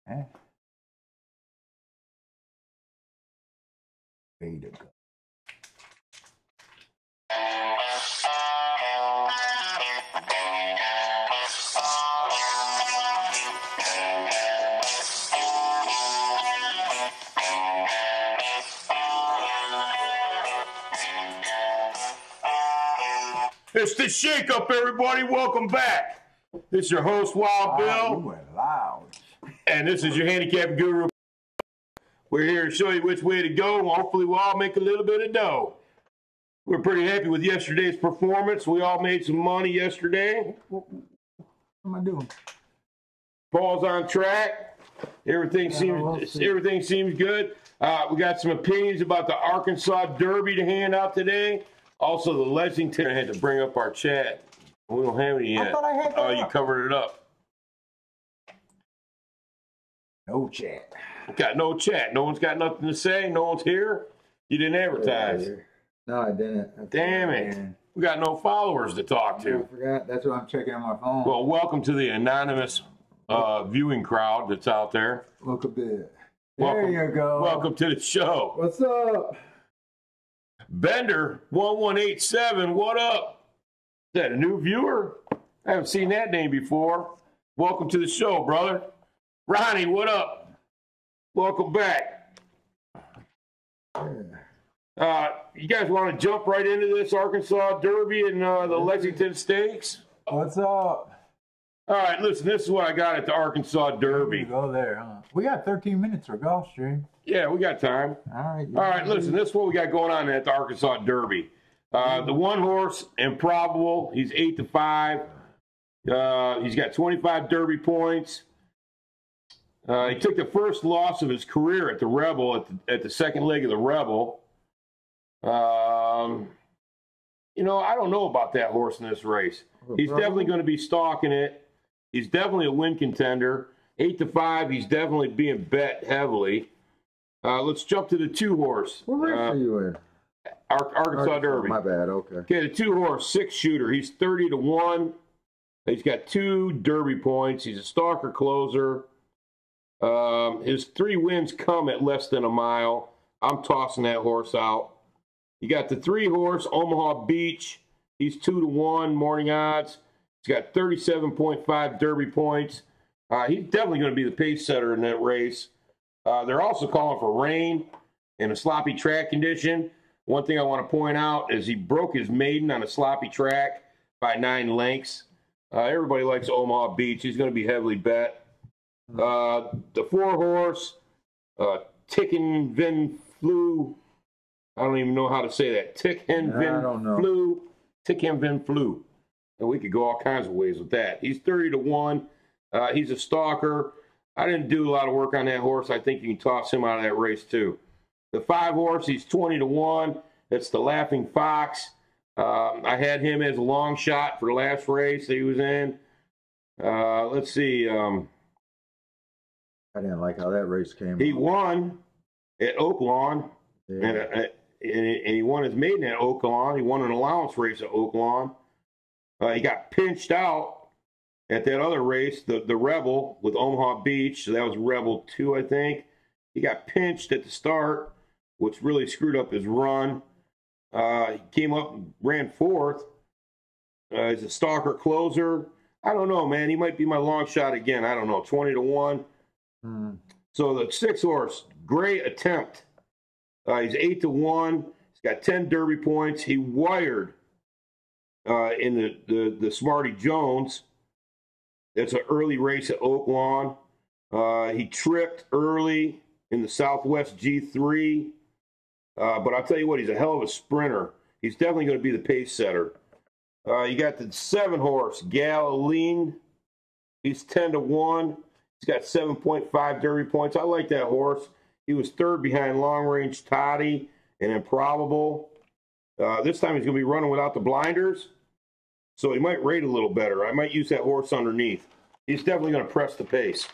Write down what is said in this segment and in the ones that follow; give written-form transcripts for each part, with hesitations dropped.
Eh? Ready to go. It's the Shake Up, everybody. Welcome back. This is your host, Wild Bill. You went loud. And this is your handicap guru. We're here to show you which way to go. Hopefully, we'll all make a little bit of dough. We're pretty happy with yesterday's performance. We all made some money yesterday. What am I doing? Ball's on track. Everything seems good. We got some opinions about the Arkansas Derby to hand out today. Also, the Lexington. I had to bring up our chat. We don't have any yet. I thought I had that. Oh, you covered it up. No chat. Got no chat. No one's got nothing to say. No one's here. You didn't advertise. No, I didn't. Damn it. We got no followers to talk to. I forgot. That's what I'm checking on my phone. Well, welcome to the anonymous viewing crowd that's out there. Look a bit. There you go. Welcome to the show. What's up? Bender 1187, what up? Is that a new viewer? I haven't seen that name before. Welcome to the show, brother. Ronnie, what up? Welcome back. You guys want to jump right into this Arkansas Derby and the Lexington Stakes? What's up? All right, listen, this is what I got at the Arkansas Derby. Go there, huh? We got 13 minutes for golf stream. Yeah, we got time. All right, listen, this is what we got going on at the Arkansas Derby. The one horse, Improbable, he's 8-5. He's got 25 Derby points. He took the first loss of his career at the Rebel, at the second leg of the Rebel. You know, I don't know about that horse in this race. He's definitely going to be stalking it. He's definitely a win contender. 8-5, he's definitely being bet heavily. Let's jump to the two horse. What race are you in? Arkansas Derby. My bad, okay. Okay, the two horse, 6-shooter. He's 30-1. He's got 2 Derby points. He's a stalker closer. His 3 wins come at less than a mile. I'm tossing that horse out. You got the 3 horse, Omaha Beach. He's 2-1, morning odds. He's got 37.5 Derby points. He's definitely going to be the pace setter in that race. They're also calling for rain and a sloppy track condition. One thing I want to point out is he broke his maiden on a sloppy track by 9 lengths. Everybody likes Omaha Beach. He's going to be heavily bet. The 4 horse, Tickin Vin Flu. I don't even know how to say that. Tickin Vin Flu. And we could go all kinds of ways with that. He's 30-1. He's a stalker. I didn't do a lot of work on that horse. I think you can toss him out of that race too. The 5 horse, he's 20-1. It's the Laughing Fox. I had him as a long shot for the last race that he was in. Let's see. I didn't like how that race came out. He won at Oaklawn. Yeah. And he won his maiden at Oaklawn. He won an allowance race at Oaklawn. He got pinched out at that other race, the Rebel with Omaha Beach. So that was Rebel 2, I think. He got pinched at the start, which really screwed up his run. He came up and ran 4th. He's a stalker closer. I don't know, man. He might be my long shot again. I don't know. 20-1. So the 6 horse, great attempt. He's 8-1. He's got 10 Derby points. He wired in the Smarty Jones. It's an early race at Oaklawn. He tripped early in the Southwest G3. But I'll tell you what, he's a hell of a sprinter. He's definitely going to be the pace setter. You got the 7 horse, Galilean. He's 10-1. He's got 7.5 Derby points. I like that horse. He was 3rd behind Long Range Toddy and Improbable. This time he's going to be running without the blinders, so he might rate a little better. I might use that horse underneath. He's definitely going to press the pace.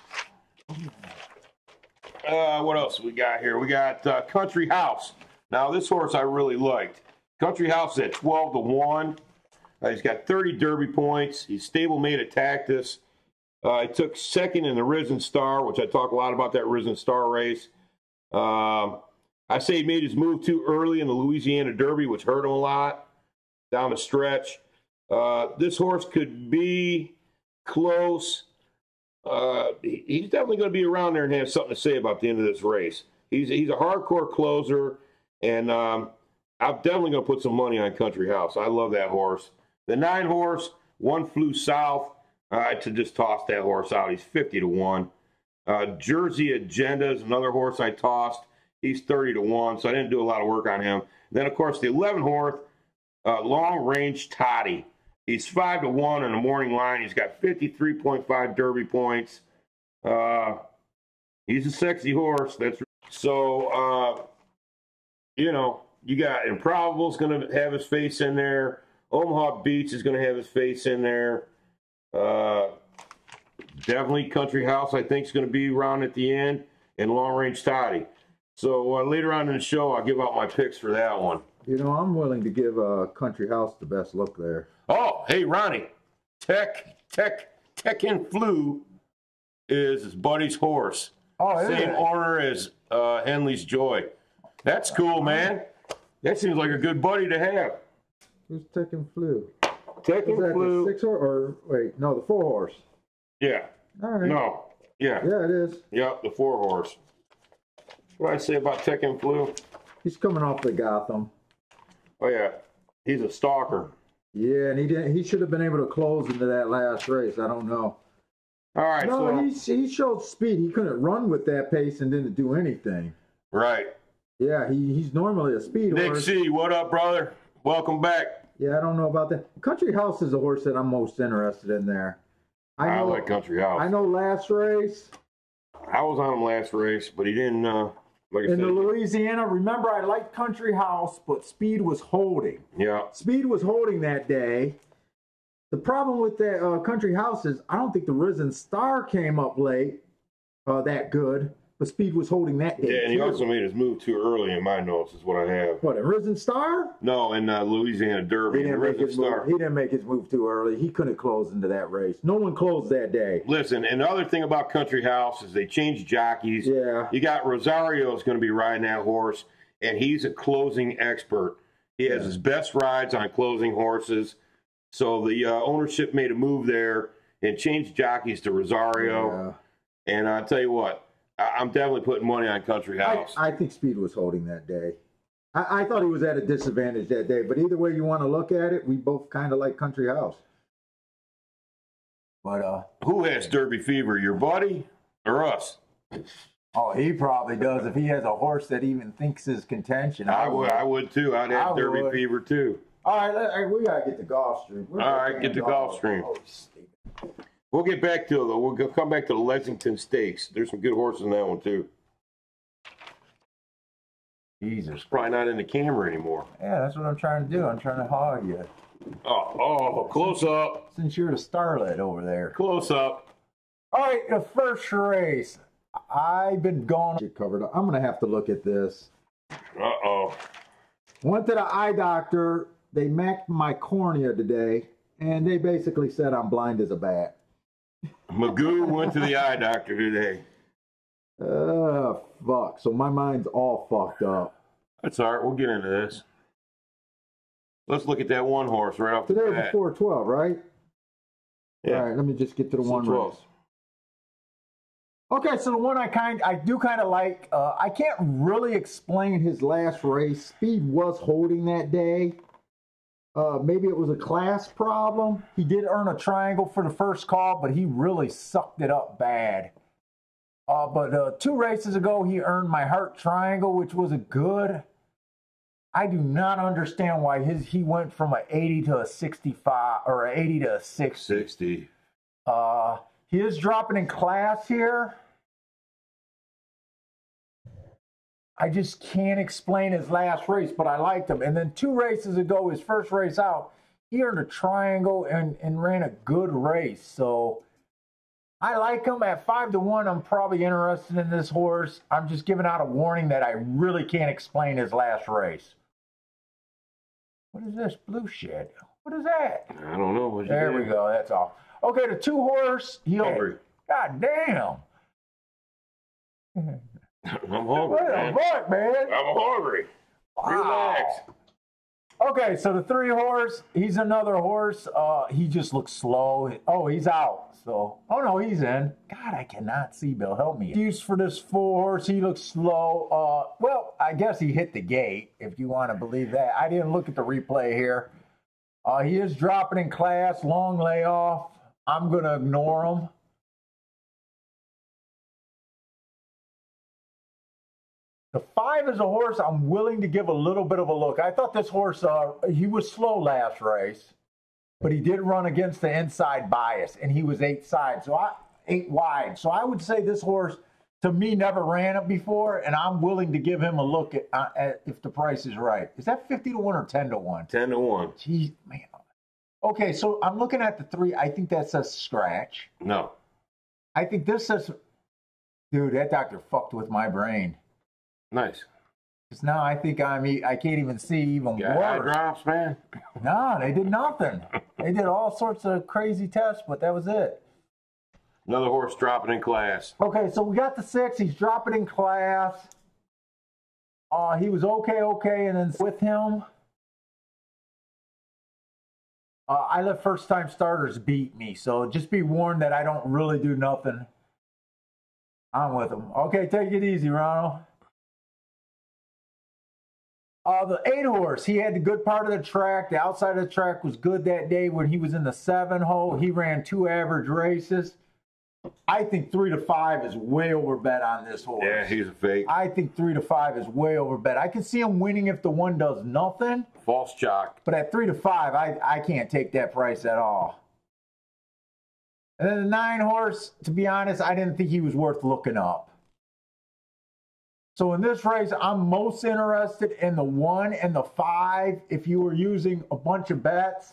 What else we got here? We got Country House. Now, this horse I really liked. Country House is at 12-1. He's got 30 Derby points. He's stablemate at Tactus. I took second in the Risen Star, which I talk a lot about that Risen Star race. I say he made his move too early in the Louisiana Derby, which hurt him a lot down the stretch. This horse could be close. He's definitely going to be around there and have something to say about the end of this race. He's a hardcore closer, and I'm definitely going to put some money on Country House. I love that horse. The 9 horse, One Flew South. To just toss that horse out. He's 50 to 1. Jersey Agenda is another horse I tossed. He's 30 to 1, so I didn't do a lot of work on him. Then, of course, the 11 horse, Long Range Toddy. He's 5 to 1 in the morning line. He's got 53.5 Derby points. He's a sexy horse. That's so. You know, you got Improbable's going to have his face in there. Omaha Beach is going to have his face in there. Definitely Country House, I think, is going to be around at the end, and Long Range Toddy. So later on in the show, I'll give out my picks for that one. You know, I'm willing to give Country House the best look there. Oh, hey, Ronnie. Tekken Flu is his buddy's horse. Oh, yeah. Same owner as Henley's Joy. That's cool, man. That seems like a good buddy to have. Who's Tekken Flu? Tekken Flu. The 6 horse, or wait, no, the 4 horse. Yeah. All right. No. Yeah. Yeah, it is. Yep, the 4 horse. What did I say about Tekken Flu? He's coming off the Gotham. Oh yeah, he's a stalker. Yeah, and he didn't. He should have been able to close into that last race. I don't know. All right. No, so he showed speed. He couldn't run with that pace and didn't do anything. right. Yeah, he's normally a speed Nick horse. C, what up, brother? Welcome back. Yeah, I don't know about that. Country House is the horse that I'm most interested in there. I like Country House. I know last race. I was on him last race, but he didn't. Like I In said, the Louisiana, remember I liked Country House, but speed was holding. yeah. Speed was holding that day. The problem with that Country House is I don't think the Risen Star came up late that good, but speed was holding that day. Yeah, and he too. also made his move too early in my notes, is what I have. What, a Risen Star? No, in Louisiana Derby, He the didn't, make Risen his Star. move. He didn't make his move too early. He couldn't close into that race. No one closed that day. Listen, and the other thing about Country House is they changed jockeys. Yeah. You got Rosario is going to be riding that horse, and he's a closing expert. He has his best rides on closing horses. So the ownership made a move there and changed jockeys to Rosario. Yeah. And I'll tell you what, I'm definitely putting money on Country House. I think speed was holding that day. I thought he was at a disadvantage that day, but either way you want to look at it, we both kind of like Country House. But Who has Derby fever, your buddy or us? oh, he probably does if he has a horse that even thinks is contention. I would too. I'd have I Derby would. fever too. All right, we gotta get the golf stream. All right, get the golf stream. Oh, We'll get back to it. We'll come back to the Lexington Stakes. There's some good horses in that one too. Jesus. Probably not in the camera anymore. Yeah, that's what I'm trying to do. I'm trying to hog you. Oh, close up. Since you're the starlet over there. Close up. All right, the first race. I've been gone. Covered up. I'm gonna have to look at this. Uh-oh. Went to the eye doctor. They mapped my cornea today, and they basically said I'm blind as a bat. Magoo went to the eye doctor today. Fuck. So my mind's all fucked up. That's all right. We'll get into this. Let's look at that one horse right off the Today was bat. 412, right? Yeah. All right, let me just get to the one 12. race. Okay, so the one I do kind of like. I can't really explain his last race. Speed was holding that day. Maybe it was a class problem. He did earn a triangle for the first call, but he really sucked it up bad. But 2 races ago, he earned my heart triangle, which was a good. I do not understand why he went from an 80 to a 65 or an 80 to a 60. 60. He is dropping in class here. I just can't explain his last race, but I liked him. And then 2 races ago, his first race out, he earned a triangle and ran a good race. So I like him at 5 to 1. I'm probably interested in this horse. I'm just giving out a warning that I really can't explain his last race. What is this blue shit? What is that? I don't know. There we go. That's all. Okay, the 2 horse. Hungry. God damn. I'm hungry, What man. the fuck, man? I'm hungry. Wow. Relax. Okay, so the 3 horse, he's another horse. He just looks slow. Oh, he's out. So, oh no, he's in. God, I cannot see, Bill. Help me. Use for this 4 horse, he looks slow. Well, I guess he hit the gate, if you want to believe that. I didn't look at the replay here. He is dropping in class, long layoff. I'm going to ignore him. The 5 is a horse I'm willing to give a little bit of a look. I thought this horse, he was slow last race, but he did run against the inside bias, and he was 8 wide. So I would say this horse, to me, never ran it before, and I'm willing to give him a look at if the price is right. Is that 50 to 1 or 10 to 1? 10 to 1. Jeez, man. Okay, so I'm looking at the 3. I think that says scratch. No. I think this says, dude, that doctor fucked with my brain. Nice. Because now I think I can't even see even Got eye worse. drops, man. No, they did nothing. They did all sorts of crazy tests, but that was it. Another horse dropping in class. Okay, so we got the 6. He's dropping in class. He was okay, and then with him, I let first-time starters beat me. So just be warned that I don't really do nothing. I'm with him. Okay, take it easy, Ronald. The 8 horse, he had the good part of the track. The outside of the track was good that day when he was in the 7 hole. He ran 2 average races. I think 3 to 5 is way over bet on this horse. Yeah, he's a fake. I think 3 to 5 is way over bet. I can see him winning if the 1 does nothing. False chalk. But at 3 to 5, I can't take that price at all. And then the 9 horse, to be honest, I didn't think he was worth looking up. So in this race, I'm most interested in the 1 and the 5. If you were using a bunch of bets,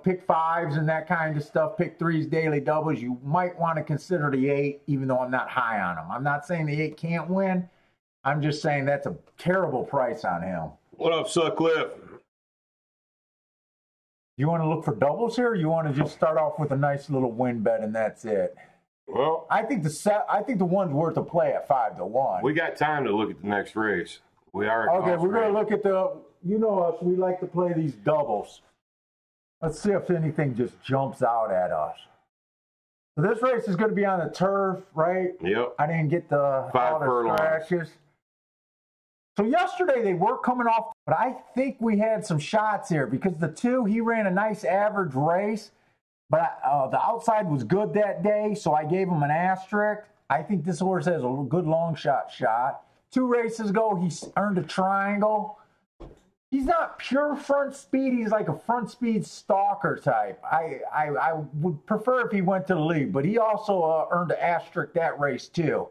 pick 5s and that kind of stuff, pick 3s, daily doubles, you might want to consider the 8, even though I'm not high on him. I'm not saying the 8 can't win. I'm just saying that's a terrible price on him. What up, Sutcliffe? You want to look for doubles here, or you want to just start off with a nice little win bet and that's it? Well, I think the 1's worth a play at 5 to 1. we got time to look at the next race. We are Okay, we're going to look at you know us, we like to play these doubles. Let's see if anything just jumps out at us. So this race is going to be on the turf, right? Yep. I didn't get all the scratches. So yesterday they were coming off, but I think we had some shots here because the 2, he ran a nice average race, but the outside was good that day, so I gave him an asterisk. I think this horse has a good long shot. 2 races ago, he earned a triangle. He's not pure front speed. He's like a front speed stalker type. I would prefer if he went to the lead, but he also earned an asterisk that race too.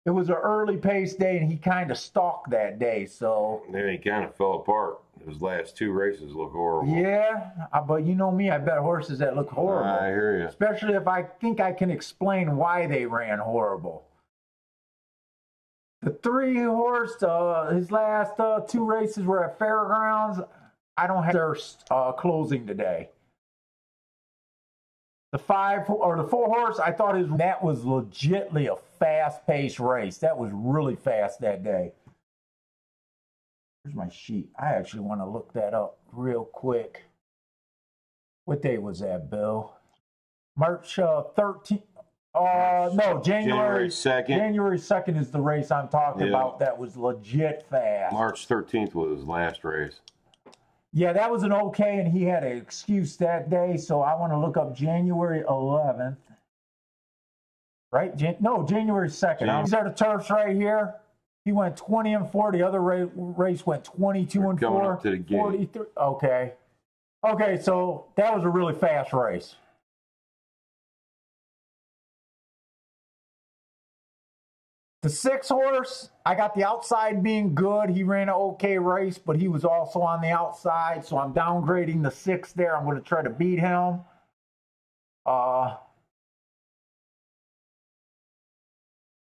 It was an early pace day, and he kind of stalked that day. So then he kind of fell apart. His last 2 races look horrible. Yeah, but you know me, I bet horses that look horrible. I hear you. Especially if I think I can explain why they ran horrible. The 3 horse, his last 2 races were at Fairgrounds. I don't have their closing today. The 4 horse, I thought that was legitly a fast-paced race. That was really fast that day. Here's my sheet. I actually want to look that up real quick. What day was that, Bill? March 13th. No, January 2nd. January 2nd is the race I'm talking about. That was legit fast. March 13th was his last race. Yeah, that was an okay, and he had an excuse that day, so I want to look up January 11th. Right? January 2nd. These are the turfs right here. He went 20 and 4. The other race went 22 and 4. Going up to the gate. 43. Okay. Okay, so that was a really fast race. The 6 horse, I got the outside being good. He ran an okay race, but he was also on the outside, so I'm downgrading the 6 there. I'm going to try to beat him.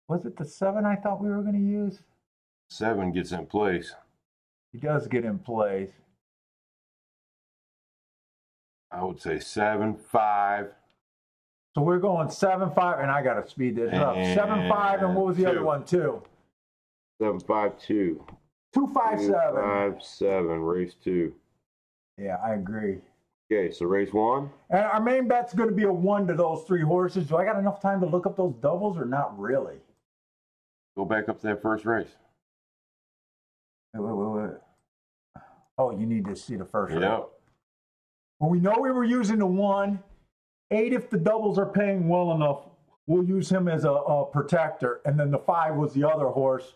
Was it the 7 I thought we were going to use? 7 gets in place. He does get in place. I would say 7-5. So we're going 7-5, and I got to speed this up. 7-5, and what was the other one, 2? 7-5-2. 2-5-7. 2-5-7, race 2. Yeah, I agree. Okay, so race 1. And our main bet's going to be a 1 to those 3 horses. Do I got enough time to look up those doubles or not really? Go back up to that first race. Wait. Oh, you need to see the first race. Yep. Well, we know we were using the 1. 8, if the doubles are paying well enough, we'll use him as a protector. And then the 5 was the other horse.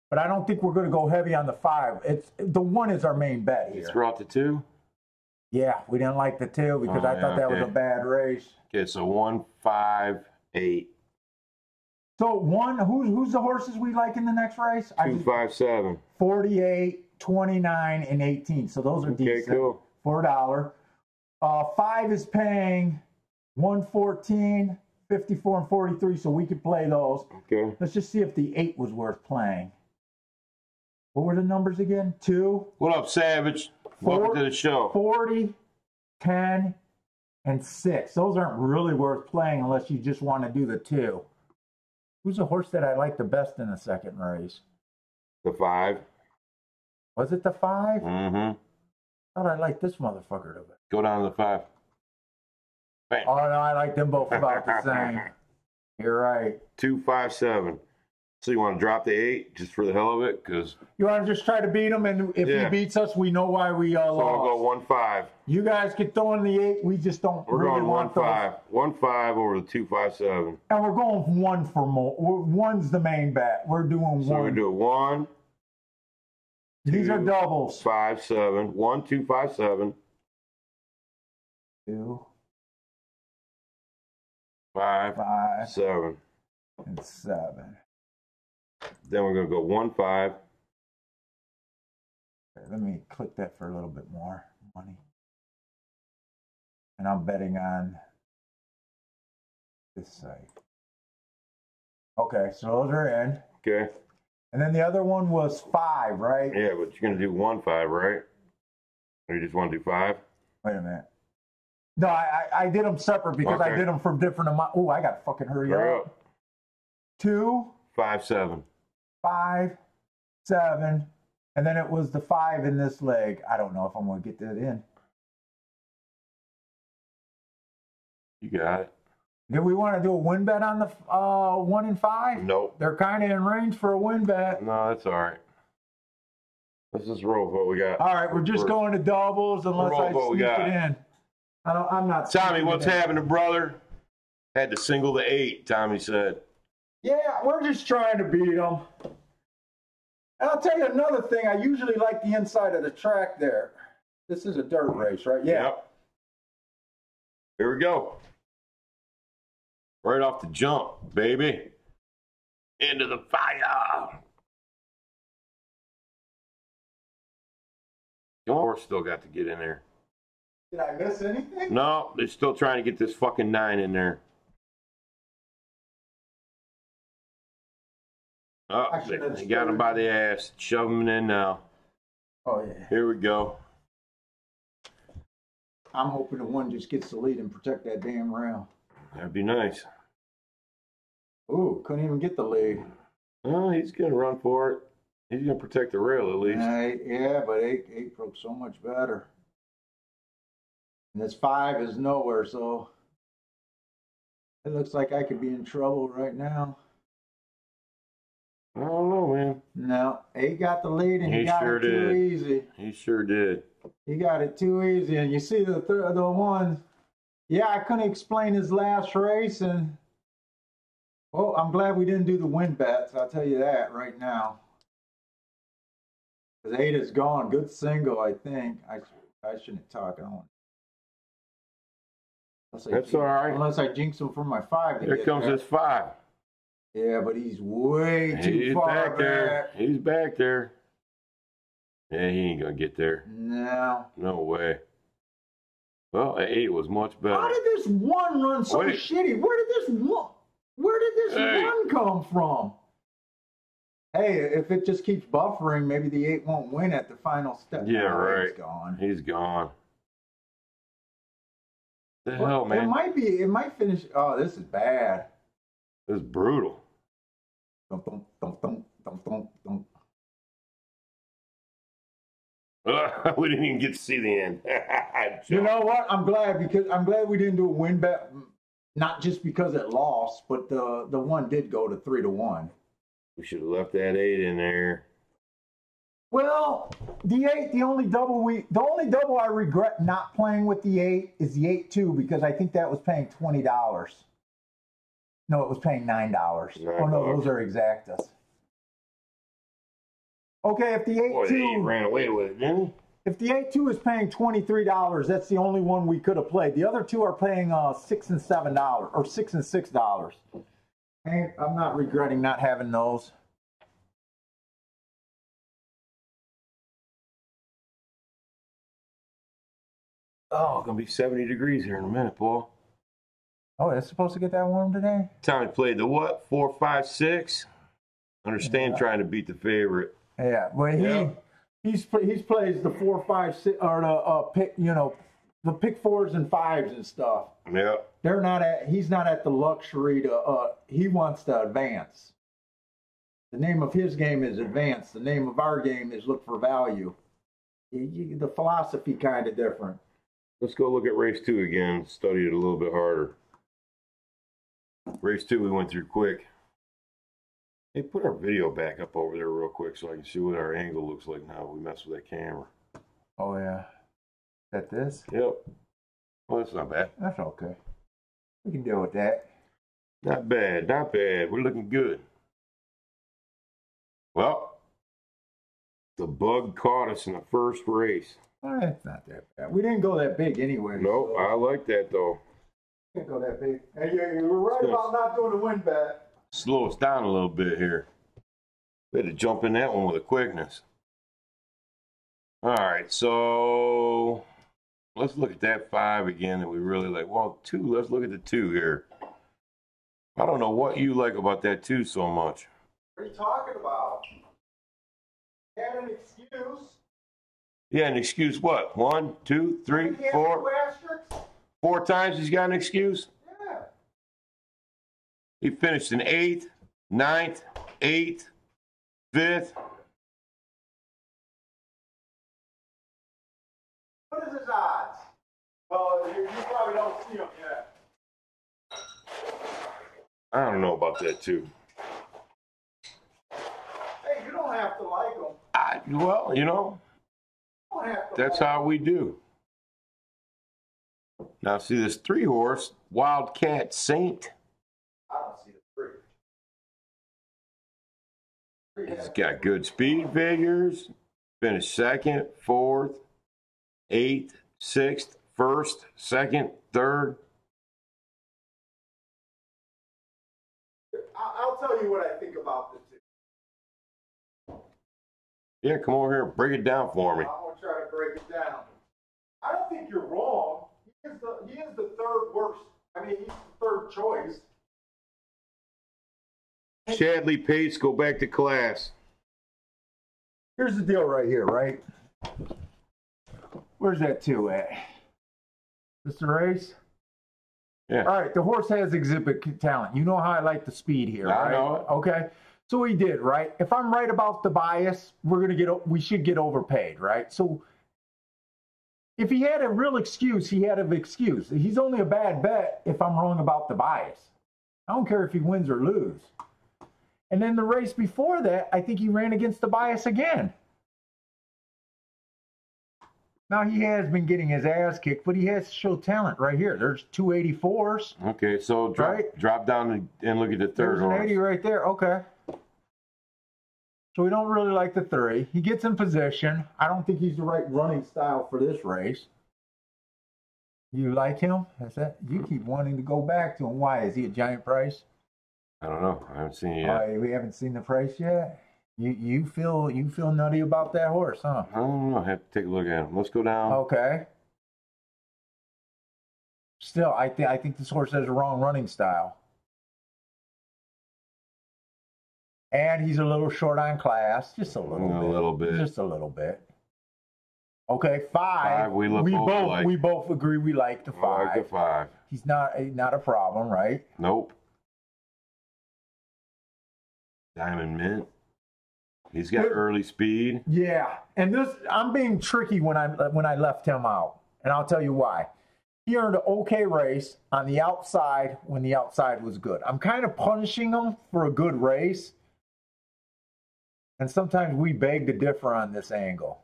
But I don't think we're going to go heavy on the 5. The 1 is our main bet here. You throw out the 2? Yeah, we didn't like the 2 because I thought that was a bad race. Okay, so 1-5-8. So 1, who's the horses we like in the next race? 2-5-7. 48, 29, and 18. So those are decent. Okay, cool. $4. 5 is paying 114, 54, and 43, so we could play those. Okay. Let's just see if the 8 was worth playing. What were the numbers again? 2. What up, Savage? Welcome to the show. 40, 10, and 6. Those aren't really worth playing unless you just want to do the 2. Who's the horse that I like the best in the second race? The 5. Was it the 5? Mm-hmm. Thought I liked this motherfucker the best. Go down to the 5. Bam. Oh, no, I like them both about the same. You're right. 2-5-7. So you want to drop the 8 just for the hell of it? Because you want to just try to beat him, and if he beats us, we know why we lost. So I'll go 1-5. You guys can throw in the 8. We just don't We're really going want 1-5. 1-5 over the 2-5-7. And we're going 1 for more. 1's the main bet. We're doing 1. So we do 1. These are doubles. 5-7. 1-2-5-7. 2, 5, 7. and 7. Then we're going to go 1-5. Okay, let me click that for a little bit more money. And I'm betting on this side. Okay, so those are in. Okay. And then the other one was 5, right? Yeah, but you're going to do 1-5, right? Or you just want to do 5? Wait a minute. No, I did them separate because I did them for different amounts. Oh, I got to fucking hurry up. 2, 5-7. 5, 7, and then it was the 5 in this leg. I don't know if I'm going to get that in. You got it. Do we want to do a win bet on the 1 and 5? Nope. They're kind of in range for a win bet. No, that's all right. Let's just roll with what we got. All right, we're just going to doubles unless I sneak it in. I'm not. Tommy, what's happening, brother? Had to single the 8, Tommy said. Yeah, we're just trying to beat them. And I'll tell you another thing. I usually like the inside of the track there. This is a dirt race, right? Yeah. Yep. Here we go. Right off the jump, baby. Into the fire. Your horse still got to get in there. Did I miss anything? No, they're still trying to get this fucking 9 in there. Oh, they got him by the ass. Shove him in now. Oh, yeah. Here we go. I'm hoping the 1 just gets the lead and protect that damn rail. That'd be nice. Ooh, couldn't even get the lead. Oh, he's going to run for it. He's going to protect the rail at least. Yeah, but 8 broke so much better. And this 5 is nowhere, so it looks like I could be in trouble right now. I don't know, man. No, 8 got the lead, and he got sure it too easy. He sure did. He got it too easy, and you see the 1. Yeah, I couldn't explain his last race, and well, I'm glad we didn't do the win bets. I'll tell you that right now. Because 8 is gone. Good single, I think. I shouldn't talk. I don't. That's all right. Unless I jinx him for my 5. Here comes his 5. Yeah, but he's way too far back. There. He's back there. Yeah, he ain't going to get there. No. No way. Well, 8 was much better. How did this 1 run so shitty? Where did this 1 come from? Hey, if it just keeps buffering, maybe the 8 won't win at the final step. Yeah, right. He's gone. He's gone. The hell, man? It might be. It might finish. Oh, this is bad. This is brutal. Dum, dum, dum, dum, dum, dum, dum. We didn't even get to see the end. You know what? I'm glad we didn't do a win bet. Not just because it lost, but the one did go to 3-1. We should have left that 8 in there. Well, the 8, the only double I regret not playing with the 8 is the 8-2 because I think that was paying $20. No, it was paying $9. Oh no, those are exactas. Okay, if the 8-2 Boy, the 8 ran away with it, didn't he? If the 8-2 is paying $23, that's the only one we could have played. The other two are paying $6 and $7 or $6 and $6. I'm not regretting not having those. Oh, it's gonna be 70 degrees here in a minute, Paul. Oh, it's supposed to get that warm today? Tommy played the what? 4, 5, 6. Understand trying to beat the favorite. Yeah, but he plays the 4, 5, 6 or the pick, the pick 4s and 5s and stuff. Yeah. He's not at the luxury to he wants to advance. The name of his game is advance. The name of our game is look for value. The philosophy kind of different. Let's go look at race 2 again. Study it a little bit harder. Race 2 we went through quick. Hey, put our video back up over there real quick so I can see what our angle looks like now we mess with that camera. Oh, yeah. Is that this? Yep. Well, that's not bad. That's okay. We can deal with that. Not bad, not bad. We're looking good. Well, the bug caught us in the first race. It's not that bad. We didn't go that big anyway. Nope, so. I like that though. Didn't go that big. And you were right about not doing the win bet. Slow us down a little bit here. We had to jump in that one with a quickness. All right, so let's look at that 5 again that we really like. Well, 2, let's look at the 2 here. I don't know what you like about that 2 so much. What are you talking about? Had an excuse. Yeah, an excuse what? 1, 2, 3, 4. 4 times he's got an excuse? Yeah. He finished in 8th, 9th, 8th, 5th. What is his odds? Well, you probably don't see them yet. I don't know about that too. Hey, you don't have to like them. Well, that's how we do. Now, see this 3-horse, Wildcat Saint. I don't see the 3. He's got good speed figures. Finished 2nd, 4th, 8th, 6th, 1st, 2nd, 3rd. I'll tell you what I think about the 2. Yeah, come over here and break it down for me. I'm going to try to break it down. I don't think you're wrong. He is the 3rd worst. I mean, he's the 3rd choice. Shadley Pace, go back to class. Here's the deal right here, right? Where's that 2 at? This the race? Yeah. All right, the horse has exhibit talent. You know how I like the speed here, I right? know. Okay. So he did, right? If I'm right about the bias, we should get overpaid, right? So if he had a real excuse, he had an excuse. He's only a bad bet if I'm wrong about the bias. I don't care if he wins or loses. And then the race before that, I think he ran against the bias again. Now he has been getting his ass kicked, but he has to show talent right here. There's 284s. Okay, so drop down and look at the 3rd There's an horse. 80 right there. Okay. So we don't really like the 3. He gets in position. I don't think he's the right running style for this race. You like him? Is that you keep wanting to go back to him? Why? Is he a giant price? I don't know. I haven't seen it yet. We haven't seen the price yet. You feel nutty about that horse, huh? I don't know. I have to take a look at him. Let's go down. Okay. Still, I think this horse has a wrong running style. And he's a little short on class, just a little bit. A little bit. Just a little bit. Okay, 5. We both agree we like the 5. I like the 5. He's not a problem, right? Nope. Diamond Mint. He's got early speed. Yeah, and I'm being tricky when I left him out, and I'll tell you why. He earned an okay race on the outside when the outside was good. I'm kind of punishing him for a good race, and sometimes we beg to differ on this angle.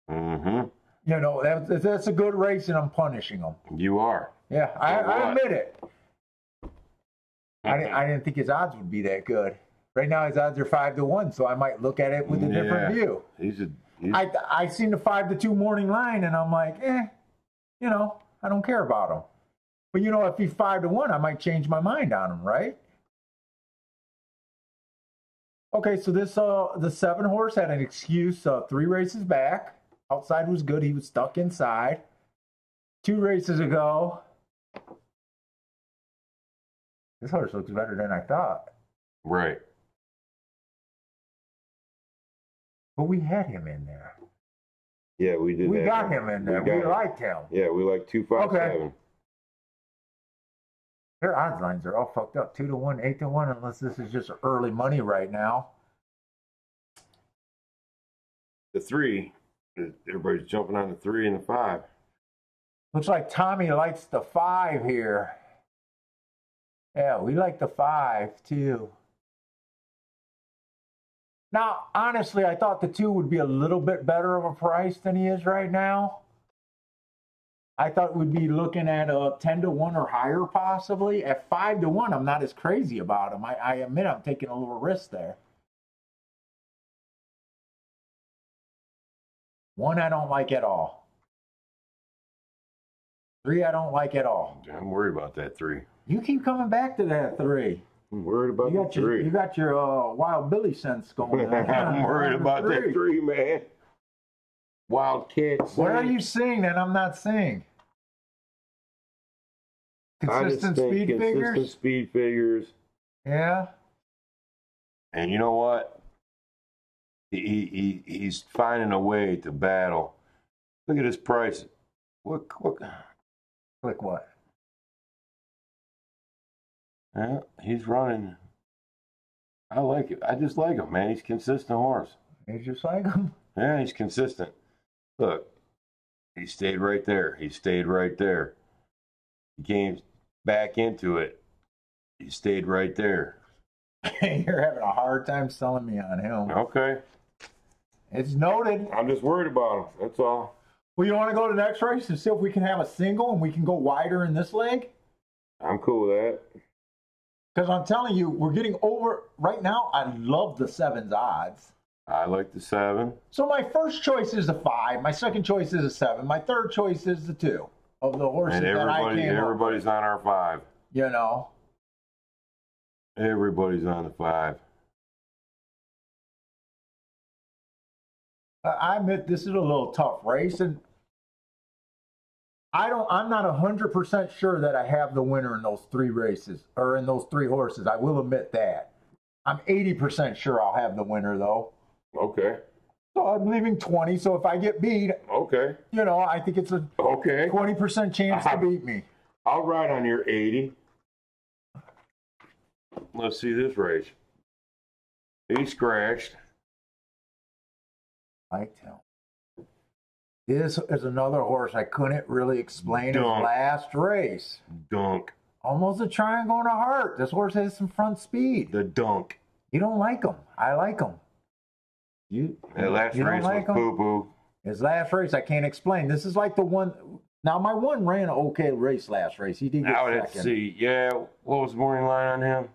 Mm-hmm. You know, that's a good race, and I'm punishing him. You are. Yeah, I admit it. I didn't think his odds would be that good. Right now, his odds are 5-1, so I might look at it with a different view. I seen the 5-2 morning line, and I'm like, you know, I don't care about him. But you know, if he's 5-1, I might change my mind on him, right? Okay, so this the 7 horse had an excuse 3 races back. Outside was good. He was stuck inside. 2 races ago. This horse looks better than I thought. Right. But we had him in there. Yeah, we did. We got him in there. We liked him. Yeah, we like 257. Okay. Their odds lines are all fucked up. 2-1, 8-1, unless this is just early money right now. The 3. Everybody's jumping on the 3 and the 5. Looks like Tommy likes the 5 here. Yeah, we like the 5 too. Now, honestly, I thought the 2 would be a little bit better of a price than he is right now. I thought we'd be looking at a 10-1 or higher possibly. At 5-1, I'm not as crazy about him. I admit I'm taking a little risk there. 1 I don't like at all. 3 I don't like at all. I'm worried about that 3. You keep coming back to that 3. I'm worried about that 3. You got your Wild Billy sense going on. I'm worried about that 3, man. Wild kids. What are you seeing that I'm not seeing? Consistent speed figures. Yeah. And you know what? He's finding a way to battle. Look at his price. What? Click what? Yeah, he's running. I like it. I just like him, man. He's a consistent horse. You just like him? Yeah, he's consistent. Look, he stayed right there. He stayed right there. He came back into it. He stayed right there. You're having a hard time selling me on him. Okay. It's noted. I'm just worried about him. That's all. Well, you want to go to the next race and see if we can have a single and we can go wider in this leg? I'm cool with that. Because I'm telling you, we're getting over. Right now, I love the 7's odds. I like the 7. So my first choice is the 5. My second choice is the 7. My third choice is the 2 of the horses that I came up. Everybody's on our 5. You know. Everybody's on the 5. I admit this is a little tough race, and I'm not 100% sure that I have the winner in those 3 races, or in those 3 horses. I will admit that. I'm 80% sure I'll have the winner, though. Okay. So I'm leaving 20, so if I get beat, okay, you know, I think it's a 20% chance to beat me. I'll ride on your 80. Let's see this race. He scratched. Liked him. This is another horse I couldn't really explain his last race. Dunk. Almost a triangle and a heart. This horse has some front speed. The dunk. You don't like him. I like him. That last race was poo-poo. His last race, I can't explain. This is like the one. Now, my 1 ran an okay race last race. He did get second. Let's see. Yeah, what was the morning line on him?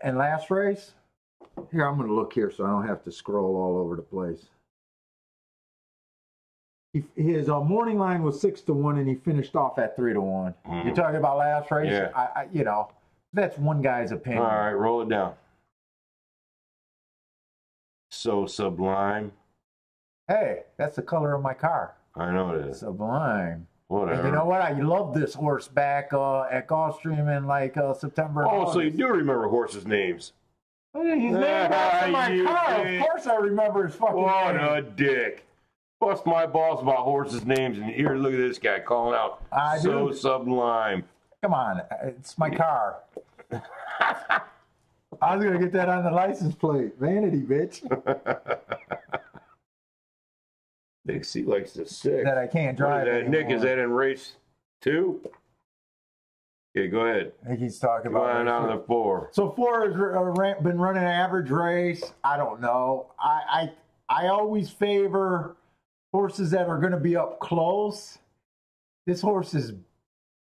And last race? Here, I'm going to look here so I don't have to scroll all over the place. His morning line was 6-1, and he finished off at 3-1. Mm-hmm. You're talking about last race? Yeah. You know, that's one guy's opinion. All right, roll it down. So Sublime. Hey, that's the color of my car. I know it is. Sublime. Whatever. And you know what? I love this horse back at Gulfstream in like September. Oh, so you do remember horses' names? He's named after my car. Of course I remember his fucking name. What a dick. bust my balls about horses' names, and here, look at this guy calling out. So sublime. Come on, it's my car. I was gonna get that on the license plate. Vanity, bitch. Nick likes the 6. That I can't drive. Nick, is that in race 2? Okay, go ahead. I think he's talking about. Going on the 4. So 4 has been running an average race. I don't know. I always favor horses that are going to be up close. This horse is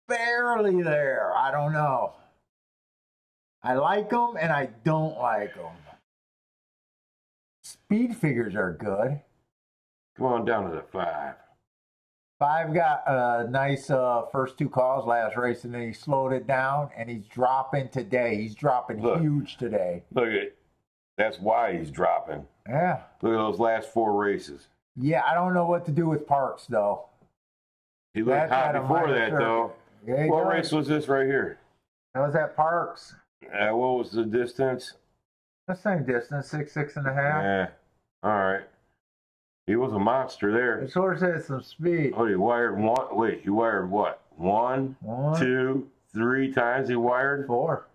barely there. I don't know. I like them and I don't like them. Speed figures are good. Come on down to the 5. 5 got a nice first 2 calls last race, and then he slowed it down, and he's dropping today. He's dropping huge today. Look at it. That's why he's dropping. Yeah. Look at those last 4 races. Yeah, I don't know what to do with Parks, though. He looked hot before that, though. Yeah, what race was this right here? That was at Parks. What was the distance? The same distance, 6.5. Yeah. All right. He was a monster there. This horse has some speed. Oh, he wired one. Wait, he wired what? 1, 2, 3 times he wired? 4.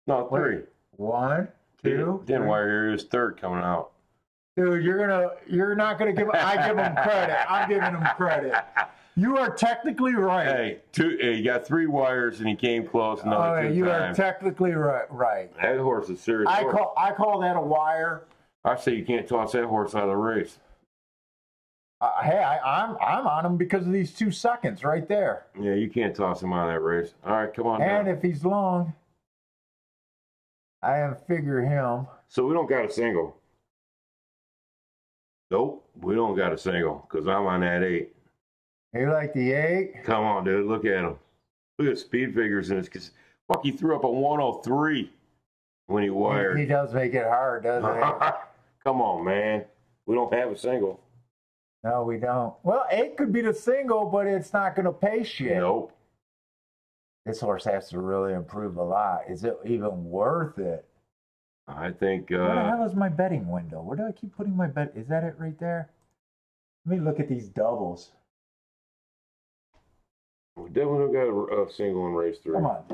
No, 3. Wait. 1, 2. Didn't wire here. He was 3rd coming out. Dude, you're not gonna give. I give him credit. I'm giving him credit. You are technically right. Hey, he got 3 wires and he came close another 2 times. You are technically right. That horse is serious. I call that a wire. I say you can't toss that horse out of the race. Hey, I'm on him because of these 2 seconds right there. Yeah, you can't toss him out of that race. All right, come on. And down. if he's long, I have figure him. So we don't got a single. Nope, we don't got a single because I'm on that 8. You like the 8? Come on, dude. Look at him. Look at speed figures in this. Cause fuck, he threw up a 103 when he wired. He does make it hard, doesn't he? Come on, man. We don't have a single. No, we don't. Well, 8 could be the single, but it's not going to pay shit. Nope. This horse has to really improve a lot. Is it even worth it? I think. Where the hell is my betting window? Where do I keep putting my bet? Is that it right there? Let me look at these doubles. We definitely got a single in race 3. Come on.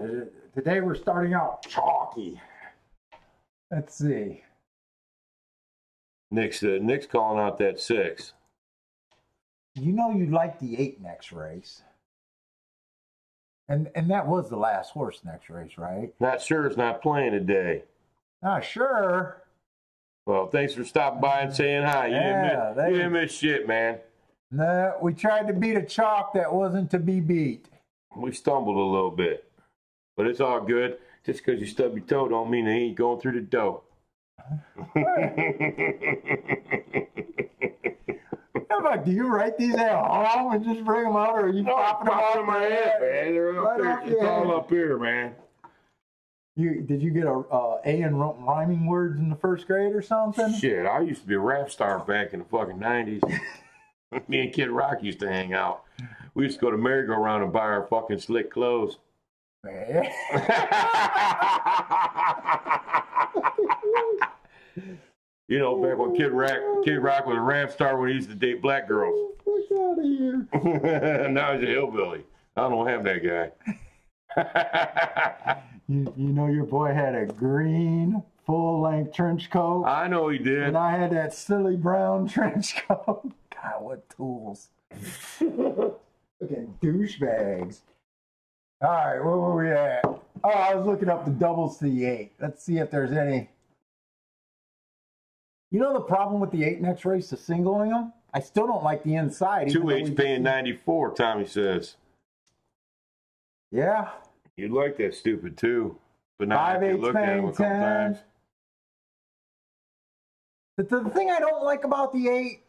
Today we're starting out chalky. Let's see. Nick's calling out that 6. You know you'd like the 8 next race. And that was the last horse next race, right? Not sure it's not playing today. Not sure. Well, thanks for stopping by and saying hi. You didn't miss shit, man. No, we tried to beat a chalk that wasn't to be beat. We stumbled a little bit. But it's all good. Just because you stub your toe don't mean they ain't going through the dough. Do you write these at home and just bring them out, or are you popping them out in my head, man? They're up there. It's all up here, man. Did you get a in rhyming words in the 1st grade or something? Shit, I used to be a rap star back in the fucking 90s. Me and Kid Rock used to hang out. We used to go to merry-go-round and buy our fucking slick clothes. Man. You know, back when Kid Rock was a rap star when he used to date black girls. Get out of here. Now he's a hillbilly. I don't have that guy. you know your boy had a green full-length trench coat. I know he did. And I had that silly brown trench coat. God, what tools. Fucking douchebags. All right, where were we at? Oh, I was looking up the doubles to the 8. Let's see if there's any. You know the problem with the 8 next race, the singling them? I still don't like the inside. 2-8's paying 94, Tommy says. Yeah. You'd like that stupid too. But now 5-8's paying 10. The thing I don't like about the 8,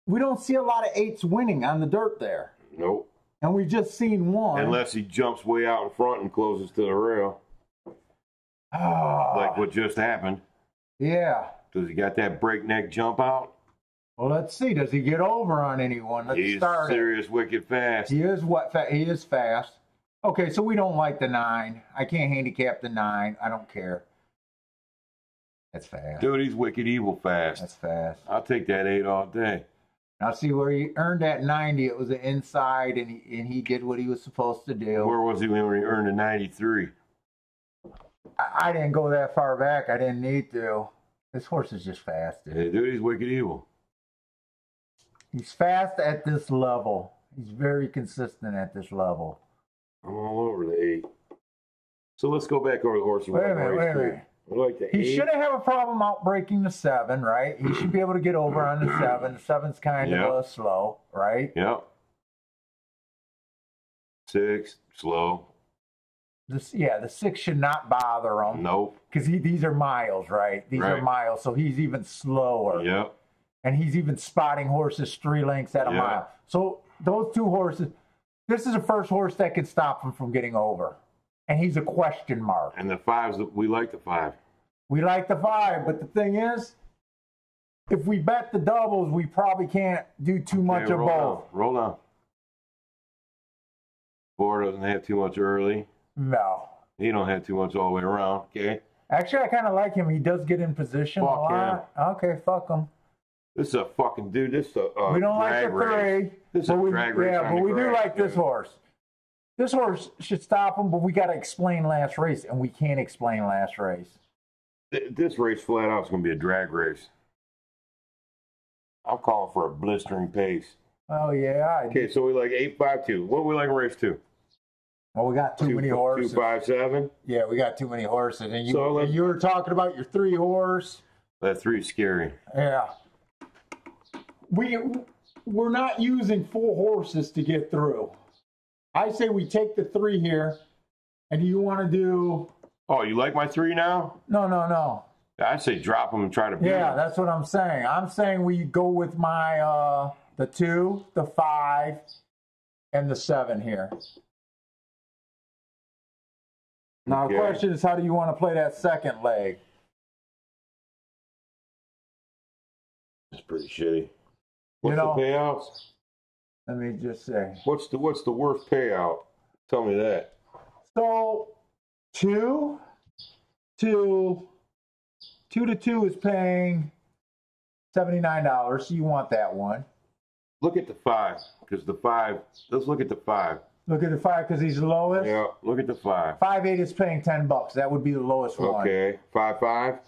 we don't see a lot of 8s winning on the dirt there. Nope. And we've just seen one. Unless he jumps way out in front and closes to the rail. Like what just happened. Yeah. Does he got that breakneck jump out? Well, let's see. Does he get over on anyone? Let's start. He's serious, wicked fast. He is He is fast. Okay, so we don't like the 9. I can't handicap the 9. I don't care. That's fast. Dude, he's wicked evil fast. That's fast. I'll take that 8 all day. Now see where he earned that 90. It was an inside, and he did what he was supposed to do. Where was he when he earned a 93? I didn't go that far back. I didn't need to. This horse is just fast, dude. Hey, dude, he's wicked evil. He's fast at this level. He's very consistent at this level. I'm all over the 8. So let's go back over the horse. Wait a minute. I like the 8. He shouldn't have a problem outbreaking the 7, right? He should be able to get over on the 7. The 7's kind of slow, right? Yep. 6, slow. The 6 should not bother him. Nope. Because these are miles, right? These are miles, so he's even slower. Yep. And he's even spotting horses 3 lengths at a mile. So those 2 horses, this is the first horse that can stop him from getting over. And he's a question mark. And the 5s, we like the 5. We like the 5, but the thing is, if we bet the doubles, we probably can't do too much of both. Roll down. 4 doesn't have too much early. No. He don't have too much all the way around. Okay. Actually, I kind of like him. He does get in position a lot. Okay, fuck him. This is a fucking dude. This is a we don't like the 3. Race. This is a drag race. Yeah, but we do like this horse. This horse should stop him, but we got to explain last race, and we can't explain last race. This race flat out is going to be a drag race. I'm calling for a blistering pace. Oh, yeah. Okay, so we like 8-5-2. What do we like in race 2? Well, we got too many horses. 2-5-7? Yeah, we got too many horses. And you were talking about your 3 horse. That 3 is scary. Yeah. We're not using 4 horses to get through. I say we take the 3 here, and do you want to do... Oh, you like my 3 now? No. I say drop them and try to beat them. That's what I'm saying. I'm saying we go with my the 2, the 5, and the 7 here. Now, the question is, how do you want to play that second leg? It's pretty shitty. What's the payouts? Let me just say. What's the worst payout? Tell me that. So 2 to 2 is paying $79. So you want that one. Look at the 5, because the 5. Let's look at the 5. Look at the 5 because he's the lowest. Yeah, look at the 5. 5-8 is paying $10. That would be the lowest one. Okay, 5-5.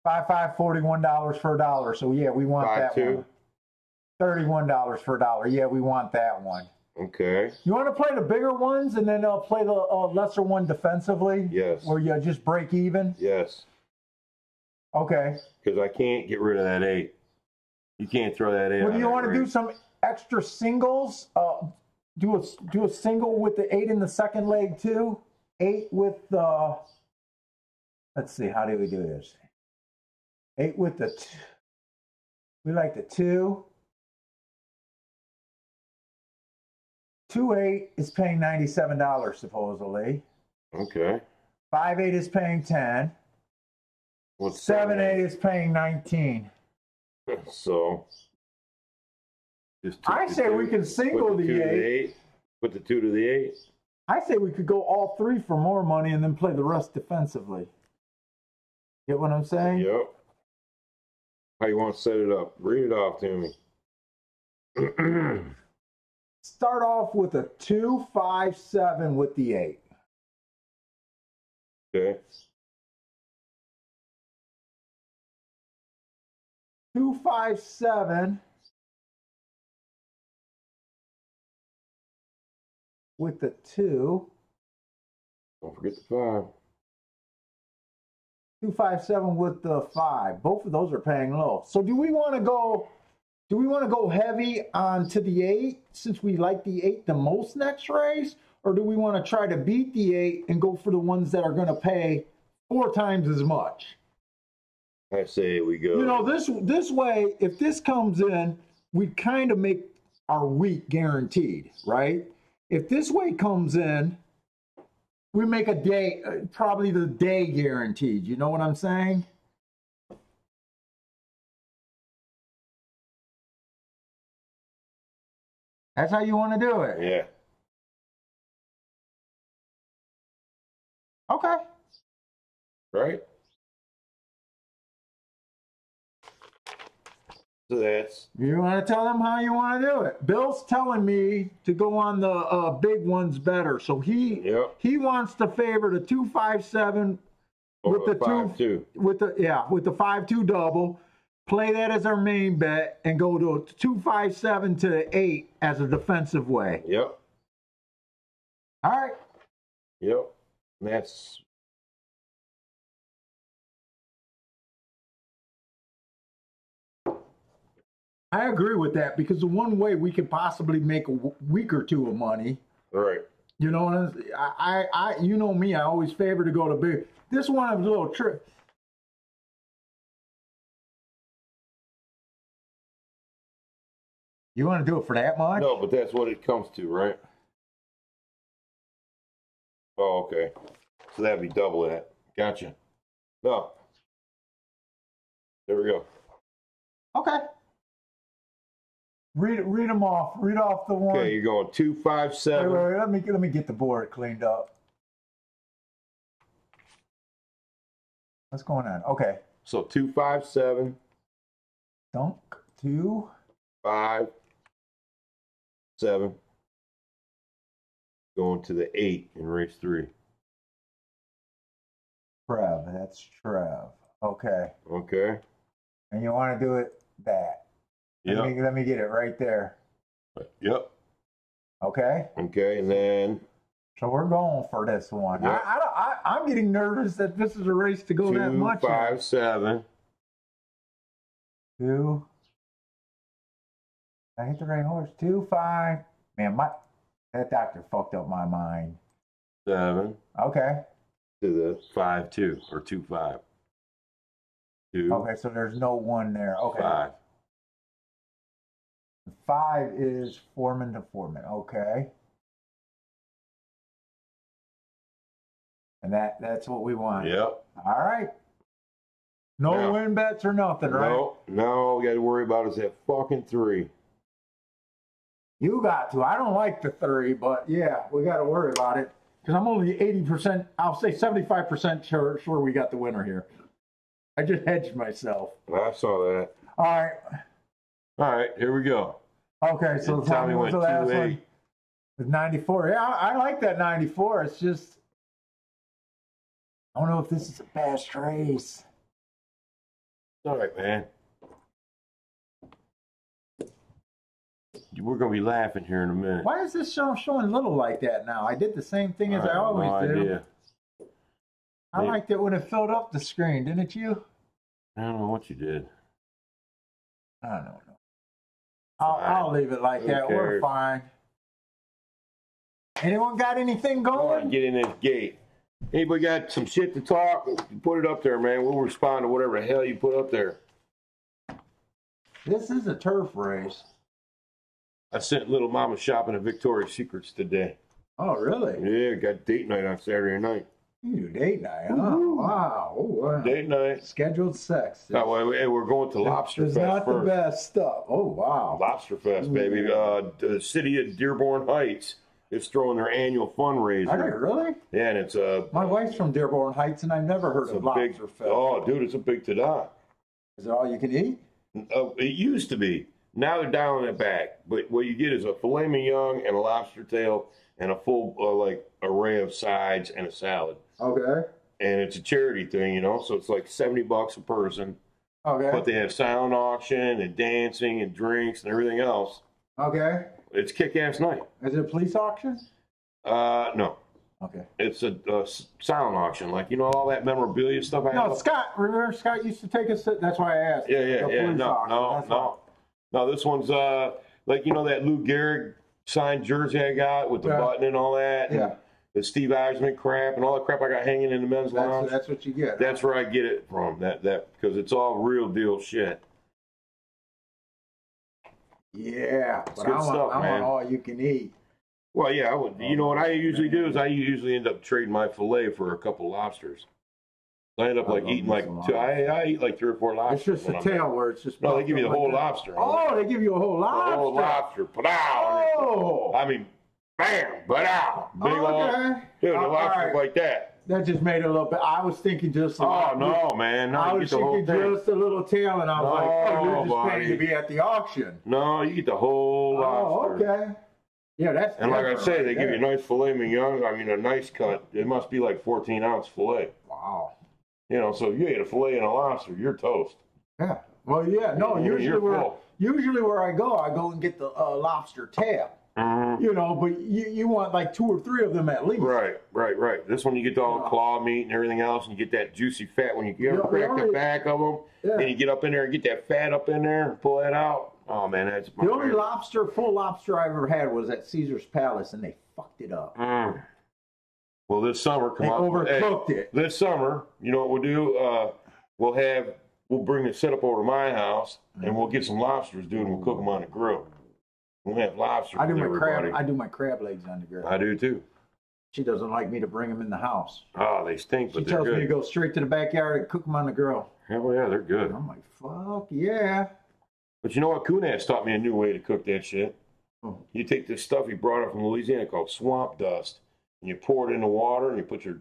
5-5, $41 for $1. So yeah, we want that one. $31 for $1. Yeah, we want that one. Okay. You want to play the bigger ones and then play the lesser one defensively? Yes. Where you just break even? Yes. Okay. Because I can't get rid of that 8. You can't throw that 8. Well, do you want to do some extra singles? Do a single with the 8 in the second leg too? 8 with the... Let's see, how do we do this? 8 with the... We like the 2. 2-8 is paying $97 supposedly. Okay. 5-8 is paying 10. What's 7-8 is paying 19. So I say we can single the 8. Put the 2 to the 8. I say we could go all 3 for more money and then play the rest defensively. Get what I'm saying? Yep. How you want to set it up? Read it off to me. Start off with a 2-5-7 with the 8. Okay. 2-5-7 with the 2. Don't forget the 5. 2-5-7 with the 5. Both of those are paying low. So do we want to go heavy onto the 8 since we like the 8 the most next race? Or do we want to try to beat the 8 and go for the ones that are going to pay 4 times as much? I say we go. You know, this way, if this comes in, we kind of make our week guaranteed, right? If this way comes in, we make a day, probably the day guaranteed. You know what I'm saying? That's how you want to do it. Yeah. Okay. right? So that's. You want to tell them how you want to do it. Bill's telling me to go on the big ones better, so he wants to favor the 257 with the 5-2 with the 5-2 double. Play that as our main bet and go to 257 to 8 as a defensive way. Yep. All right. Yep. And that's. I agree with that because the one way we could possibly make a week or two of money. Right. You know, I you know me, I always favor to go to big. This one was a little trick. You want to do it for that much? No, but that's what it comes to, right? Oh, okay. So that'd be double that. Gotcha. No. There we go. Okay. Read them off. Read off the one. Okay, you're going 257. Wait, let me get the board cleaned up. What's going on? Okay. So 257. Dunk 2 5 7. Going to the 8 in race 3. Trev, that's Trev. Okay. Okay. And you want to do it that. Yeah. Let me get it right there. Yep. Okay. Okay, and then. So we're going for this one. Yep. I'm getting nervous that this is a race to go that much. 257. 2. I hit the right horse. 2 5. Man, that doctor fucked up my mind. 7. Okay. To the 5-2 or 2-5. 2. Okay, so there's no 1 there. Okay. 5. 5 is Foreman to Foreman. Okay. And that's what we want. Yep. All right. No win bets or nothing, right? No, we got to worry about is that fucking 3. You got to. I don't like the 3, but yeah, we got to worry about it. Because I'm only 80%, I'll say 75% sure we got the winner here. I just hedged myself. I saw that. All right. All right, here we go. Okay, so Tommy went the last 2-8. one. With 94. Yeah, I like that 94. It's just, I don't know if this is a fast race. All right, man. We're going to be laughing here in a minute. Why is this showing little like that now? I did the same thing as I always do. Idea. I liked it when it filled up the screen, didn't you? I don't know what you did. I don't know. I'll leave it like that. We're fine. Anyone got anything going? Get in this gate. Anybody got some shit to talk? Put it up there, man. We'll respond to whatever the hell you put up there. This is a turf race. I sent little mama shopping at Victoria's Secrets today. Oh, really? Yeah, got date night on Saturday night. You do date night, huh? Wow. Oh, wow. Date night. Scheduled sex. Oh, hey, we're going to Lobster Fest not first. The best stuff. Oh, wow. Lobster Fest, baby. The city of Dearborn Heights is throwing their annual fundraiser. Are they really? Yeah, and it's my wife's from Dearborn Heights, and I've never heard of Lobster Fest. Oh, dude, it's a big ta-da. Is it all you can eat? It used to be. Now they're dialing it back. But what you get is a filet mignon and a lobster tail and a full array of sides and a salad. Okay. And it's a charity thing, you know, so it's like $70 a person. Okay. But they have silent auction and dancing and drinks and everything else. Okay. It's kick-ass night. Is it a police auction? No. Okay. It's a silent auction, like, you know, all that memorabilia stuff I have. No, Scott. Remember Scott used to take us to, that's why I asked. Yeah. No, this one's like, you know, that Lou Gehrig signed jersey I got with the button and all that. Yeah. The Steve Eisman crap and all the crap I got hanging in the men's lounge. That's what you get. That's where I get it from. That because it's all real deal shit. Yeah, but I want all you can eat. Well, yeah, I would. You know what I usually do is I usually end up trading my fillet for a couple of lobsters. I end up eating like two. I eat like 3 or 4 lobsters. It's just the tail where it's just. No, they give you the whole lobster. Oh, they give you a whole lobster. The whole lobster. Oh. I mean, bam, but out. Big old. Dude, the lobster's like that. that just made it a little bit. I was thinking just. Oh no, man! No, I you was get the whole thinking thing. just a little tail, and I was like, "Oh, you're just buddy. paying to be at the auction." No, you get the whole lobster. Oh, okay. Yeah, that's. And like I say, right they give you a nice filet mignon. I mean, a nice cut. It must be like 14-ounce filet. Wow. You know, so if you ate a filet and a lobster, you're toast. Yeah. Well, yeah. No, usually where I go and get the lobster tail. Mm-hmm. You know, but you want like 2 or 3 of them at least. Right. This one you get all the claw meat and everything else, and you get that juicy fat when you crack the back of them. Yeah. And you get up in there and get that fat up in there and pull that out. Oh man, that's my the only favorite. full lobster I ever had was at Caesar's Palace, and they fucked it up. Well, this summer, They overcooked it. This summer, you know what we'll do? We'll bring the setup over to my house, and we'll get some lobsters, dude, and we'll cook them on the grill. We'll have lobster. I do my crab legs on the grill. I do too. She doesn't like me to bring them in the house. Oh, they stink, but she they're tells good. me to go straight to the backyard and cook them on the grill. Hell yeah, they're good. And I'm like, fuck yeah. But you know what? Kunas taught me a new way to cook that shit. Oh. You take this stuff he brought up from Louisiana called swamp dust, and you pour it in the water, and you put your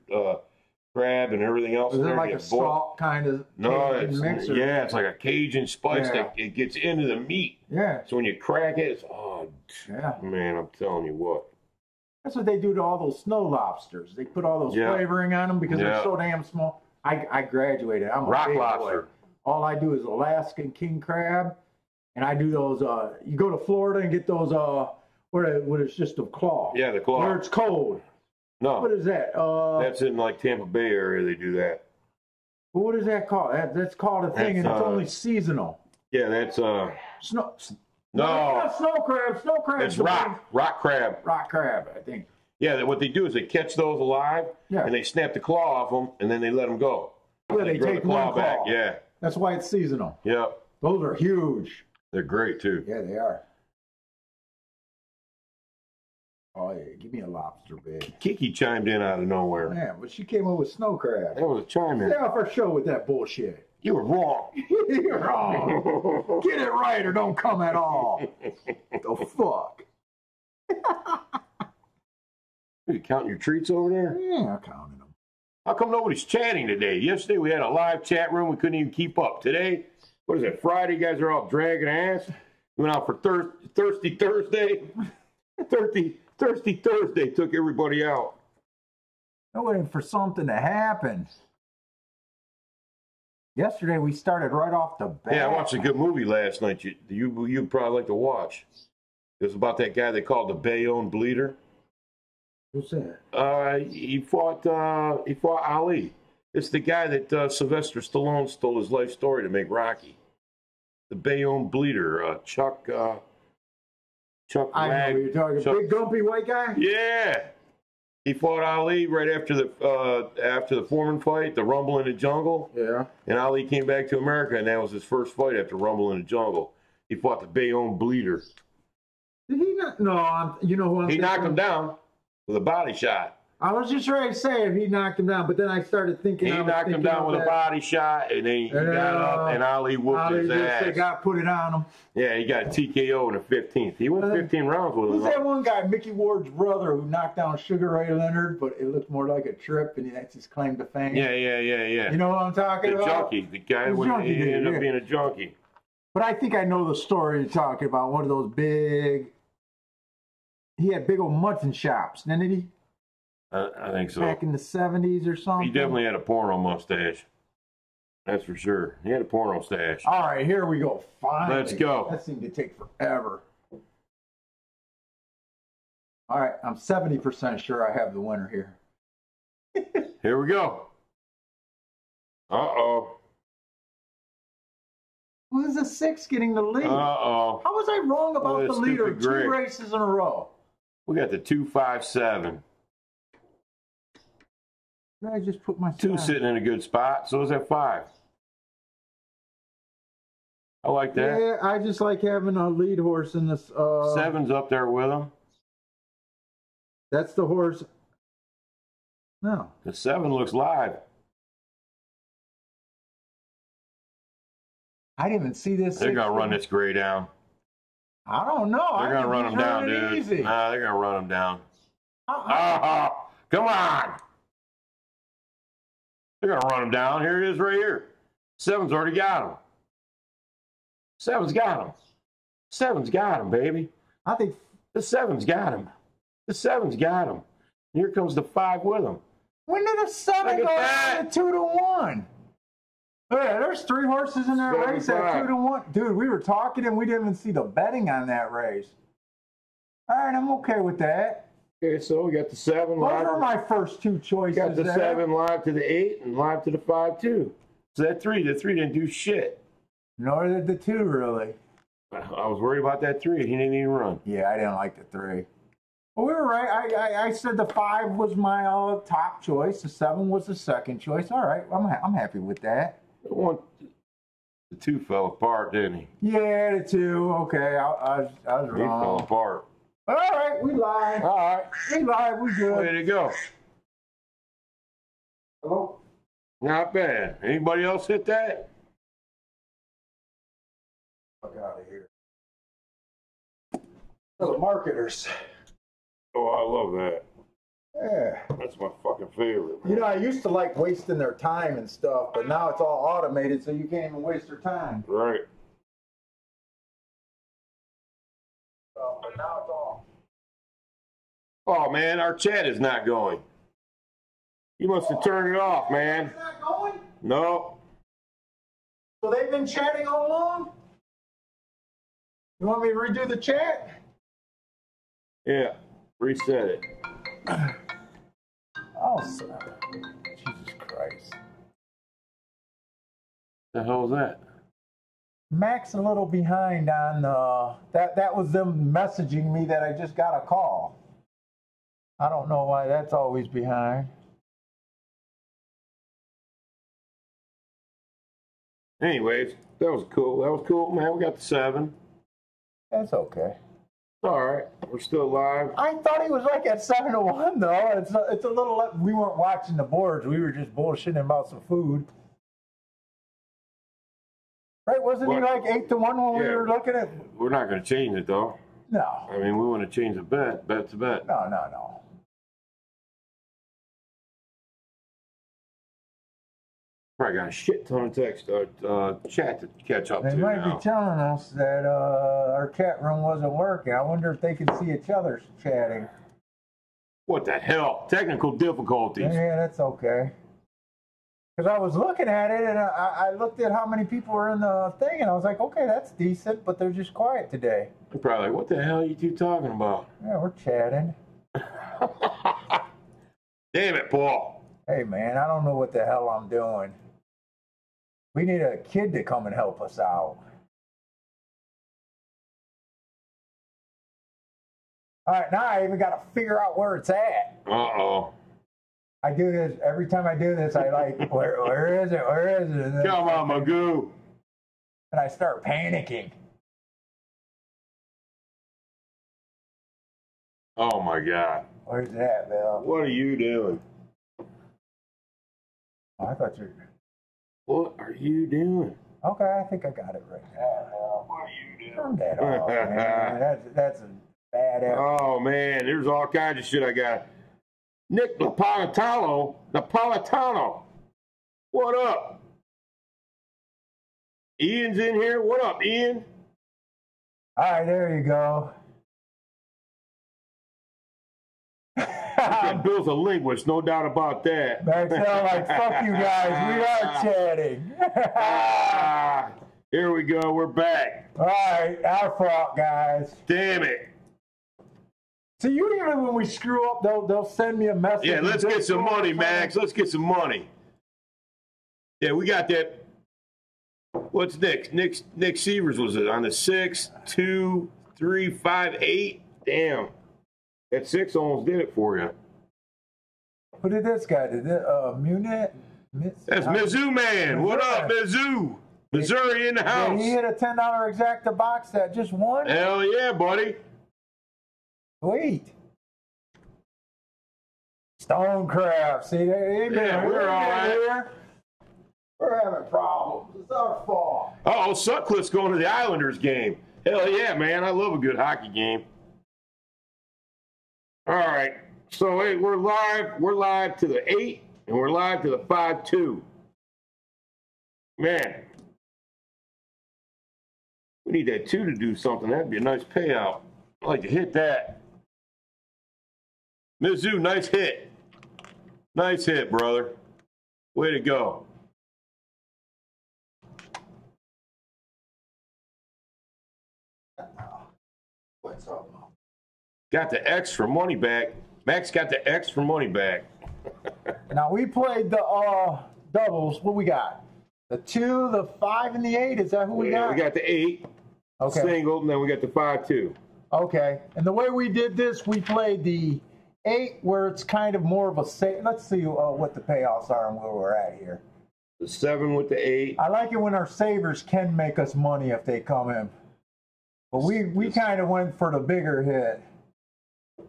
crab and everything else in Is there. it like a salt kind of mix? Yeah, it's like a Cajun spice Yeah. that it gets into the meat. Yeah. So when you crack it, Yeah. man, I'm telling you what. That's what they do to all those snow lobsters. They put all those flavoring on them because they're so damn small. I graduated. I'm a Rock big lobster. boy. All I do is Alaskan king crab, and I do those. You go to Florida and get those. Where it's just a claw. Yeah, the claw. Where it's cold. No, What is that? that's in like Tampa Bay area. They do that. What is that called? That's called a thing, and it's only seasonal. Yeah, that's Snow. no, Not snow crab. Snow crab. it's rock crab. Rock crab, I think. Yeah, what they do is they catch those alive, and they snap the claw off them, and then they let them go. Yeah, they grow take the claw one back. claw. Yeah, That's why it's seasonal. yep, Those are huge. they're great too. Yeah, they are. Oh yeah, give me a lobster, babe. Kiki chimed in out of nowhere. Man, but she came up with snow crab. That was a chime in. Stay off our show with that bullshit. You were wrong. You're wrong. Get it right or don't come at all. The fuck? Are you counting your treats over there? Yeah, I'm counting them. How come nobody's chatting today? Yesterday we had a live chat room. We couldn't even keep up. Today, what is it, Friday? You guys are all dragging ass. We went out for Thirsty Thursday. Thirsty Thursday took everybody out. I'm waiting for something to happen. Yesterday we started right off the bat. Yeah, I watched a good movie last night. You'd probably like to watch. It was about that guy they called the Bayonne Bleeder. Who's that? He fought Ali. It's the guy that Sylvester Stallone stole his life story to make Rocky. The Bayonne Bleeder, Chuck I know Rag. what you're talking. Big gumpy white guy. Yeah, he fought Ali right after the Foreman fight, the Rumble in the Jungle. Yeah. And Ali came back to America, and that was his first fight after Rumble in the Jungle. He fought the Bayonne Bleeder. Did he not? No, you know who I'm He thinking? knocked him down with a body shot. I was just ready to say if he knocked him down, but then I started thinking. He knocked him down with a body shot, and then he got up, and Ali whooped his ass. They got put it on him. Yeah, he got a TKO in the 15th. He went 15 rounds with him. Who's that one guy, Mickey Ward's brother, who knocked down Sugar Ray Leonard, but it looked more like a trip, and that's his claim to fame? Yeah. You know what I'm talking The about? junkie. The guy he ended up being a junkie. But I think I know the story you're talking about. One of those big. He had big old mutton shops, didn't he? I think so. Back in the 70s or something. He definitely had a porno mustache. That's for sure. He had a porno stash. All right, here we go. Finally. Let's go. That seemed to take forever. All right, I'm 70% sure I have the winner here. Here we go. Uh-oh. Who's the 6 getting the lead? Uh-oh. How was I wrong about the leader stupid 2 Greg. races in a row? We got the 257. Did I just put my 2 sitting in a good spot. So is that 5. I like that. Yeah, I just like having a lead horse in this. 7's up there with him. That's the horse. No. The 7 looks live. I didn't even see this. They're going to run this gray down. I don't know. They're going to run him down, dude. Easy. Nah, they're going to run him down. Come on. They're going to run him down. Here it is right here. 7's already got him. 7's got him. 7's got him, baby. I think the 7's got him. The 7's got him. Here comes the 5 with him. When did the 7 go down to 2-1? Yeah, there's 3 horses in that race at 2-1. Dude, we were talking and we didn't even see the betting on that race. All right, I'm okay with that. Okay, so we got the 7 live. Those are my first 2 choices. Got the 7 live to the 8 and live to the 5 too. So that 3, the 3 didn't do shit. Nor did the 2 really. I was worried about that 3. He didn't even run. Yeah, I didn't like the 3. Well, we were right. I said the 5 was my top choice. The 7 was the second choice. All right, I'm happy with that. The 2 fell apart, didn't he? Yeah, the 2. Okay, I was wrong. He fell apart. All right, we lied. All right. We lied. We good. Way to go. Hello? Not bad. Anybody else hit that? Fuck out of here. The marketers. Oh, I love that. Yeah. That's my fucking favorite. Man. You know, I used to like wasting their time and stuff, but now it's all automated, so you can't even waste their time. Right. But now it's all. Oh, man, our chat is not going. You must have turned it off, man. It's not going? No. So they've been chatting all along? You want me to redo the chat? Yeah. Reset it. Oh, sir. Jesus Christ. The hell's that? Mac's a little behind on that was them messaging me that I just got a call. I don't know why that's always behind. Anyways, that was cool. That was cool, man. We got the 7. That's okay. All right. We're still live. I thought he was like at 7-1 though. It's a little. We weren't watching the boards. We were just bullshitting about some food. Right? Wasn't he like 8-1 when we were looking at? We're not going to change it though. No. I mean, we want to change the bet. Bet's a bet. No. Probably got a shit ton of text, chat to catch up They to might now. be telling us that our chat room wasn't working. I wonder if they can see each other chatting. What the hell? Technical difficulties. Yeah, that's okay. Because I was looking at it and I looked at how many people were in the thing and I was like, okay, that's decent, but they're just quiet today. They're probably like, what the hell are you two talking about? Yeah, we're chatting. Damn it, Paul. Hey, man, I don't know what the hell I'm doing. We need a kid to come and help us out. All right, now I even got to figure out where it's at. Uh-oh. I do this, every time I do this, I like, where is it, where is it? And then, Come on, Magoo. and I start panicking. Oh, my God. Where's that, Bill? What are you doing? Oh, I thought you What are you doing? Okay, I think I got it right now. What are you doing? Turn that off, man. That's a bad effort. Oh, man, there's all kinds of shit I got. Nick Napolitano. What up? Ian's in here. What up, Ian? All right, there you go. Bill's a linguist, no doubt about that. That sound like, fuck you guys, we are chatting. Here we go, we're back. All right, our fault, guys. Damn it. So usually when we screw up, they'll send me a message. Yeah, let's get some money, Max. Let's get some money. Yeah, we got that. What's next? Nick Sievers was it on the 6, 2, 3, 5, 8? Damn. That 6 almost did it for you. Who did this guy? Did it, Munit? That's Mizzou Man. What up, Mizzou? Missouri in the house. Did he hit a $10 exacta box that just won? Hell yeah, buddy. Sweet. Stonecraft. See, Yeah, we're all right. We're having problems. It's our fault. Uh-oh, Sutcliffe's going to the Islanders game. Hell yeah, man. I love a good hockey game. All right. So, hey, we're live. We're live to the 8 And we're live to the 5-2. Man, we need that 2 to do something. That'd be a nice payout. I'd like to hit that. Mizzou, nice hit. Nice hit, brother. Way to go. What's up? Got the extra money back. Max got the extra money back. Now we played the doubles. What we got? The 2, the 5, and the 8. Is that who we got? We got the 8 single, and then we got the 5-2. Okay. And the way we did this, we played the 8, where it's kind of more of a safe. Let's see what the payoffs are and where we're at here. The 7 with the 8. I like it when our savers can make us money if they come in. But we kind of went for the bigger hit.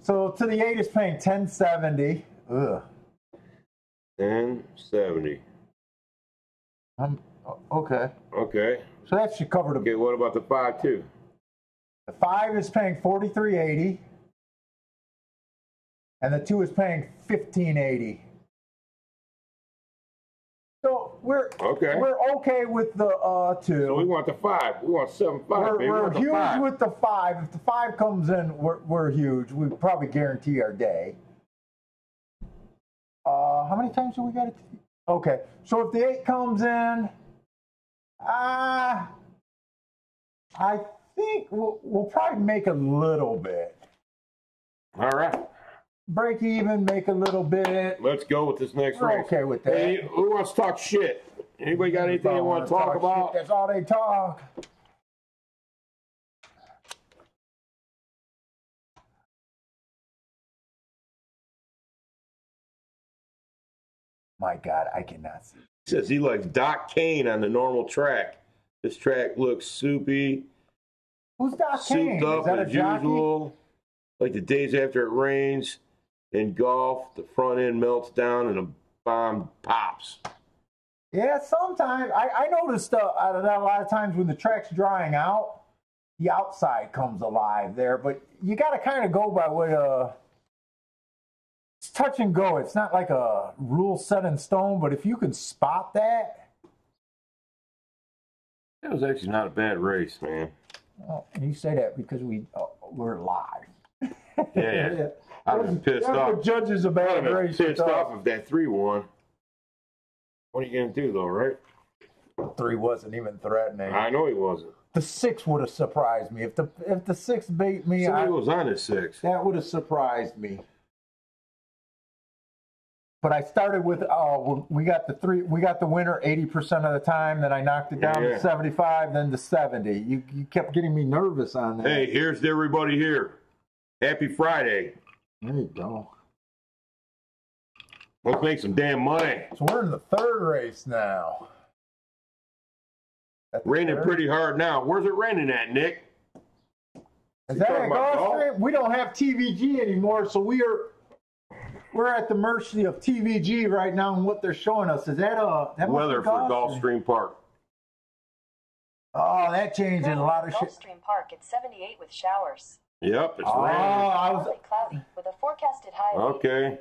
So to the 8 is paying 1070. Ugh. 1070. Okay. Okay. So that should cover the. Okay, what about the 5-2? The 5 is paying 4380. And the 2 is paying 1580. So we're okay with the 2. So we want the 5. We want 7-5. We're huge with the 5. If the 5 comes in, we're huge. We probably guarantee our day. How many times do we got it? Okay, so if the 8 comes in, I think we'll probably make a little bit. All right. Break even, make a little bit. Let's go with this next We're race. okay with that. Hey, who wants to talk shit? Anybody got anything they want to talk about? Shit. That's all they talk. My God, I cannot see. He says he likes Doc Kane on the normal track. This track looks soupy. Who's Doc Kane? Souped up Is that a as jockey? usual. Like the days after it rains. In golf, the front end melts down and the bomb pops. Yeah, sometimes. I noticed that a lot of times when the track's drying out, the outside comes alive there. But you got to kind of go by what it's touch and go. It's not like a rule set in stone, but if you can spot that. That was actually not a bad race, man. Oh, and you say that because we're live. Yeah. I'd have been pissed off. The judges a bad race. Pissed off if that 3 won. What are you gonna do though, right? 3 wasn't even threatening. I know he wasn't. The 6 would have surprised me. If the 6 beat me, Somebody was on his 6. That would have surprised me. But I started with we got the 3. We got the winner 80% of the time. Then I knocked it down to 75, then to 70. You kept getting me nervous on that. Hey, here's to everybody here. Happy Friday. There you go. Let's make some damn money. So we're in the 3rd race now. Raining pretty hard now. Where's it raining at, Nick? Is that at Gulfstream? We don't have TVG anymore, so we're at the mercy of TVG right now and what they're showing us. Is that weather for Gulfstream Park? Oh, that changed in a lot of shit. Gulfstream Park at 78 with showers. Yep, it's raining. Partly cloudy with a forecasted high of 80. Okay.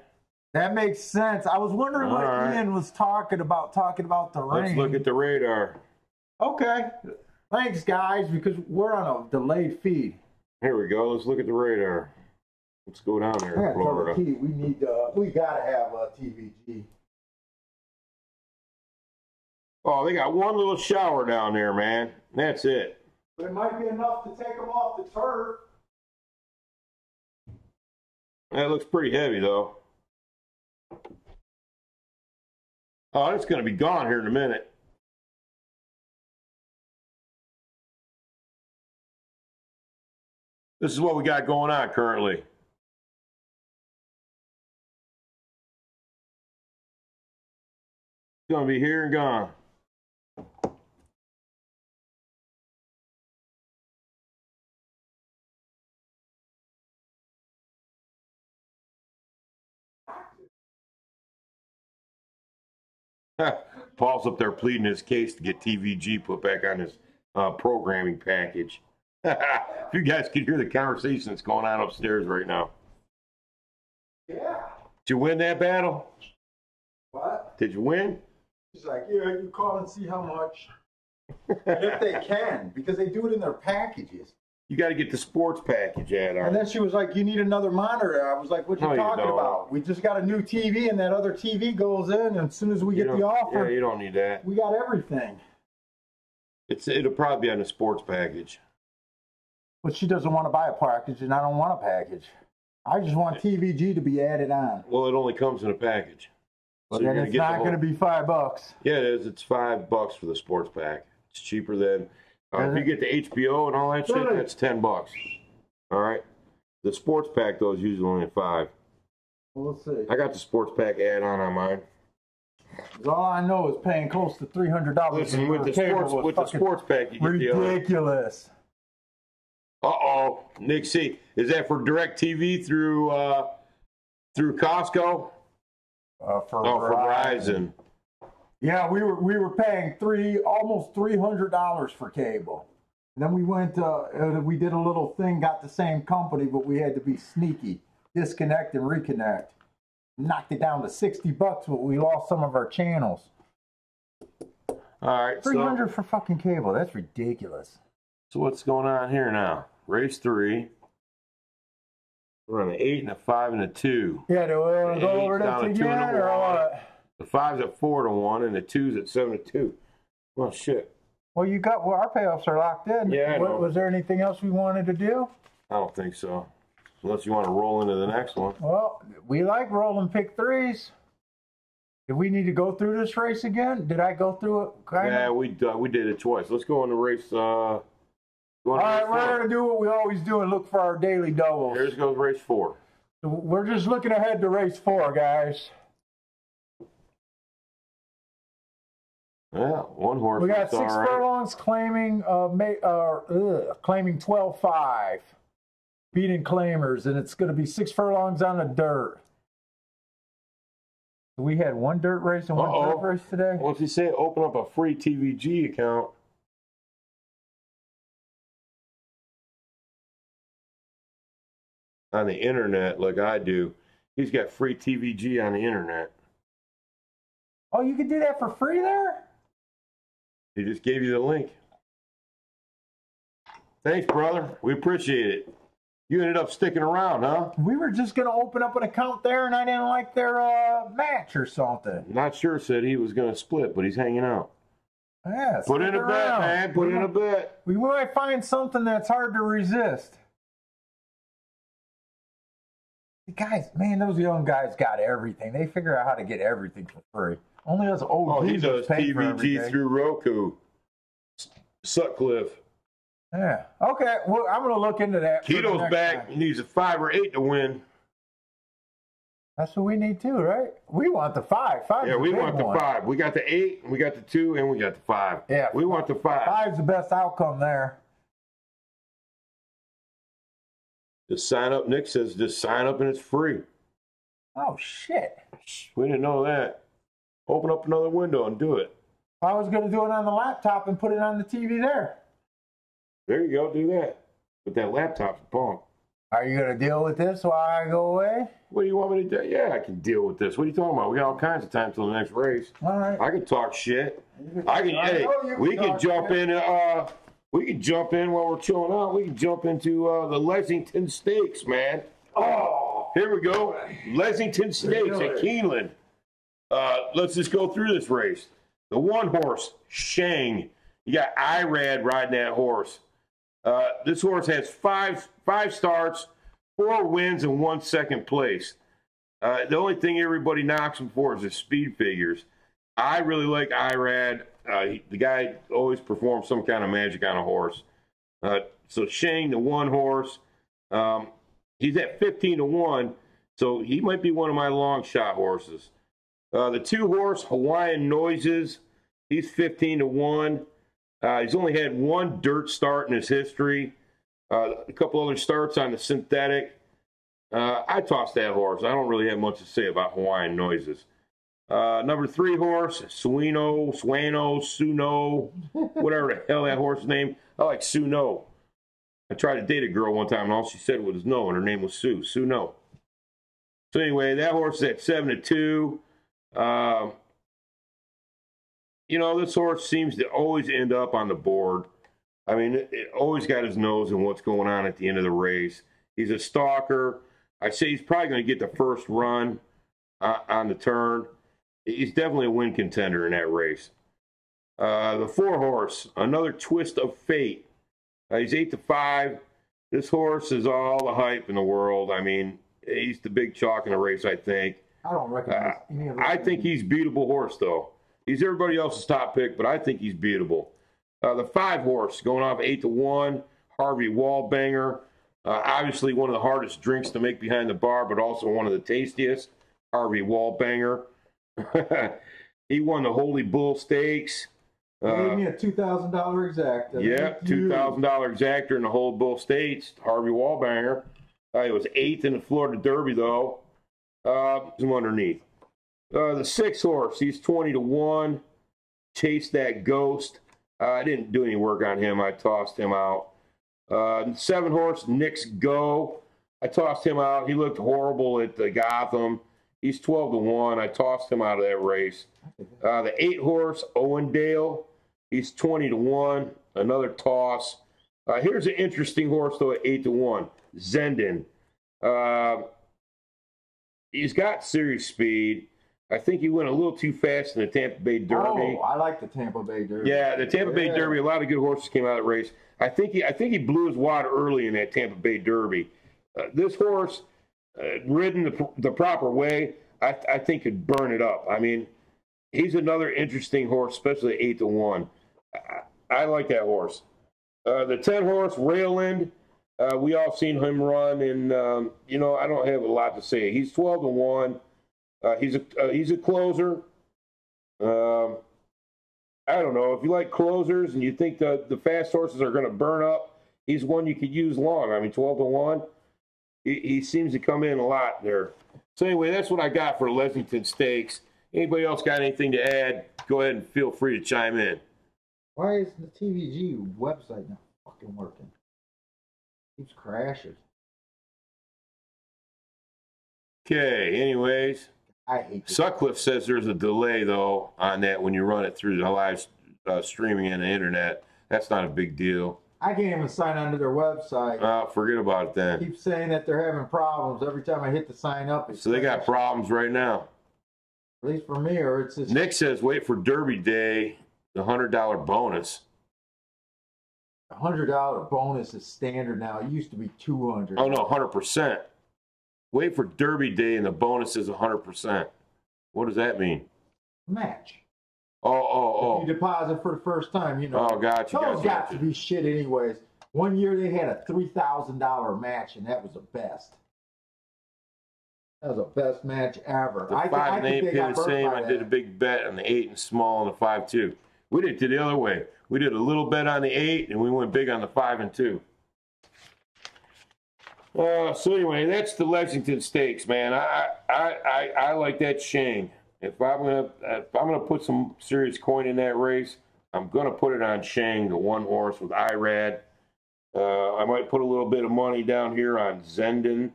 That makes sense. I was wondering what Ian was talking about the rain. Let's look at the radar. Okay. Thanks, guys, because we're on a delayed feed. Here we go. Let's look at the radar. Let's go down there in Florida. We gotta have a TVG. Oh, they got one little shower down there, man. That's it. But it might be enough to take them off the turf. That looks pretty heavy, though. Oh, it's going to be gone here in a minute. This is what we got going on currently. It's going to be here and gone. Paul's up there pleading his case to get TVG put back on his programming package. If you guys could hear the conversation that's going on upstairs right now. Yeah. Did you win that battle? What? Did you win? She's like, yeah, you call and see how much. And if they can, because they do it in their packages. You got to get the sports package add-on. And then she was like, you need another monitor. I was like, what you talking about? We just got a new TV, and that other TV goes in, and as soon as we get the offer, yeah, you don't need that. We got everything. It'll probably be on the sports package. But she doesn't want to buy a package, and I don't want a package. I just want TVG to be added on. Well, it only comes in a package. But then it's not going to be $5. Yeah, it is. It's $5 for the sports pack. It's cheaper than... if you get the HBO and all that shit, that's $10. All right. The sports pack though is usually only $5. We'll see. I got the sports pack add-on mine. All I know is paying close to $300. Listen, with the sports pack, you get ridiculous. Nick C, is that for DirecTV through Costco? For Verizon. Yeah, we were paying almost $300 for cable. And then we went, we did a little thing, got the same company, but we had to be sneaky, disconnect and reconnect. Knocked it down to $60, but we lost some of our channels. All right, $300 for fucking cable. That's ridiculous. So what's going on here now? Race 3. We're on an 8 and a 5 and a 2. Yeah, do we want to go over this again or what? The 5's at 4-1 and the 2's at 7-2. Well, shit. Well, our payoffs are locked in. Yeah, was there anything else we wanted to do? I don't think so. Unless you want to roll into the next one. Well, we like rolling pick 3s. Do we need to go through this race again? Did I go through it? Yeah, we did it twice. Let's go on the race. All right, we're going to do what we always do and look for our daily doubles. Here goes race 4. We're just looking ahead to race 4, guys. Yeah, one horse. We got 6 furlongs claiming 12-5, beating claimers, and it's going to be 6 furlongs on the dirt. We had one dirt race and one dirt race today. What's he say? Open up a free TVG account. On the internet, like I do. He's got free TVG on the internet. Oh, you can do that for free there? He just gave you the link. Thanks, brother. We appreciate it. You ended up sticking around, huh? We were just going to open up an account there, and I didn't like their match or something. Not sure, said he was going to split, but he's hanging out. Yeah, put in a bet, man. Put in a bet. We might find something that's hard to resist. Guys, man, those young guys got everything. They figure out how to get everything for free. Only us old he does TVG through Roku. Sutcliffe. Yeah. Okay. Well, I'm going to look into that. Keto's back. He needs a 5 or 8 to win. That's what we need too, right? We want the 5. Yeah, we want the 5. We got the 8, we got the 2, and we got the 5. Yeah. We want the 5. 5's the best outcome there. Just sign up. Nick says just sign up and it's free. Oh, shit. We didn't know that. Open up another window and do it. I was going to do it on the laptop and put it on the TV there. There you go. Do that. But that laptop's a punk. Are you going to deal with this while I go away? What do you want me to do? Yeah, I can deal with this. What are you talking about? We got all kinds of time till the next race. All right. I can talk shit. We can jump in. We can jump in while we're chilling out. We can jump into the Lexington Stakes, man. Oh, here we go. Lexington Stakes at Keeneland. Let's just go through this race. The 1 horse, Shang. You got Irad riding that horse. This horse has five starts, 4 wins, and 1 second place. The only thing everybody knocks him for is his speed figures. I really like Irad. The guy always performs some kind of magic on a horse. So Shang, the 1 horse, he's at 15-1, so he might be one of my long shot horses. The 2 horse, Hawaiian Noises, he's 15-1. He's only had 1 dirt start in his history. A couple other starts on the synthetic. I tossed that horse. I don't really have much to say about Hawaiian Noises. Number 3 horse, Suno, whatever the hell that horse's name. I like Suno. I tried to date a girl one time, and all she said was no, and her name was Suno. So anyway, that horse is at 7-2. you know, this horse seems to always end up on the board. I mean, it always got his nose in what's going on at the end of the race. He's a stalker. I say he's probably going to get the first run on the turn. He's definitely a win contender in that race. The 4-horse, another twist of fate. He's 8-5. This horse is all the hype in the world. I mean, he's the big chalk in the race, I think. I don't recognize any of I think he's beatable horse, though. He's everybody else's top pick, but I think he's beatable. The 5-horse, going off 8-1, Harvey Wallbanger. Obviously, one of the hardest drinks to make behind the bar, but also one of the tastiest. Harvey Wallbanger. He won the Holy Bull Stakes. Gave me a $2,000 exacta. Yeah, $2,000 exactor in the Holy Bull Stakes. Harvey Wallbanger. He was 8th in the Florida Derby, though. Some underneath. The 6-horse, he's 20-1. Chase That Ghost. I didn't do any work on him. I tossed him out. 7-horse, Knicks Go. I tossed him out. He looked horrible at the Gotham. He's 12-1. I tossed him out of that race. The 8-horse, Owendale. He's 20-1. Another toss. Here's an interesting horse, though, at 8-1. Zendin. He's got serious speed. I think he went a little too fast in the Tampa Bay Derby. Oh, I like the Tampa Bay Derby. Yeah, the Tampa Bay Derby, a lot of good horses came out of the race. I think he blew his wad early in that Tampa Bay Derby. This horse, ridden the proper way, I think could burn it up. I mean, he's another interesting horse, especially at 8-1. I like that horse. The 10-horse, Rayland, we all seen him run, and you know, I don't have a lot to say. He's 12-1. He's a closer. I don't know, if you like closers and you think the fast horses are going to burn up, he's one you could use long. I mean, 12-1. He seems to come in a lot there. So anyway, that's what I got for Lexington Stakes. Anybody else got anything to add? Go ahead and feel free to chime in. Why is the TVG website not fucking working? Keeps crashing. Okay, anyways. I hate this. Sutcliffe says there's a delay, though, on that when you run it through the live streaming and the internet. That's not a big deal. I can't even sign onto their website. Forget about it then. Keep saying that they're having problems every time I hit the sign up. So they got problems right now. At least for me, or it's just... Nick says wait for Derby Day, the $100 bonus. $100 bonus is standard now. It used to be $200. Oh, no, 100%. Wait for Derby Day and the bonus is 100%. What does that mean? Match. Oh. If you deposit for the first time, you know. Oh, gotcha. Those got to be shit anyways. One year they had a $3,000 match, and that was the best. That was the best match ever. The 5 and 8 paid the same. I did a big bet on the 8 and small and the 5-2. We did it the other way. We did a little bet on the 8, and we went big on the 5 and 2. So anyway, that's the Lexington Stakes, man. I like that Shang. If I'm gonna put some serious coin in that race, I'm gonna put it on Shang, the 1 horse with Irad. I might put a little bit of money down here on Zendin.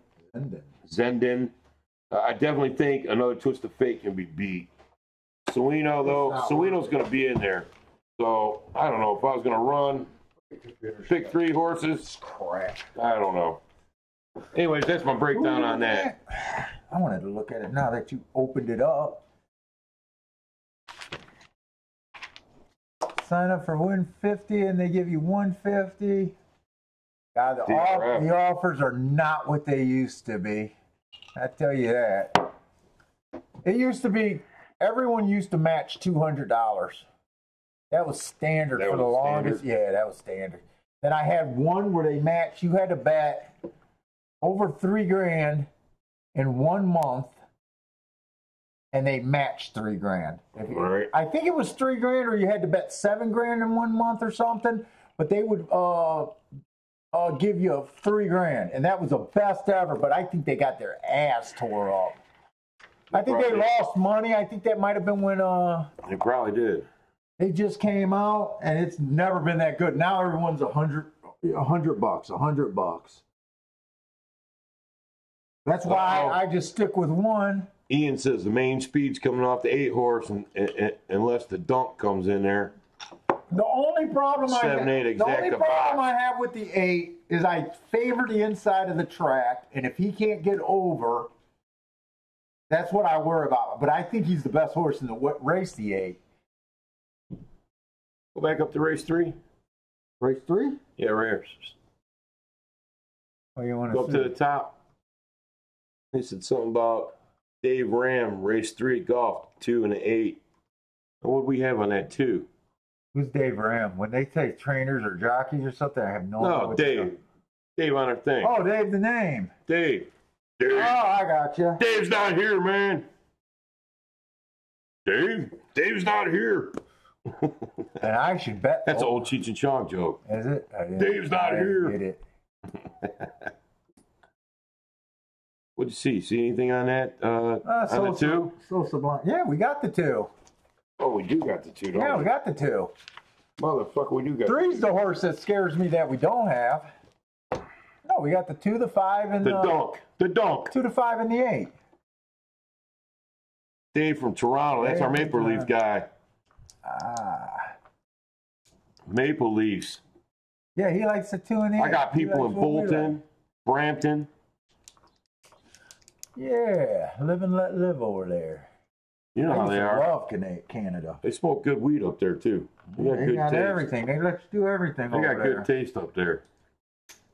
I definitely think another Twist of Fate can be beat. Suino, though, Suino's gonna be in there. So I don't know if I was gonna run, pick 3 horses. Crap. I don't know. Anyways, that's my breakdown on that. I wanted to look at it now that you opened it up. Sign up for $150 and they give you $150. God, the offers are not what they used to be. I tell you that. It used to be, everyone used to match $200. That was standard for the longest. Yeah, that was standard. Then I had one where they matched, you had to bet over $3,000 in 1 month, and they matched $3,000. Right. I think it was $3,000, or you had to bet $7,000 in 1 month or something. But they would give you $3,000, and that was the best ever. But I think they got their ass tore up. I think they lost money. I think that might have been when they probably did. They just came out, and it's never been that good. Now everyone's $100. That's why I just stick with one. Ian says the main speed's coming off the 8 horse, and unless the dunk comes in there. The only problem I have with the 8 is I favor the inside of the track, and if he can't get over, that's what I worry about. But I think he's the best horse in the race, the 8. Go back up to race 3. Race 3? Yeah, right here. Oh, you want to go up to the top? They said something about Dave Ram, race 3 golf, 2 and an 8. What do we have on that 2? Who's Dave Ram? When they say trainers or jockeys or something, I have no idea. No, Dave. Dave on our thing. Oh, Dave the name. Dave. Oh, I got you. Dave's not here, man. Dave's not here. And I should bet. That's an old Cheech and Chong joke. Is it? Dave's not here. Get it. What'd you see? See anything on that? On the 2? So sublime. Yeah, we got the 2. Oh, we do got the 2, don't we? Yeah, we got the 2. Motherfucker, we do got 3's the horse that scares me that we don't have. No, we got the 2, the 5, and the dunk. The dunk. 2, the 5, and the 8. Dave from Toronto. That's our Maple Leaf guy. Maple Leafs. Yeah, he likes the 2 and the 8. I got people in Bolton, Brampton. Yeah, live and let live over there. You know how they are. I love Canada. They smoke good weed up there, too. They got everything. They let you do everything over there. They got good taste up there.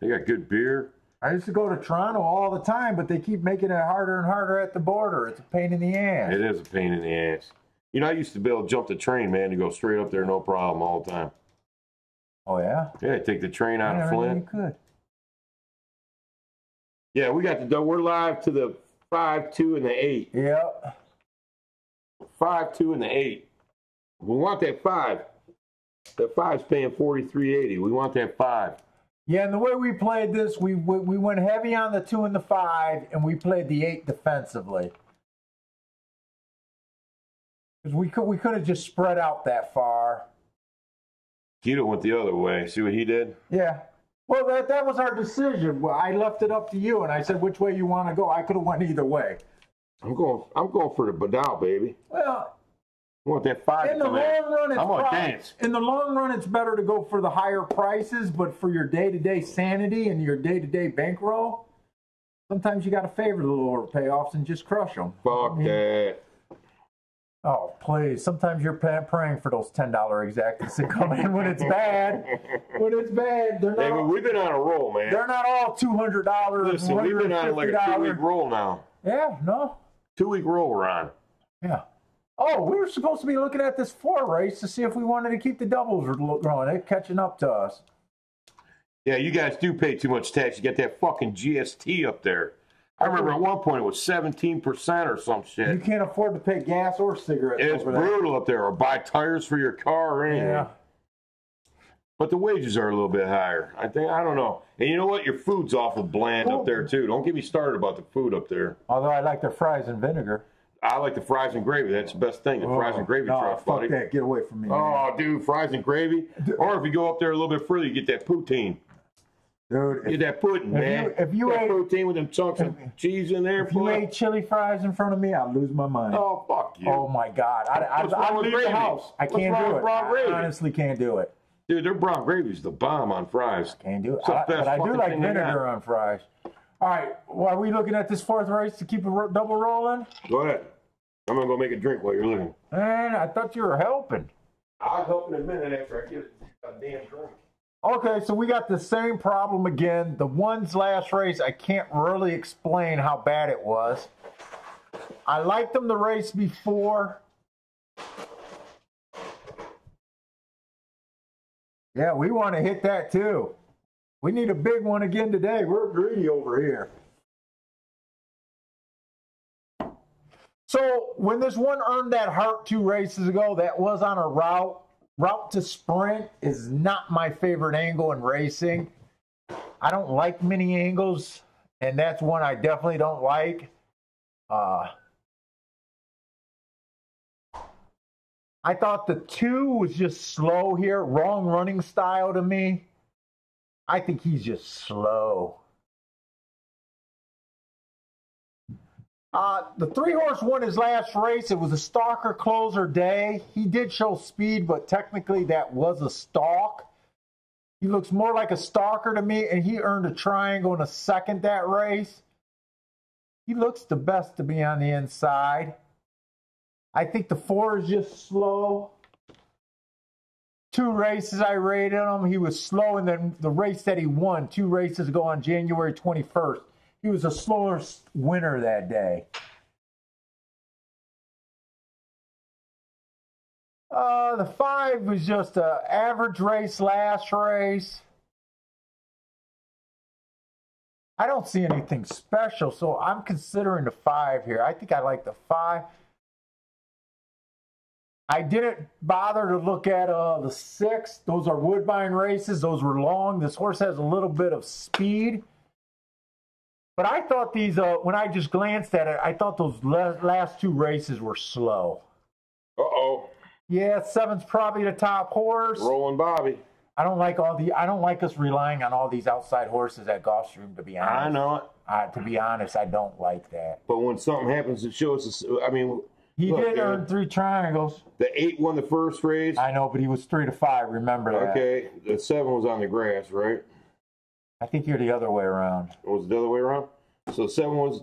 They got good beer. I used to go to Toronto all the time, but they keep making it harder and harder at the border. It's a pain in the ass. It is a pain in the ass. You know, I used to be able to jump the train, man, to go straight up there, no problem, all the time. Oh, yeah? Yeah, take the train out of Flint. You could. Yeah, we're live to the 5, 2, and the 8. Yep. 5, 2, and the 8. We want that 5. That 5's paying $43.80. We want that 5. Yeah, and the way we played this, we went heavy on the 2 and the 5, and we played the 8 defensively. Because we could have just spread out that far. Keto went the other way. See what he did? Yeah. Well, that was our decision. Well, I left it up to you, and I said which way you want to go. I could have went either way. I'm going for the Badal, baby. Well, I want that 5. In the long run, I'm gonna dance. In the long run, it's better to go for the higher prices, but for your day-to-day sanity and your day-to-day bankroll, sometimes you got to favor the lower payoffs and just crush them. Fuck that. Oh, please. Sometimes you're praying for those $10 exactas to come in when it's bad. When it's bad, they're not. We've been on a roll, man. They're not all $200. Listen, we've been on like a 2-week roll now. Yeah, no. 2-week roll we're on. Yeah. Oh, we were supposed to be looking at this 4 race to see if we wanted to keep the doubles going. They're catching up to us. Yeah, you guys do pay too much tax. You get that fucking GST up there. I remember at one point it was 17% or some shit. You can't afford to pay gas or cigarettes. It's brutal up there, or buy tires for your car or anything. Yeah. But the wages are a little bit higher. I don't know. And you know what? Your food's awful bland up there, too. Don't get me started about the food up there. Although I like their fries and vinegar. I like the fries and gravy. That's the best thing, the fries and gravy truck, buddy. Fuck that. Get away from me. Oh, man. Dude, fries and gravy. Or if you go up there a little bit further, you get that poutine. Dude, get that pudding, man. If you ate poutine with them chunks of cheese in there. If you ate chili fries in front of me, I'd lose my mind. Oh, fuck you. Oh, my God. I'd leave the house. I can't do it. I honestly can't do it. Dude, their brown gravy's the bomb on fries. Can't do it. But I do like vinegar on fries. All right. Well, are we looking at this 4th race to keep a double rolling? Go ahead. I'm going to go make a drink while you're looking. Man, I thought you were helping. I'll help in a minute after I get a damn drink. Okay, so we got the same problem again. The one's last race, I can't really explain how bad it was. I liked them the race before. Yeah, we want to hit that too. We need a big one again today. We're greedy over here. So when this one earned that heart 2 races ago, that was on a route. Route to sprint is not my favorite angle in racing. I don't like many angles, and that's one I definitely don't like. I thought the 2 was just slow here. Wrong running style to me. I think he's just slow. The 3-horse won his last race. It was a stalker closer day. He did show speed, but technically that was a stalk. He looks more like a stalker to me, and he earned a triangle in a second that race. He looks the best to be on the inside. I think the 4 is just slow. 2 races I rated him. He was slow, and then the race that he won 2 races ago on January 21st, he was a slower winner that day. The 5 was just an average race last race. I don't see anything special, so I'm considering the 5 here. I think I like the 5. I didn't bother to look at the 6. Those are Woodbine races. Those were long. This horse has a little bit of speed. But I thought these, when I just glanced at it, I thought those last 2 races were slow. Uh-oh. Yeah, 7's probably the top horse. Rolling Bobby. I don't like us relying on all these outside horses at Gulfstream, to be honest. I know it. To be honest, I don't like that. But when something happens to show us, He did earn 3 triangles. The 8 won the first race. I know, but he was 3 to 5. Remember that. Okay, the 7 was on the grass, right? I think you're the other way around. It was the other way around? So 7 was...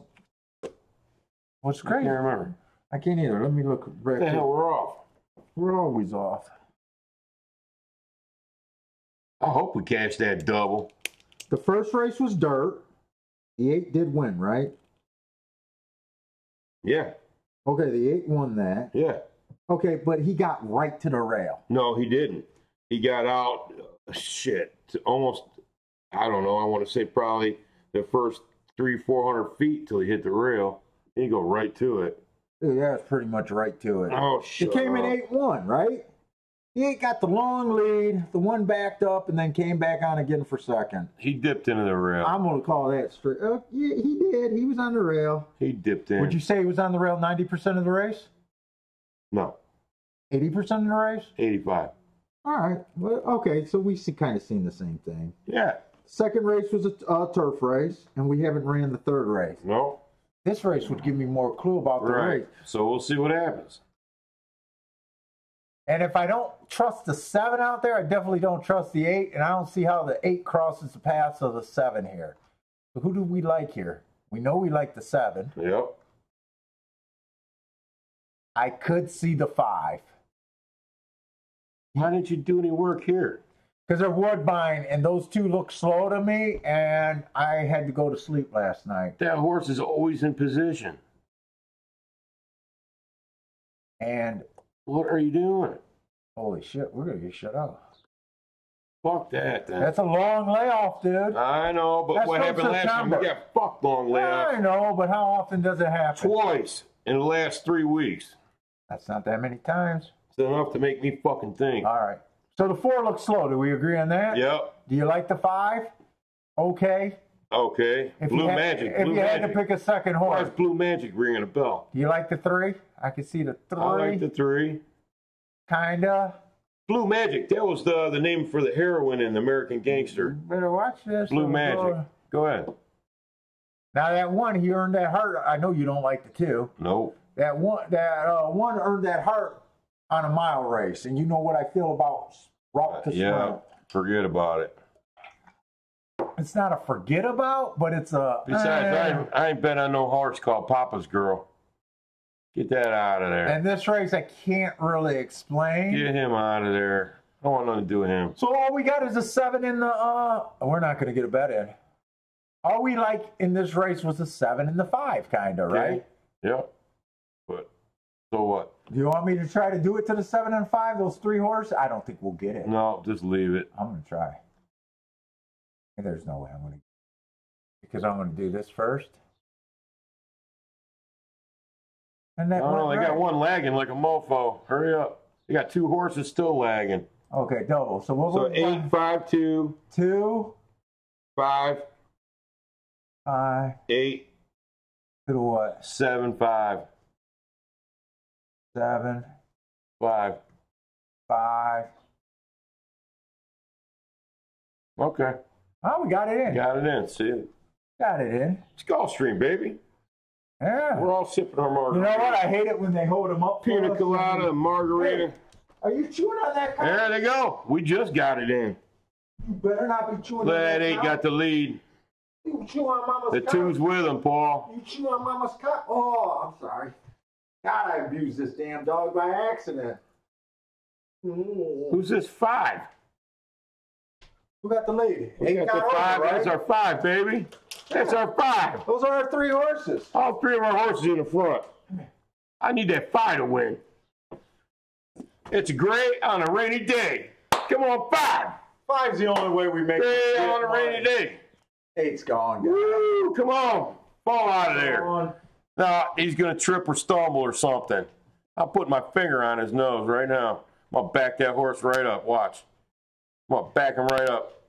What's great? I can't remember. I can't either. Let me look. What the hell, we're off. We're always off. I hope we catch that double. The first race was dirt. The 8 did win, right? Yeah. Okay, the 8 won that. Yeah. Okay, but he got right to the rail. No, he didn't. He got out, almost, I don't know, I want to say probably the first 300-400 feet till he hit the rail. He go right to it. Dude, that's pretty much right to it. Oh, shit. It came in 8-1, right? The 8 got the long lead. The 1 backed up and then came back on again for second. He dipped into the rail. I'm going to call that straight. Yeah, he did. He was on the rail. He dipped in. Would you say he was on the rail 90% of the race? No. 80% of the race? 85. All right. Well, okay, so we kind of seen the same thing. Yeah. Second race was a turf race, and we haven't ran the third race. No. This race would give me more clue about the race. So we'll see what happens. And if I don't trust the 7 out there, I definitely don't trust the 8, and I don't see how the 8 crosses the paths of the 7 here. So who do we like here? We know we like the 7. Yep. I could see the 5. Why didn't you do any work here? Because they're Woodbine, and those 2 look slow to me, and I had to go to sleep last night. That horse is always in position. And what are you doing? Holy shit, we're going to get shut up. Fuck that, then. That's a long layoff, dude. I know, but That's what happened last time? We got fucked long layoff. I know, but how often does it happen? Twice in the last 3 weeks. That's not that many times. It's enough to make me fucking think. All right. So the 4 looks slow. Do we agree on that? Yep. Do you like the 5? Okay. Okay. Blue Magic. If you had to pick a second horse. Why is Blue Magic ringing a bell? Do you like the 3? I can see the 3. I like the 3. Kinda. Blue Magic. That was the name for the heroine in American Gangster. Better watch this. Blue Magic. Go ahead. Now that 1, he earned that heart. I know you don't like the 2. Nope. That one earned that heart on a mile race, and you know what I feel about route to sprint. Yeah, forget about it. It's not a forget about, but it's a... Besides, I ain't bet on no horse called Papa's Girl. Get that out of there. And this race, I can't really explain. Get him out of there. I want nothing to do with him. So all we got is a 7 in the... We're not going to get a bet in. All we like in this race was the 7 and the 5, kind of, right? Yep. But, so what? Do you want me to try to do it to the 7 and 5, those 3 horses? I don't think we'll get it. No, just leave it. I'm going to try. There's no way I'm going to... Because I'm going to do this first. And that No, they got 1 lagging like a mofo. Hurry up. They got 2 horses still lagging. Okay, double. So what was 8, 5, 2. 2. 5. 5. 8. To what? 7, 5. 7. 5. 5. Okay. Oh, we got it in. Got it in. See it? Got it in. It's Gulfstream, baby. Yeah. We're all sipping our margarita. You know what? I hate it when they hold them up. Pina colada, margarita. Hey, are you chewing on that? There they go. We just got it in. You better not be chewing on that. Lad 8 got the lead. You chew on Mama's The cock. 2's with him, Paul. You chew on Mama's cock. Oh, I'm sorry. God, I abused this damn dog by accident. Who's this 5? Who got the lead? We got the 5. Right? That's our 5, baby. That's our 5. Those are our 3 horses. All 3 of our horses in the front. I need that 5 to win. It's great on a rainy day. Come on, 5. 5's the only way we make it on a rainy day. 8's gone. Guys. Woo, come on. Fall out of there. On. No, he's going to trip or stumble or something. I'll put my finger on his nose right now. I'm going to back that horse right up. Watch. I'm going to back him right up.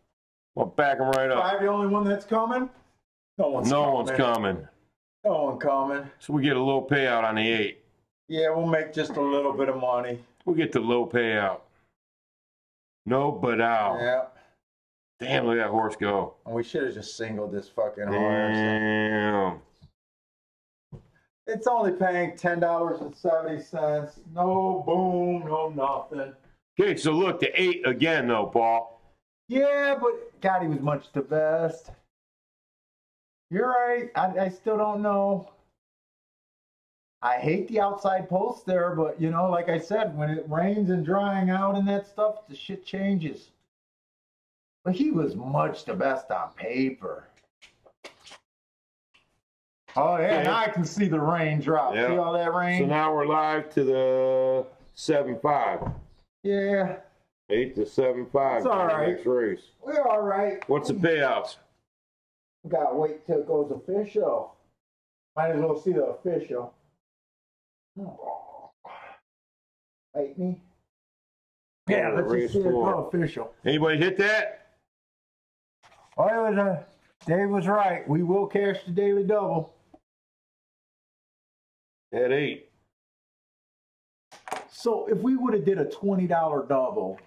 I'm going to back him right up. 5 the only one that's coming? No one's coming. No one coming. So we get a low payout on the 8. Yeah, we'll make just a little bit of money. We'll get the low payout. No, but out. Yeah. Damn, look at that horse go. And we should have just singled this fucking horse. Damn. It's only paying $10.70. No boom, no nothing. Okay, so look, the 8 again, though, Paul. Yeah, but God, he was much the best. You're right. I still don't know. I hate the outside post there, but, you know, like I said, when it rains and drying out and that stuff, the shit changes. But he was much the best on paper. Oh, yeah, okay. Now I can see the rain drop. Yeah. See all that rain? So now we're live to the 7-5. Yeah. 8 to 7-5. It's all right. Next race. We're all right. What's the payouts? We gotta wait till it goes official. Might as well see the official. Bite me. Yeah, let's just see it go official. Anybody hit that? Well, it was Dave was right. We will cash the daily double. At 8. So if we would have did a $20 double.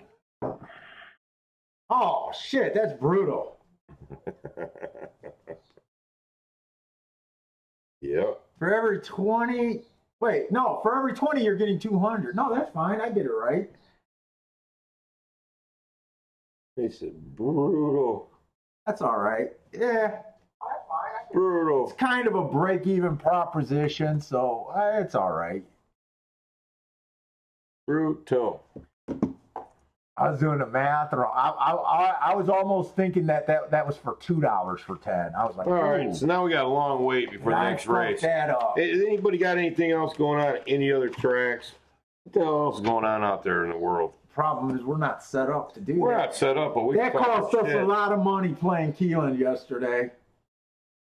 Oh shit, that's brutal. Yep. For every 20, wait, no, for every 20 you're getting 200. No, that's fine. I did it right. He said brutal. That's all right. Yeah. Brutal. It's kind of a break-even proposition, so it's all right. Brutal. I was doing the math, or I was almost thinking that was for $2 for 10. I was like, all right. So now we got a long wait before the next race. That up. Has anybody got anything else going on at any other tracks? What the hell else is going on out there in the world? Problem is, we're not set up to do that. We're not set up, but we that cost us a lot of money playing Keelan yesterday,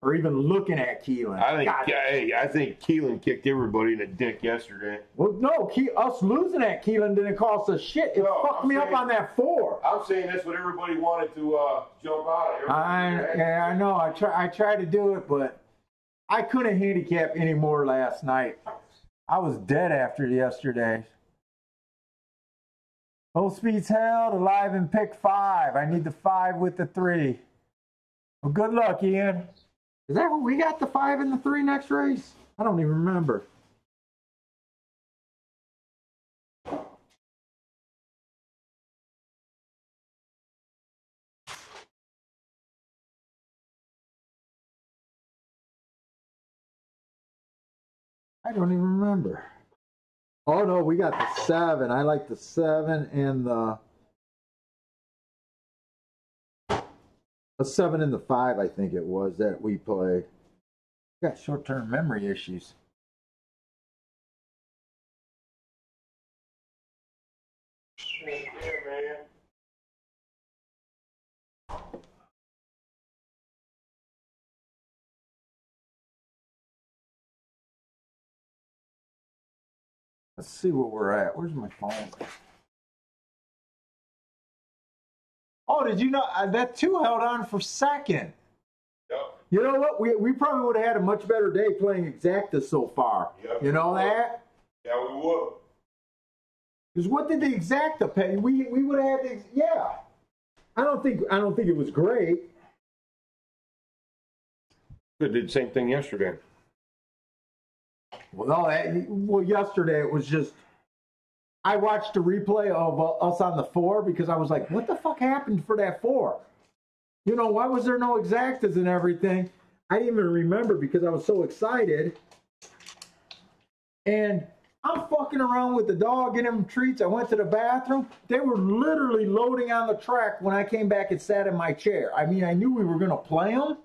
or even looking at Keelan. I think Keelan kicked everybody in the dick yesterday. Well, no, us losing at Keelan didn't cost us shit. It fucked me up on that 4. I'm saying that's what everybody wanted to jump out of. I know. I tried to do it, but I couldn't handicap anymore last night. I was dead after yesterday. Both speeds held, alive in pick 5. I need the 5 with the 3. Well, good luck, Ian. Is that what we got, the 5 and the 3 next race? I don't even remember. I don't even remember. Oh no, we got the 7. I like the 7 and the 7 and the 5. I think it was that we played. Got short-term memory issues. Yeah, man. Let's see what we're at. Where's my phone? Oh, did you know that 2 held on for second? Yep. You know what? We probably would have had a much better day playing exacta so far. Yep. You know that? Yeah, we would. Because what did the exacta pay? We would have had yeah. I don't think it was great. They did the same thing yesterday. Well, yesterday it was just. I watched a replay of us on the 4 because I was like, "What the fuck happened for that 4? You know, why was there no exactas and everything?" I didn't even remember because I was so excited. And I'm fucking around with the dog, getting him treats. I went to the bathroom. They were literally loading on the track when I came back and sat in my chair. I mean, I knew we were going to play them.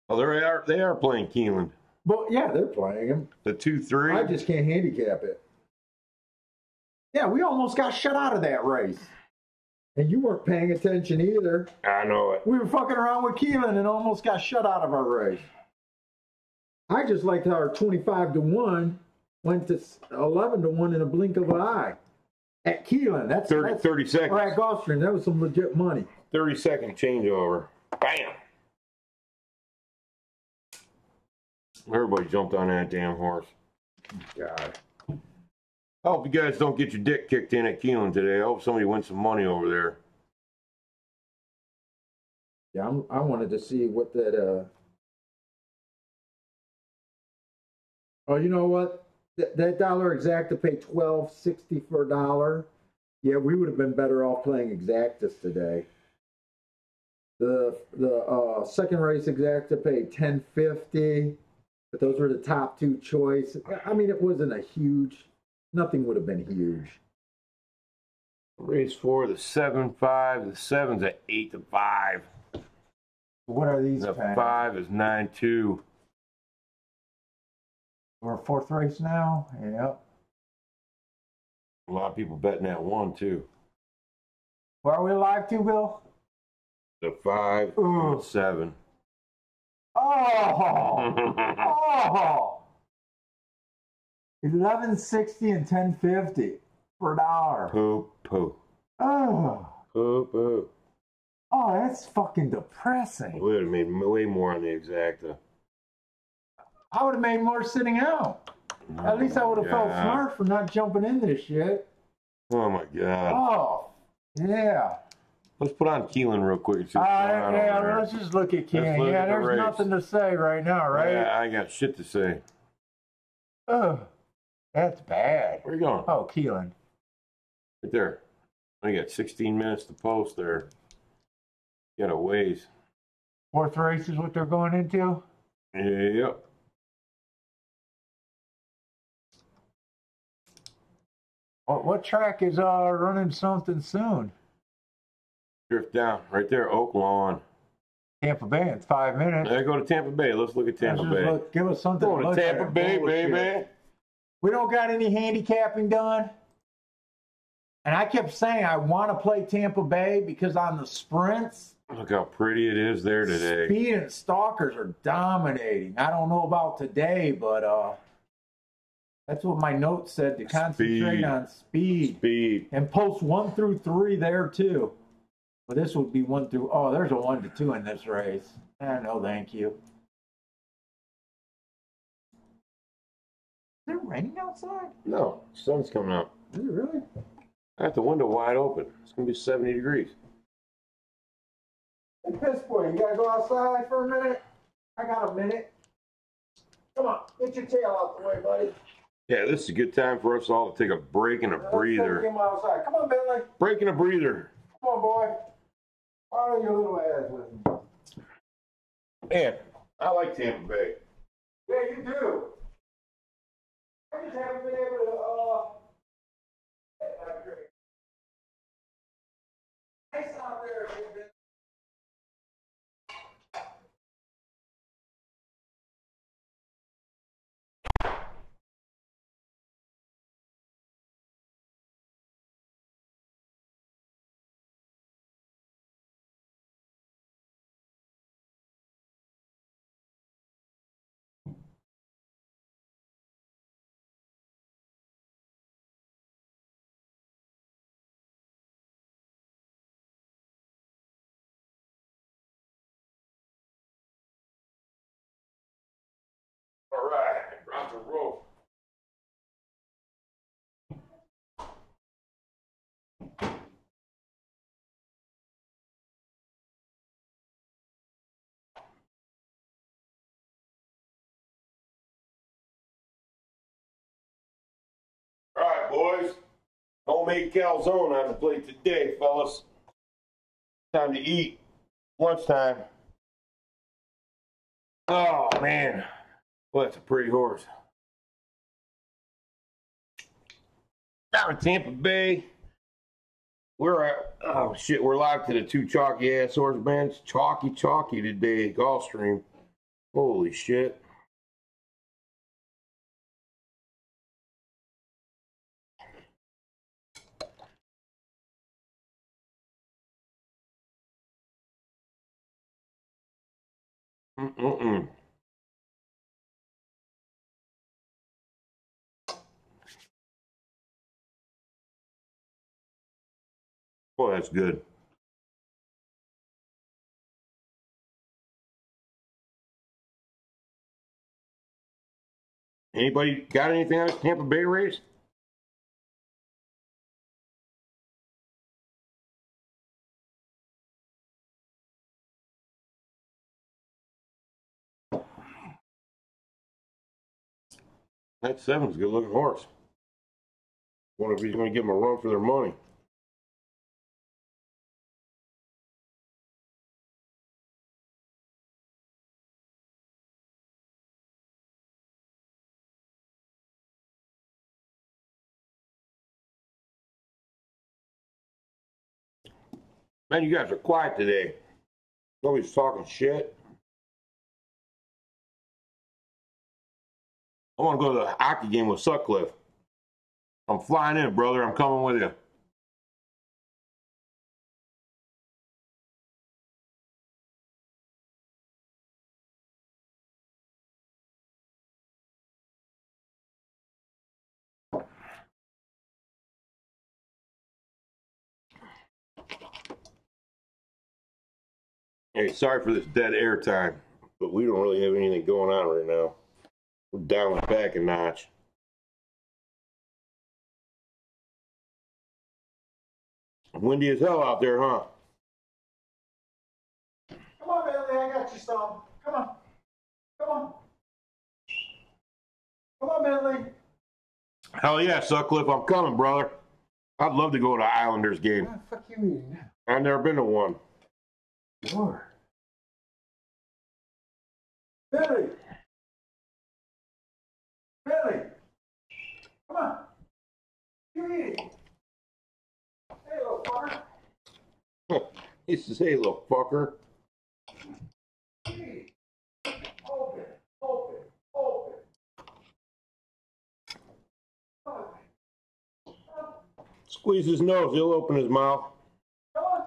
Oh, they are playing Keeneland. But yeah, they're playing him. The 2-3. I just can't handicap it. Yeah, we almost got shut out of that race. And you weren't paying attention either. I know it. We were fucking around with Keelan and almost got shut out of our race. I just liked how our 25-1 went to 11-1 in a blink of an eye. At Keelan, that's 30 seconds. Or at Gulfstream, that was some legit money. 30-second changeover. Bam! Everybody jumped on that damn horse. God. I hope you guys don't get your dick kicked in at Keeneland today. I hope somebody wins some money over there. Yeah, I wanted to see what that. Oh, you know what? That dollar exacta paid $12.60 for a dollar. Yeah, we would have been better off playing exactas today. The second race exacta paid $10.50, but those were the top 2 choice. I mean, it wasn't a huge. Nothing would have been huge. Race 4, the 7-5. The 7's at 8-5. What are these? The paying? 5 is 9-2. We're 4th race now. Yep. A lot of people betting that 1 too. Where are we live to, Bill? The 5 and the 7. Oh! Oh! 11.60 and 10.50 for a dollar. Poo poo. Oh. Poo poo. Oh, that's fucking depressing. We would have made way more on the exacta. I would have made more sitting out. At least I would have felt smart for not jumping in this shit. Oh my god. Oh, yeah. Let's put on Keelan real quick and see what's going on over there. Let's just look at Keelan. Look Yeah, at the there's race. nothing to say right now, right? Yeah, I got shit to say. Oh, that's bad. Where you going? Oh, Keelan. Right there. I got 16 minutes to post there. Got a ways. 4th race is what they're going into? Yep. What track is running something soon? Drift down. Right there, Oak Lawn. Tampa Bay in 5 minutes. Let's go to Tampa Bay. Let's look at Tampa Bay. Give us something Going to look to Tampa at. Bay, Bullshit. baby. We don't got any handicapping done. And I kept saying I want to play Tampa Bay because on the sprints, Look how pretty it is there today. Speed and Stalkers are dominating. I don't know about today, but that's what my note said, to concentrate on speed. Speed. And post 1 through 3 there too. But this would be 1 through, oh, there's a 1 to 2 in this race. No, thank you. Is it raining outside? No, sun's coming out. Is it really? I got the window wide open. It's going to be 70 degrees. Hey, Piss Boy, you gotta go outside for a minute? I got a minute. Come on, get your tail out the way, buddy. Yeah, this is a good time for us all to take a break and a breather. Get him outside. Come on, Bentley. Break and a breather. Come on, boy. Follow your little ass with me. Man, I like Tampa Bay. Yeah, you do. I just haven't been able to, nice out there, baby. All right, round to roll. boys. Homemade calzone on the plate today, fellas. Time to eat. Lunchtime. Oh, man. Well, that's a pretty horse. Down in Tampa Bay. We're at, oh shit, we're live to the two chalky ass horse bands. Chalky today, Gulfstream. Holy shit. Boy, that's good. Anybody got anything on this Tampa Bay race? That seven's a good looking horse. Wonder if he's going to give them a run for their money. Man, you guys are quiet today. Nobody's talking shit. I want to go to the hockey game with Sutcliffe. I'm flying in, brother. I'm coming with you. Hey, sorry for this dead air time, but we don't really have anything going on right now. We're dialing it back a notch. Windy as hell out there, huh? Come on, Bentley, I got you some. Come on. Come on. Come on, Bentley. Hell yeah, Sutcliffe, I'm coming, brother. I'd love to go to Islanders game. What the fuck you eating now? I've never been to one. Lord. Bentley. Bentley. Come on. You eating? Hey, little fucker. He says, hey, little fucker. Eat. Open. Open. Open. Squeeze his nose, he'll open his mouth. Come on.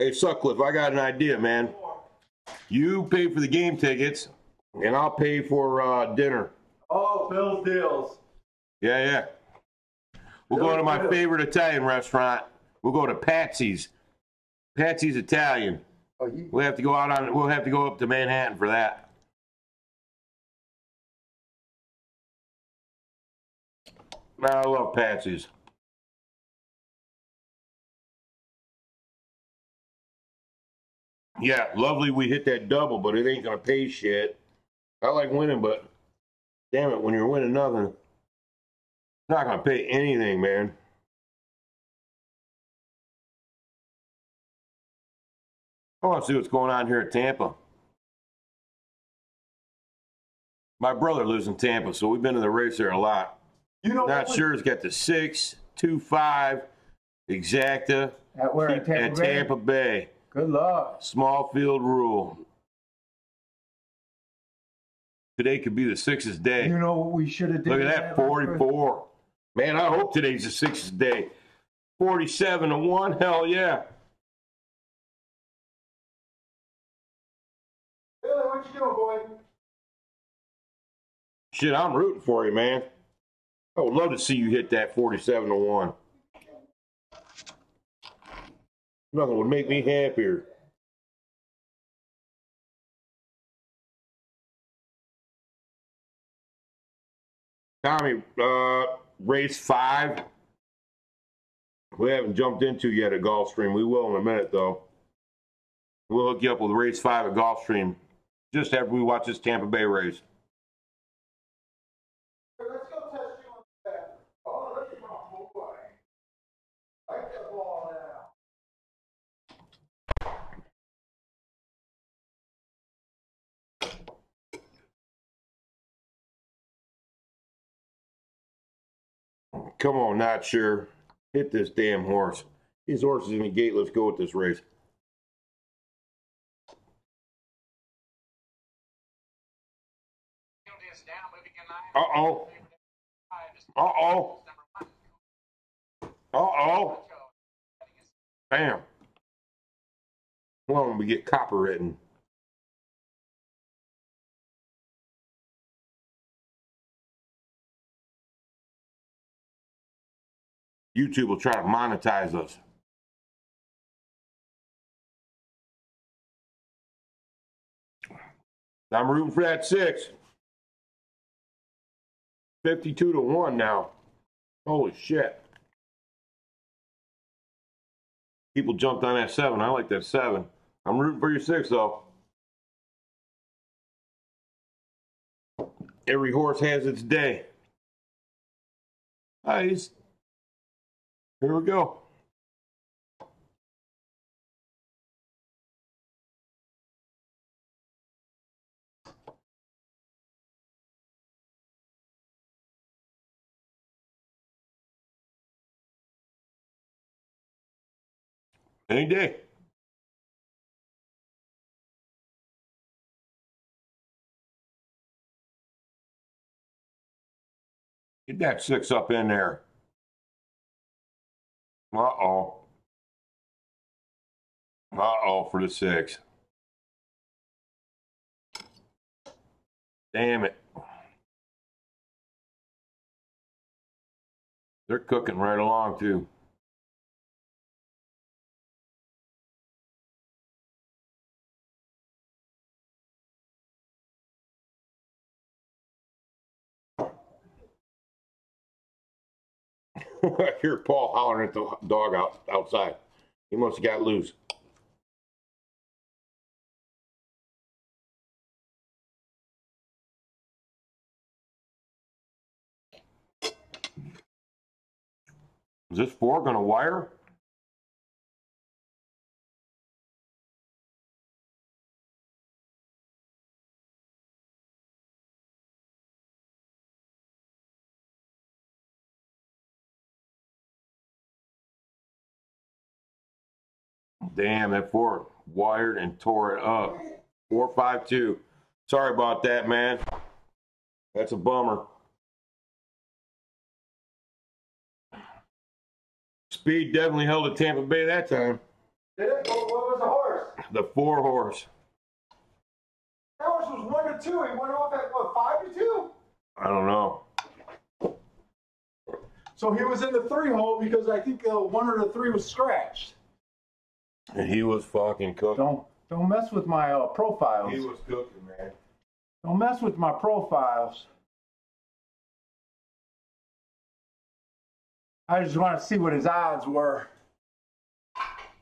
Hey, Sutcliffe, I got an idea, man. You pay for the game tickets, and I'll pay for dinner. Oh, Bill's deals. Yeah. We'll go to my favorite Italian restaurant. We'll go to Patsy's. Patsy's Italian. Oh, We'll have to go we'll have to go up to Manhattan for that. Man, I love Patsy's. Yeah, lovely we hit that double, but it ain't gonna pay shit. I like winning, but damn it, when you're winning nothing, it's not gonna pay anything, man. I want to see what's going on here at Tampa. My brother lives in Tampa, so we've been to the race there a lot. You know, not sure it's got the 6.25 exacta at Tampa Bay. Good luck. Small field rule. Today could be the sixth day. You know what we should have did? Look at that, 44. Man, I hope today's the sixth day. 47-1, hell yeah. Billy, what you doing, boy? Shit, I'm rooting for you, man. I would love to see you hit that 47-1. Nothing would make me happier. Tommy, race 5. we haven't jumped into yet at Gulfstream. We will in a minute, though. We'll hook you up with race 5 at Gulfstream just after we watch this Tampa Bay race. Let's go test you on that. Oh, look at my boy. Like that ball now. Come on, not sure. Hit this damn horse. These horses in the gate. Let's go with this race. Uh-oh. Uh-oh. Uh-oh. Bam. Well, we get copywritten. YouTube will try to monetize us. I'm rooting for that 6. 52-1 now. Holy shit. People jumped on that 7. I like that 7. I'm rooting for your 6, though. Every horse has its day. Nice. Here we go. Any day. Get that 6 up in there. Uh-oh. Uh-oh for the 6. Damn it. They're cooking right along, too. I hear Paul hollering at the dog outside. He must have got loose. Is this 4 going to wire? Damn, that 4 wired and tore it up. 4.52. Sorry about that, man. That's a bummer. Speed definitely held at Tampa Bay that time. Did it? What was the horse? The 4 horse. That horse was 1-2. He went off at what, 5-2? I don't know. So he was in the 3 hole because I think 1 or the 3 was scratched. And he was fucking cooking. Don't mess with my profiles. He was cooking, man. Don't mess with my profiles. I just want to see what his odds were.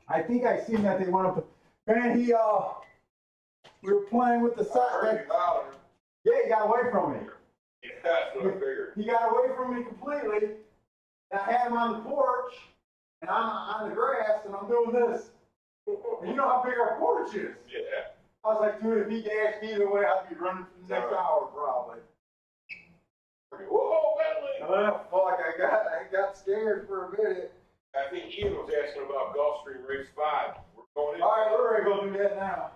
I think I seen that they want to. Man, we were playing with the side. Yeah, he got away from me. Yeah, that's what I figured. He got away from me completely. And I had him on the porch, and I'm on the grass, and I'm doing this. And you know how big our porch is. Yeah. I was like, dude, if he dashed either way, I'd be running for the next hour probably. Whoa, Bentley! Fuck, I got scared for a minute. I think Ian was asking about Gulfstream Race 5. We're going in. All right, we're ready to go do that now.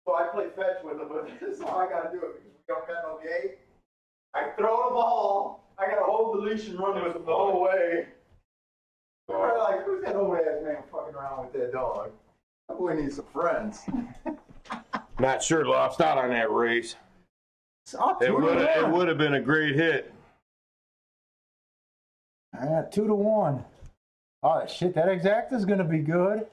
So I play fetch with him, but this is how I got to do it because we don't got no gate. I throw the ball, I got to hold the leash and run with him the whole way. We're like, who's that old ass man fucking around with that dog? That boy needs some friends. Not sure, lost out on that race. It would have been a great hit. 2-1. Oh shit, that exact is gonna be good.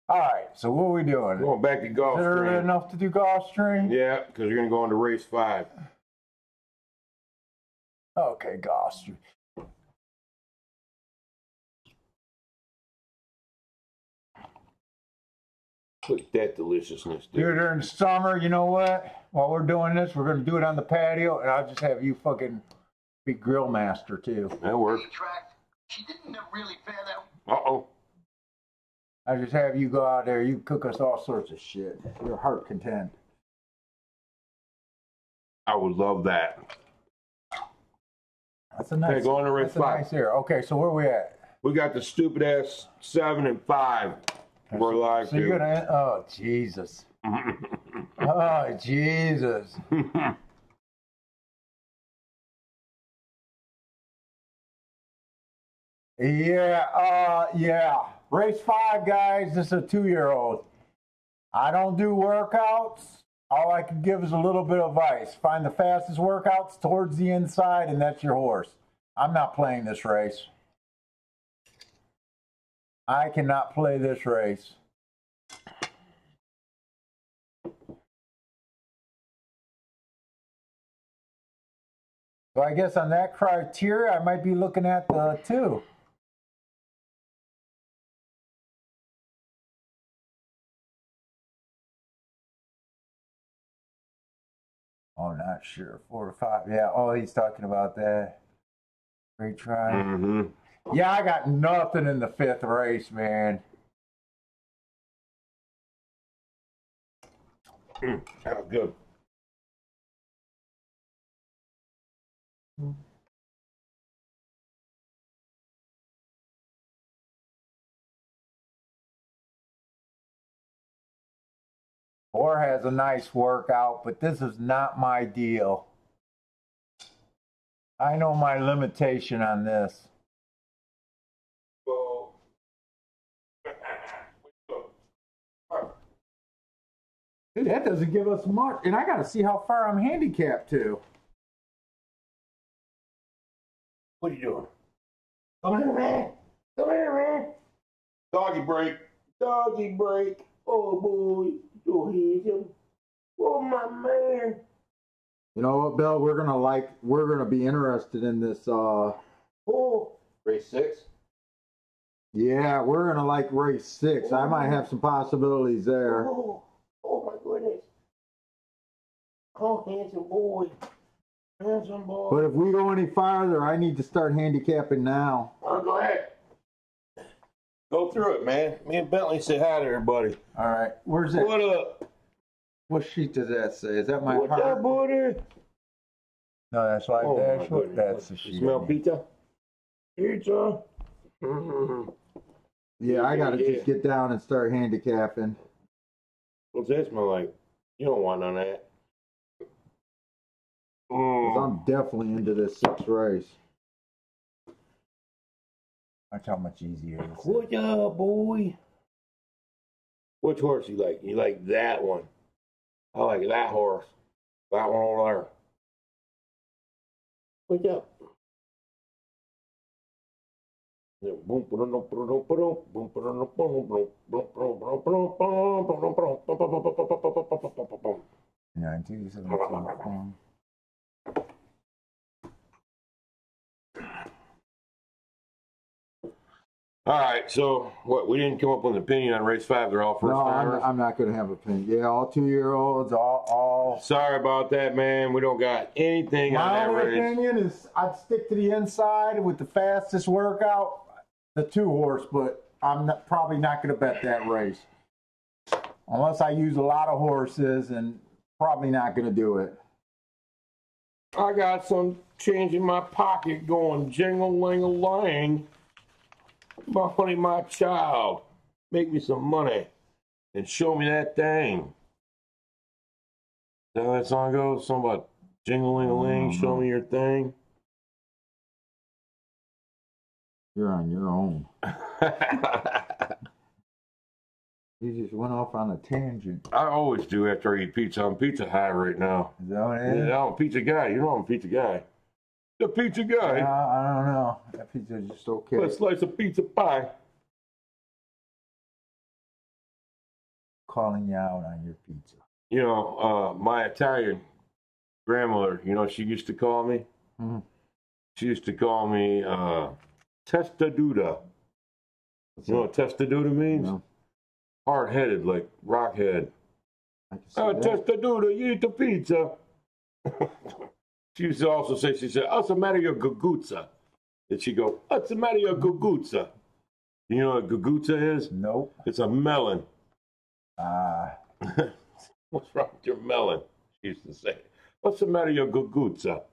All right, so what are we doing? Going back to Is Gulfstream. there enough to do Gulfstream? Yeah, because you're going to go into race 5. Okay, Gulfstream. Look at that deliciousness, dude. Dude, during the summer, you know what? While we're doing this, we're going to do it on the patio, and I'll just have you fucking be grill master, too. That works. She didn't really fare that. Uh-oh. I just have you go out there, you cook us all sorts of shit. Your heart content. I would love that. That's a nice, Okay, go on to race that's a 5. nice area. Okay, so where we at? We got the stupid ass 7 and 5. We're live, So you're gonna, oh, Jesus. Oh, Jesus. Yeah. Race 5, guys. This is a 2-year-old. I don't do workouts. All I can give is a little bit of advice. Find the fastest workouts towards the inside, and that's your horse. I'm not playing this race. I cannot play this race. So I guess on that criteria, I might be looking at the 2. Oh, not sure. 4 or 5. Yeah. Oh, he's talking about that. Great try. Mm-hmm. Yeah, I got nothing in the 5th race, man. That was good. Or has a nice workout, but this is not my deal. I know my limitation on this. Dude, that doesn't give us much. And I got to see how far I'm handicapped to. What are you doing? Come here, man. Come here, man. Doggy break. Doggy break. Oh, boy. Go ahead. Oh, my man. You know what, Bill? We're gonna be interested in this. Race 6. Yeah, we're gonna like race 6. I might have some possibilities there. Oh, my goodness. Oh, handsome boy. Handsome boy. But if we go any farther, I need to start handicapping now. Oh, go ahead. Go through it, man. Me and Bentley say hi to everybody. All right, where's that? What up? What sheet does that say? Is that my What's heart? up, buddy? No, that's like Oh, that's my what goodness. that's the You sheet. smell pizza? Pizza? Mm-hmm. Yeah, I gotta Yeah. just get down and start handicapping. What's that smell like? You don't want none of that. 'Cause I'm definitely into this 6th race. Watch how much easier it is. What's up, boy? Which horse you like? You like that one? I like that horse. That one over there. What's up? Yeah, 2, 7, 2, All right, so what? We didn't come up with an opinion on race 5. They're all first No, timers. I'm not gonna have a opinion. Yeah, all 2-year-olds, all. Sorry about that, man. We don't got anything on My that only race. opinion is I'd stick to the inside with the fastest workout, the 2-horse, but I'm probably not going to bet that race. Unless I use a lot of horses, and probably not going to do it. I got some change in my pocket going jingle-ling-a-lang. Money, my child. Make me some money and show me that thing. Is that how that song goes? Something about jingle-ling-a-ling, show me your thing. You're on your own. You just went off on a tangent. I always do after I eat pizza. I'm pizza high right now. Is that what it is? Yeah, I'm a pizza guy. You know I'm a pizza guy. The pizza guy. I don't know. That pizza's just okay. Put a slice of pizza pie. calling you out on your pizza. You know, my Italian grandmother, you know, she used to call me. Mm-hmm. She used to call me testaduda. You know what testaduda means? No. Hard-headed, like rockhead. Testaduda, you eat the pizza. She used to also say, she said, what's the matter your guguzza? And she go, what's the matter your guguzza? You know what guguzza is? Nope. It's a melon. What's wrong with your melon? She used to say, what's the matter your guguzza?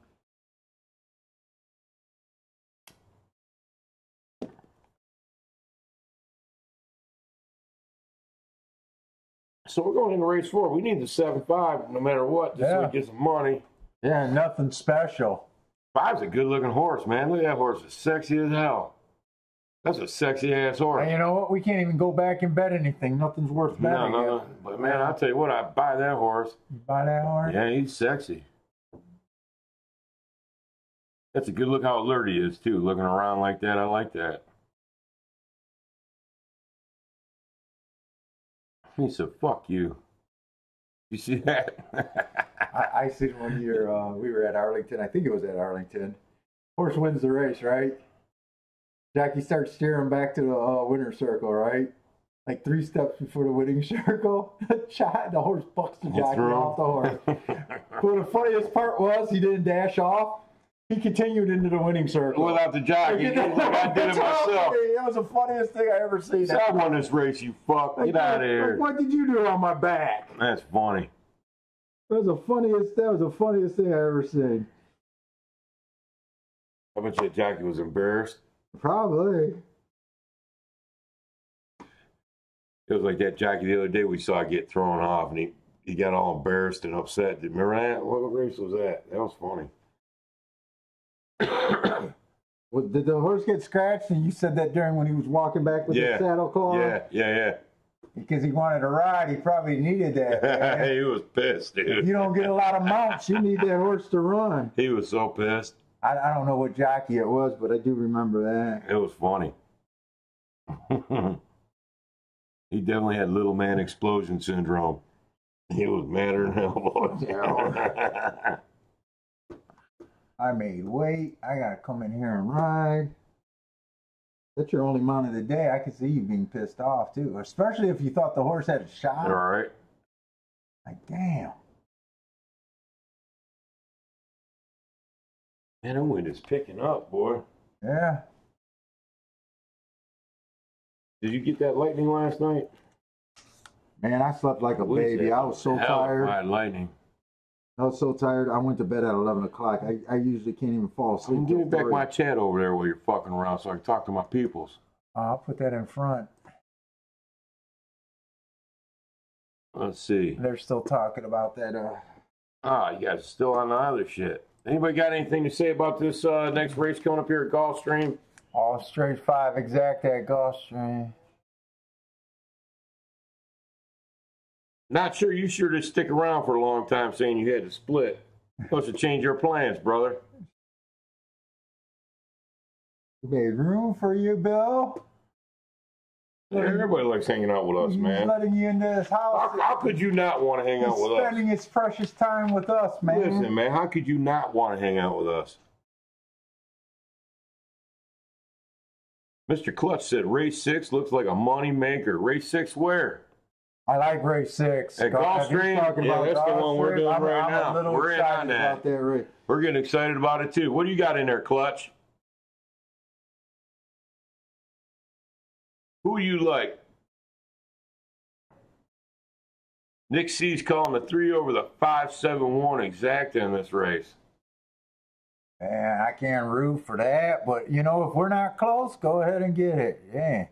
So we're going into race 4. We need the 7.5 no matter what, just so we get some money. Yeah, nothing special. 5's a good looking horse, man. Look at that horse. It's sexy as hell. That's a sexy ass horse. And you know what? We can't even go back and bet anything. Nothing's worth betting. No. But man, I'll tell you what, I'd buy that horse. You buy that horse? Yeah, he's sexy. That's a good look how alert he is, too. Looking around like that, I like that. He said, fuck you. You see that? I seen one year, we were at Arlington. I think it was at Arlington. Horse wins the race, right? Jackie starts steering back to the winner's circle, right? Like 3 steps before the winning circle. The horse bucks the jockey off the horse. But the funniest part was he didn't dash off. He continued into the winning circle. Without the jockey. Like I did it myself. That was the funniest thing I ever seen. I won this race, you fuck. Get out of here. Like, what did you do on my back? That's funny. That was the funniest thing I ever seen. I bet you Jackie was embarrassed. Probably. It was like that Jackie the other day we saw get thrown off, and he got all embarrassed and upset. Remember that? What race was that? That was funny. Well, did the horse get scratched? And you said that during when he was walking back with the saddle cloth? Yeah. Because he wanted to ride, he probably needed that. He was pissed, dude. If you don't get a lot of mounts, you need that horse to run. He was so pissed. I don't know what jockey it was, but I do remember that. It was funny. He definitely had little man explosion syndrome. He was madder than hell, boy. I made weight. I gotta come in here and ride. That's your only mount of the day. I could see you being pissed off too, especially if you thought the horse had a shot. All right. Like, damn. Man, the wind is picking up, boy. Yeah. Did you get that lightning last night? Man, I slept like a baby. I was so tired. Lightning. I was so tired. I went to bed at 11 o'clock. I usually can't even fall asleep. Give me back my chat over there while you're fucking around so I can talk to my peoples. I'll put that in front. Let's see. They're still talking about that. You guys are still on the other shit. Anybody got anything to say about this next race coming up here at Gulfstream? All straight 5 exact at Gulfstream. Not sure you sure to stick around for a long time saying you had to split. Supposed to change your plans, brother. We made room for you, Bill. Everybody likes hanging out with us, man. He's letting you into his house. How could you not want to hang out with us? Spending his precious time with us, man. Listen, man, how could you not want to hang out with us? Mr. Clutch said race 6 looks like a money maker. Race 6 where? I like race 6. At Gulfstream? Yeah, that's the one we're doing right now. We're in on that. We're getting excited about it too. What do you got in there, Clutch? Who you like? Nick C's calling the 3 over the 5.71 exact in this race. Man, I can't root for that, but you know, if we're not close, go ahead and get it. Yeah.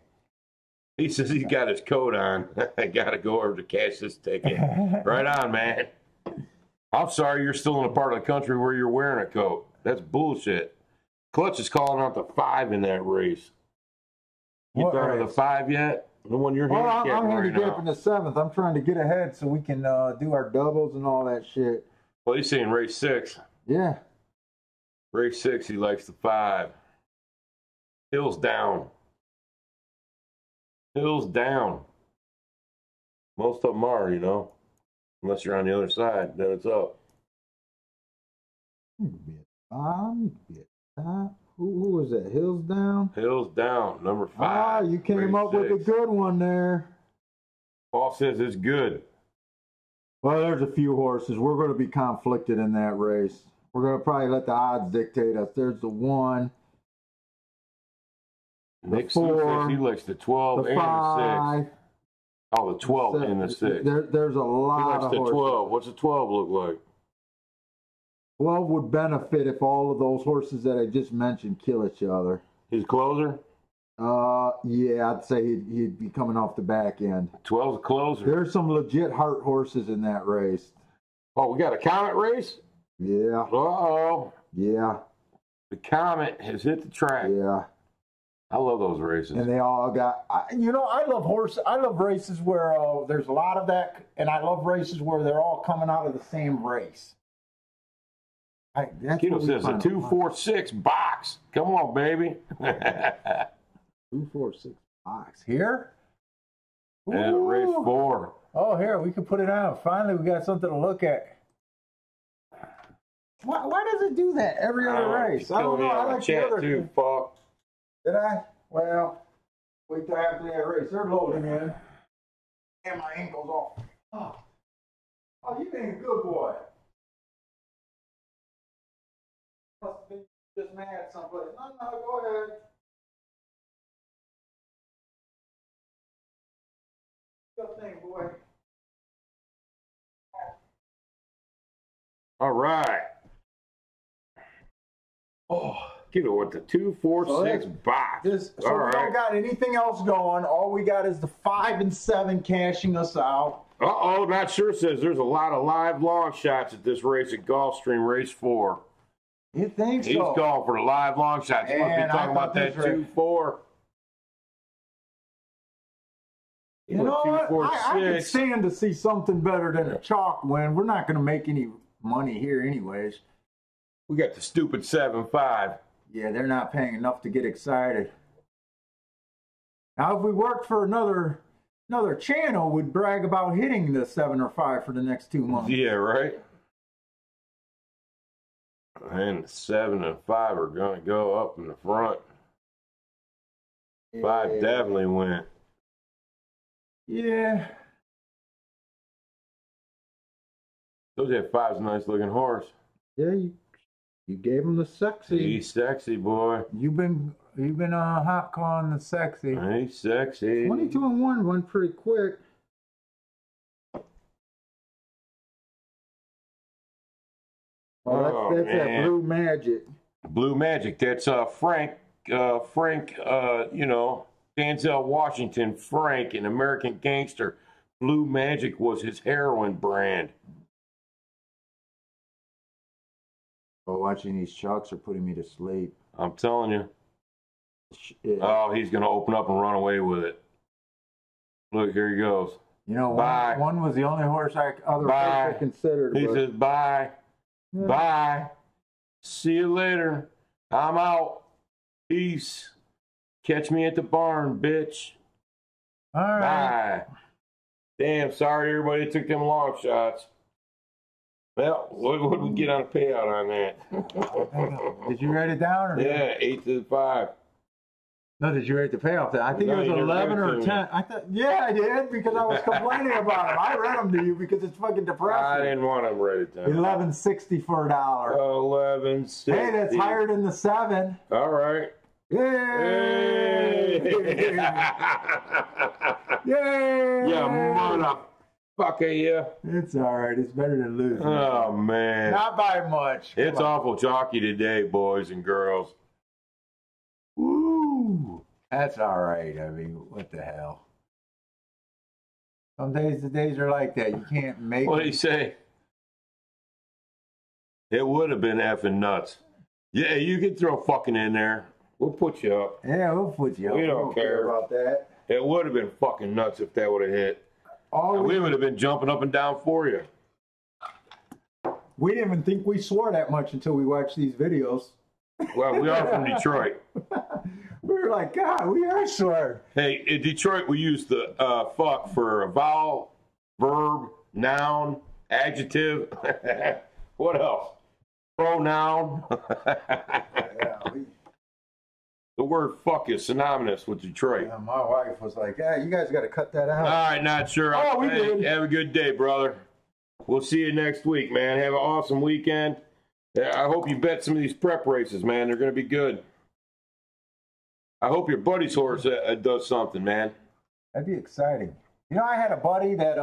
He says he's got his coat on. I gotta go over to cash this ticket. Right on, man. I'm sorry you're still in a part of the country where you're wearing a coat. That's bullshit. Clutch is calling out the 5 in that race. You done with the 5 yet? The one you're handicapping I'm right handicapping now. the 7th. I'm trying to get ahead so we can do our doubles and all that shit. Well, he's saying race 6. Yeah. Race 6, he likes the 5. Hills down. Hills down. Most of them are, you know. Unless you're on the other side, then it's up. Who was that? Hills Down? Hills Down, number 5. Ah, you came up with a good one there. Paul says it's good. Well, there's a few horses. We're going to be conflicted in that race. We're going to probably let the odds dictate us. There's the 1. Nick says he likes the 12 and the 6. Oh, the 12 and the 6. There's a lot of horses. The 12. What's the 12 look like? 12 would benefit if all of those horses that I just mentioned kill each other. His closer? Yeah, I'd say he'd be coming off the back end. 12's a closer. There's some legit heart horses in that race. Oh, we got a Comet race? Yeah. Uh-oh. Yeah. The Comet has hit the track. Yeah. I love those races. And they all got, I love horses. I love races where there's a lot of that, and I love races where they're all coming out of the same race. Kino says a 246 box. Come on, baby. 246 box. Here? And race 4. Oh, here, we can put it on. Finally, we got something to look at. Why does it do that every other race? I don't know. I like chat too, fuck. Did I? Well, wait till after that race. They're loading in. And my ankle's off. Oh, you've been a good boy. Must have been just mad someplace. No, go ahead. Good thing, boy. All right. Oh, Kino with the 246 box. We don't got anything else going. All we got is the 5 and 7 cashing us out. Uh-oh, Not Sure says there's a lot of live long shots at this race at Gulfstream, race 4. You think so? He's going for the live long shots. He must be talking about that 2-4. You know what? I can stand to see something better than a chalk win. We're not going to make any money here anyways. We got the stupid 7-5. Yeah, they're not paying enough to get excited. Now, if we worked for another channel, we'd brag about hitting the 7 or 5 for the next 2 months. Yeah, right? And 7 and 5 are going to go up in the front. Yeah. 5 definitely went. Yeah. Those that 5's a nice looking horse. Yeah, you gave him the sexy. He's sexy, boy. You've been hot calling the sexy. He's sexy. 22 and 1 went pretty quick. Oh, that's that Blue Magic. Blue Magic. That's Frank, Denzel Washington, Frank, an American gangster. Blue Magic was his heroin brand. Oh, watching these sharks are putting me to sleep. I'm telling you. Oh, he's going to open up and run away with it. Look, here he goes. You know, one was the only horse I considered. He says, bye. Yeah. Bye. See you later. I'm out. Peace. Catch me at the barn, bitch. All right. Bye. Damn, sorry everybody took them long shots. Well, what would we get on a payout on that? Did you write it down? Or yeah, 8-5. No, did you write the payoff? I think it was 11 or 10. I thought, yeah, I did because I was complaining about them. I read them to you because it's fucking depressing. I didn't want to write it down. $11.60 for $1. $11.60. Hey, that's higher than the 7. All right. Yay! Yay! Yay! Yeah, motherfucker, yeah. It's all right. It's better than losing. Oh, man. Not by much. It's awful chalky today, boys and girls. Woo! That's all right. I mean, what the hell? Some days, the days are like that. You can't make What do you say? It would have been effing nuts. Yeah, you can throw fucking in there. We'll put you up. Yeah, we'll put you up. We don't care about that. It would have been fucking nuts if that would have hit. We would have been jumping up and down for you. We didn't even think we swore that much until we watched these videos. Well, we are from Detroit. We were like, God, we are swear. Hey, in Detroit, we use the fuck for a vowel verb, noun, adjective. What else? Pronoun. The word fuck is synonymous with Detroit. Yeah, my wife was like, "Yeah, you guys got to cut that out." All right, not sure. Oh, we did. Have a good day, brother. We'll see you next week, man. Have an awesome weekend. I hope you bet some of these prep races, man. They're going to be good. I hope your buddy's horse does something, man. That'd be exciting. You know, I had a buddy that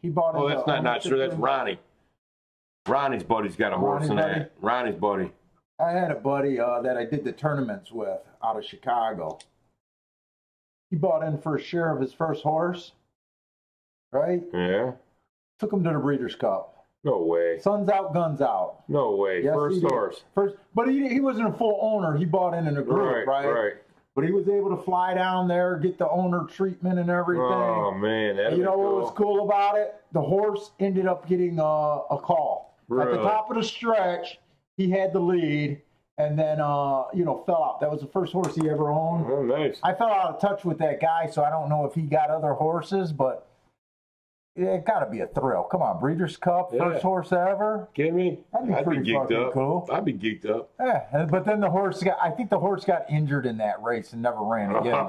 he bought. Oh, that's not sure. That's Ronnie. Ronnie's buddy's got a horse in that. Ronnie's buddy. I had a buddy that I did the tournaments with out of Chicago. He bought in for a share of his first horse, right? Yeah. Took him to the Breeders' Cup. No way. Sun's out, guns out. No way. Yes, first horse. First, but he wasn't a full owner. He bought in a group, right? Right. But he was able to fly down there, get the owner treatment and everything. Oh, man. You know what was cool about it? The horse ended up getting a call. Really? At the top of the stretch, he had the lead and then, fell out. That was the first horse he ever owned. Oh, nice. I fell out of touch with that guy, so I don't know if he got other horses, but it got to be a thrill. Come on, Breeders' Cup, first horse ever. Kidding me? That'd be pretty fucking cool. I'd be geeked up. Yeah, but then I think the horse got injured in that race and never ran again.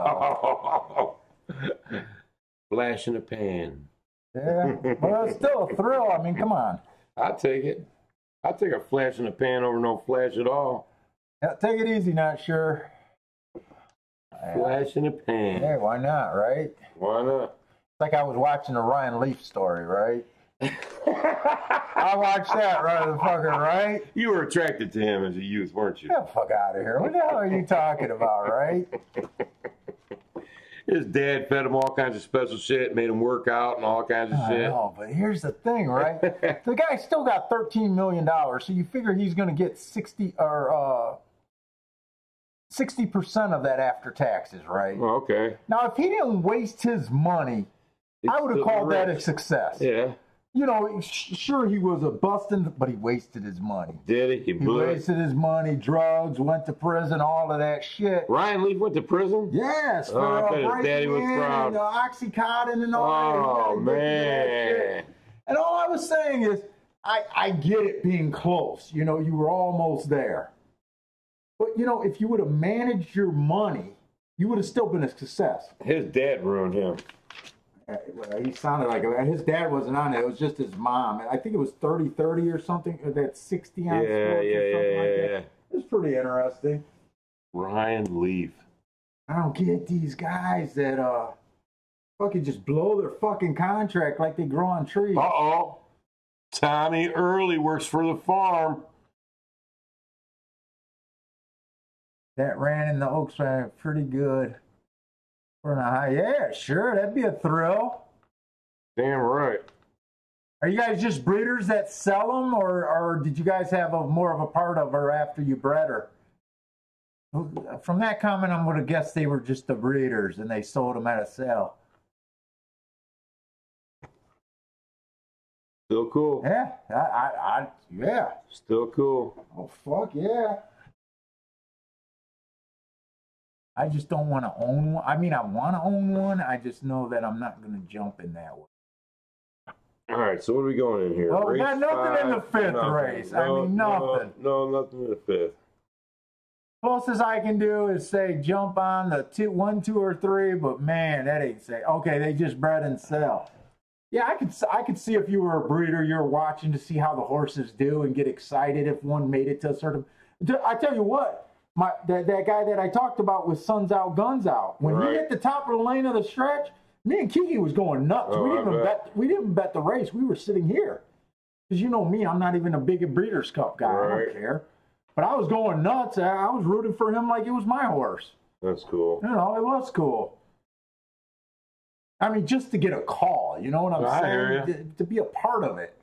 Flash in the pan. Yeah, well, it's still a thrill. I mean, come on. I'll take it. I'll take a flash in the pan over no flash at all. Yeah, take it easy, not sure. Flash in the pan. Yeah, why not, right? Why not? It's like I was watching the Ryan Leaf story, right? I watched that, motherfucker, right? You were attracted to him as a youth, weren't you? Get the fuck out of here. What the hell are you talking about, right? His dad fed him all kinds of special shit, made him work out and all kinds of shit. I know, but here's the thing, right? The guy still got $13 million, so you figure he's going to get 60% of that after taxes, right? Oh, okay. Now, if he didn't waste his money, I would have called that a success. Yeah. You know, sure, he was a busting, but he wasted his money. Did he? He wasted his money, drugs, went to prison, all of that shit. Ryan Leaf went to prison? Yes. Oh, I bet his daddy was proud. And Oxycontin and all that. Oh, man. And all I was saying is, I get it being close. You know, you were almost there. But, you know, if you would have managed your money, you would have still been a success. His dad ruined him. He sounded like his dad wasn't on it. It was just his mom. I think it was 30-30 or something. Or that 60 on sports or something like that. It was pretty interesting. Ryan Leaf. I don't get these guys that fucking just blow their fucking contract like they grow on trees. Uh-oh. Tommy Early works for the farm. That ran in the Oaks ran pretty good. Yeah, sure, that'd be a thrill. Damn right. Are you guys just breeders that sell them, or did you guys have more of a part of her after you bred her? From that comment, I'm going to guess they were just the breeders and they sold them at a sale. Still cool. Yeah, yeah. Still cool. Oh, fuck yeah. I just don't want to own one. I mean, I want to own one. I just know that I'm not going to jump in that way. All right, so what are we going in here? Well, we race got nothing in the fifth nothing. race. No, I mean, nothing. No, nothing in the fifth. Closest I can do is say jump on the 1, 2, or 3, but man, that ain't say. Okay, they just bred and sell. Yeah, I could see if you were a breeder, you're watching to see how the horses do and get excited if one made it to a certain. I tell you what. That guy that I talked about with Suns Out, Guns Out. When he hit the top of the lane of the stretch, me and Kiki was going nuts. Oh, we didn't bet the race. We were sitting here. Because you know me, I'm not even a big Breeders' Cup guy. I don't care. But I was going nuts. I was rooting for him like it was my horse. That's cool. You know, it was cool. I mean, just to get a call, you know what I'm saying? To be a part of it.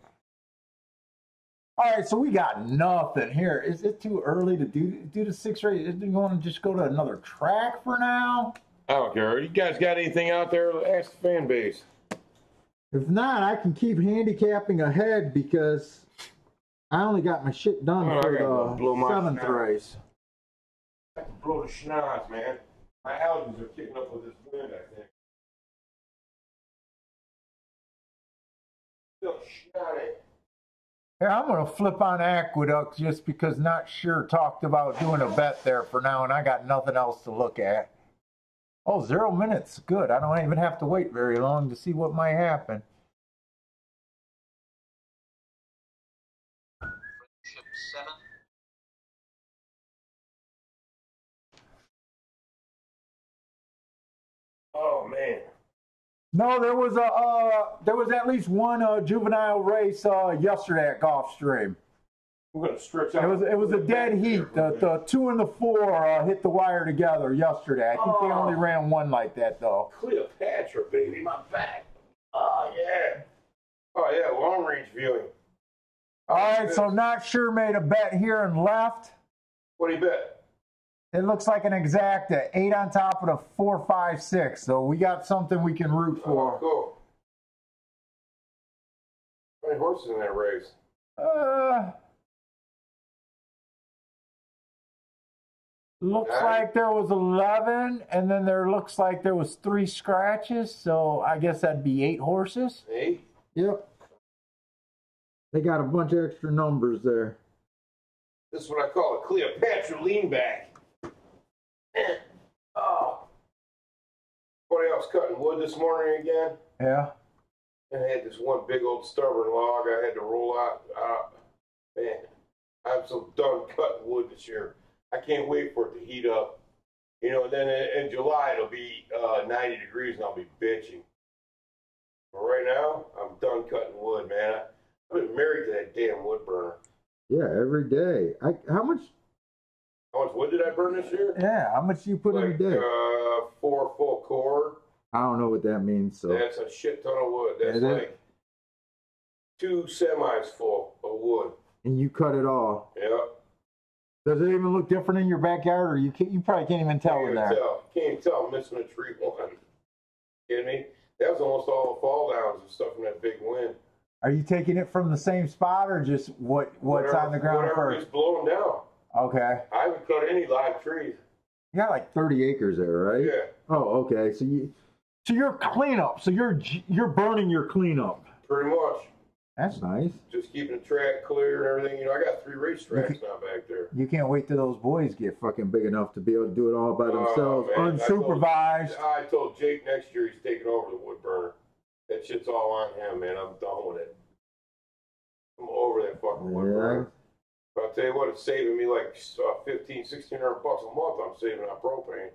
All right, so we got nothing here. Is it too early to do the 6 race? Do you want to just go to another track for now? I don't care. You guys got anything out there? Ask the fan base. If not, I can keep handicapping ahead because I only got my shit done for the 7th race. I can blow the schnoz, man. My allergies are kicking up with this wind, I think. Still shot it. Here, I'm going to flip on Aqueduct just because Not Sure talked about doing a bet there for now, and I got nothing else to look at. Oh, 0 minutes. Good. I don't even have to wait very long to see what might happen. Friendship 7. Oh, man. No, there was at least one juvenile race yesterday at Gulfstream. We're going to stretch out. It was a dead heat. The 2 and the 4 hit the wire together yesterday. I think they only ran one like that though. Cleopatra, baby, my back. Oh yeah. Oh yeah, long range viewing. All right, so Not Sure made a bet here and left. What do you bet? It looks like an exacta, 8 on top of the 4, 5, 6. So we got something we can root for. Oh, cool. How many horses in that race? Looks like there was 11, and then there looks like there was 3 scratches. So I guess that'd be 8 horses. 8? Yep. They got a bunch of extra numbers there. This is what I call a Cleopatra lean back. Oh. Somebody else cutting wood this morning again. Yeah. And I had this one big old stubborn log I had to roll out. Man, I'm so done cutting wood this year. I can't wait for it to heat up. You know, and then in July it'll be 90 degrees and I'll be bitching. But right now, I'm done cutting wood, man. I've been married to that damn wood burner. Yeah, every day. How much wood did I burn this year? Yeah, how much do you put in a day? 4 full cord. I don't know what that means. So That's a shit ton of wood. That's like 2 semis full of wood. And you cut it all. Yep. Does it even look different in your backyard, or you probably can't even tell in there? Can't even tell. I'm missing a tree one. Kidding me? That was almost all the fall downs and stuff from that big wind. Are you taking it from the same spot, or just what's on the ground first? It's blowing down. Okay. I haven't cut any live trees. You got like 30 acres there, right? Yeah. Oh, okay. So you're cleanup. So you're burning your cleanup. Pretty much. That's nice. Just keeping the track clear and everything. You know, I got 3 racetracks now back there. You can't wait till those boys get fucking big enough to be able to do it all by themselves, unsupervised. I told Jake next year he's taking over the wood burner. That shit's all on him, man. I'm done with it. I'm over that fucking wood burner. But I'll tell you what, it's saving me like $1,500, $1,600 a month. I'm saving on propane.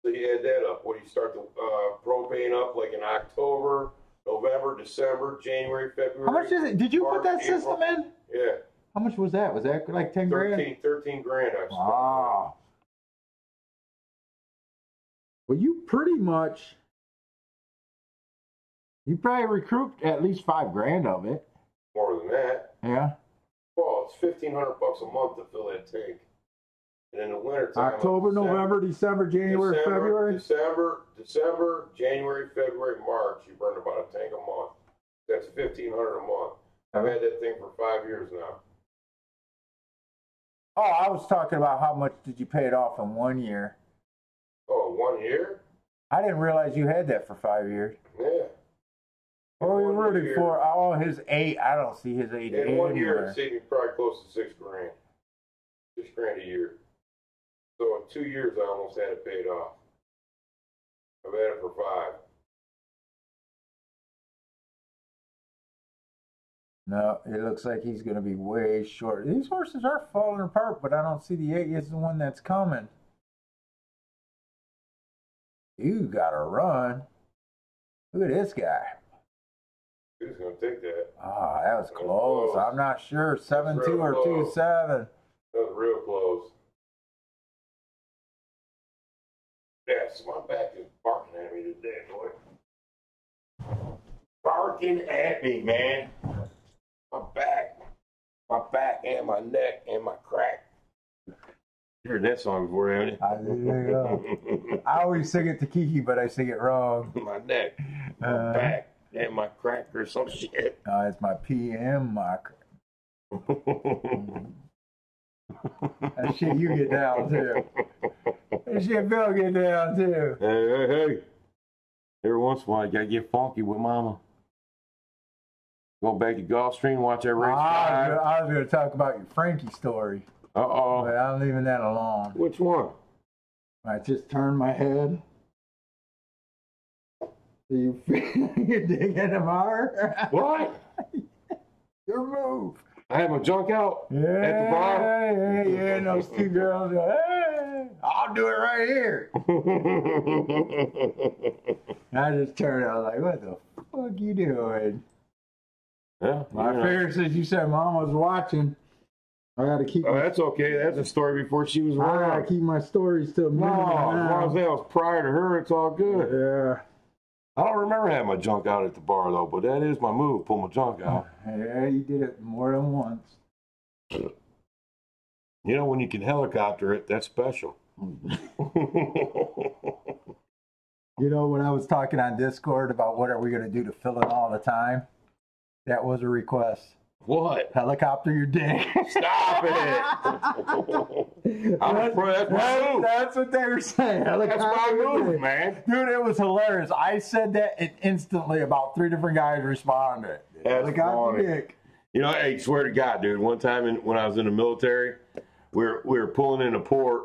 So you add that up. What do you start the propane up like in October, November, December, January, February? How much is it? Did you March, put that April? system in? Yeah. How much was that? Was that like 10 grand? 13 grand. I spent. Wow. Well, you probably recouped at least 5 grand of it. More than that. Yeah. Well, it's $1,500 a month to fill that tank. And in the winter time, October, November, December, January, February? December, January, February, March, you burn about a tank a month. That's $1,500 a month. I've had that thing for 5 years now. Oh, I was talking about how much did you pay it off in 1 year. Oh, 1 year? I didn't realize you had that for 5 years. Yeah. What are we rooting for? Oh, his 8. I don't see his 8. In 1 year, it saved me probably close to $6 grand. $6 grand a year. So in 2 years, I almost had it paid off. I've had it for 5. No, it looks like he's going to be way short. These horses are falling apart, but I don't see the 8 is the one that's coming. You got to run. Look at this guy. Who's going to take that? Ah, that was close. I'm not sure. 7-2 or 2-7. That was real close. Yes, my back is barking at me today, boy. Barking at me, man. My back, and my neck, and my crack. You heard that song before, haven't you? I always sing it to Kiki, but I sing it wrong. My neck, my back, and my crack or some shit. It's my PM, my that shit you get down too. That shit Bill get down too. Hey. Every once in a while, you gotta get funky with mama. Go back to Gulfstream, watch that race. I was going to talk about your Frankie story. Uh-oh. But I'm leaving that alone. Which one? I just turned my head. Do you feel you dig in tomorrow? What? Your move. I have my junk out Yeah, at the bar. yeah, and those two girls go, hey, I'll do it right here. And I just turned, I was like, what the fuck you doing? Yeah, My fear says you said mom was watching. I got to keep. Oh, that's okay. That's a story before she was I got around. to keep my stories to a minimum. No, as long as that was prior to her, it's all good. Yeah. I don't remember having my junk out at the bar, though, but that is my move, pull my junk out. Yeah, you did it more than once. You know, when you can helicopter it, that's special. You know, when I was talking on Discord about what are we going to do to fill it all the time, that was a request. What? Helicopter your dick. Stop it! that's my move. That's what they were saying. That's my your move, dick. man. Dude, it was hilarious. I said that and instantly about 3 different guys responded. That's Helicopter funny. dick. You know, hey, swear to God, dude, one time when I was in the military, we were pulling into port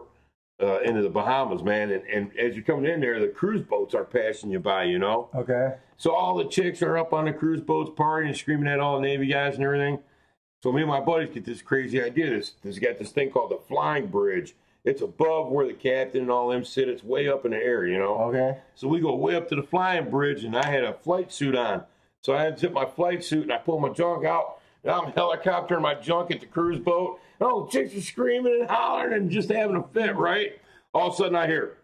into the Bahamas, man, and as you're coming in there, the cruise boats are passing you by, you know? Okay. So all the chicks are up on the cruise boats partying and screaming at all the Navy guys and everything. So me and my buddies get this crazy idea. This got this thing called the flying bridge. It's above where the captain and all them sit. It's way up in the air, you know? Okay. So we go way up to the flying bridge, and I had a flight suit on. So I had to zip my flight suit, and I pull my junk out, and I'm helicoptering my junk at the cruise boat. And all the chicks are screaming and hollering and just having a fit, right? All of a sudden I hear,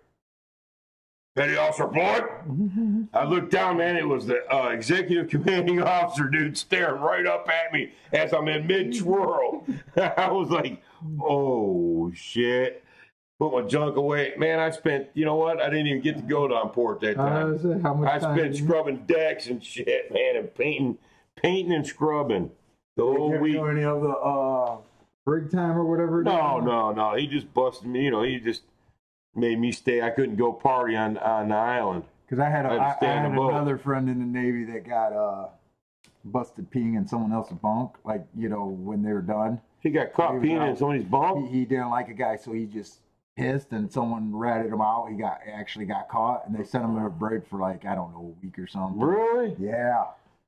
Petty Officer Floyd. I looked down, man. It was the executive commanding officer, dude, staring right up at me as I'm in mid-twirl. I was like, oh, shit. Put my junk away. Man, I spent, you know what? I didn't even get to go on port that time. How much I time spent scrubbing decks and shit, man, and painting and scrubbing the whole week. Do any of the brig time or whatever? No. He just busted me. You know, he just made me stay. I couldn't go party on the island. Because I had I had another friend in the Navy that got busted peeing in someone else's bunk, like, you know, when they were done. He got caught peeing in somebody's bunk? He didn't like a guy, so he just pissed, and someone ratted him out. He actually got caught, and they sent him to a brig for, like, I don't know, a week or something. Really? Yeah.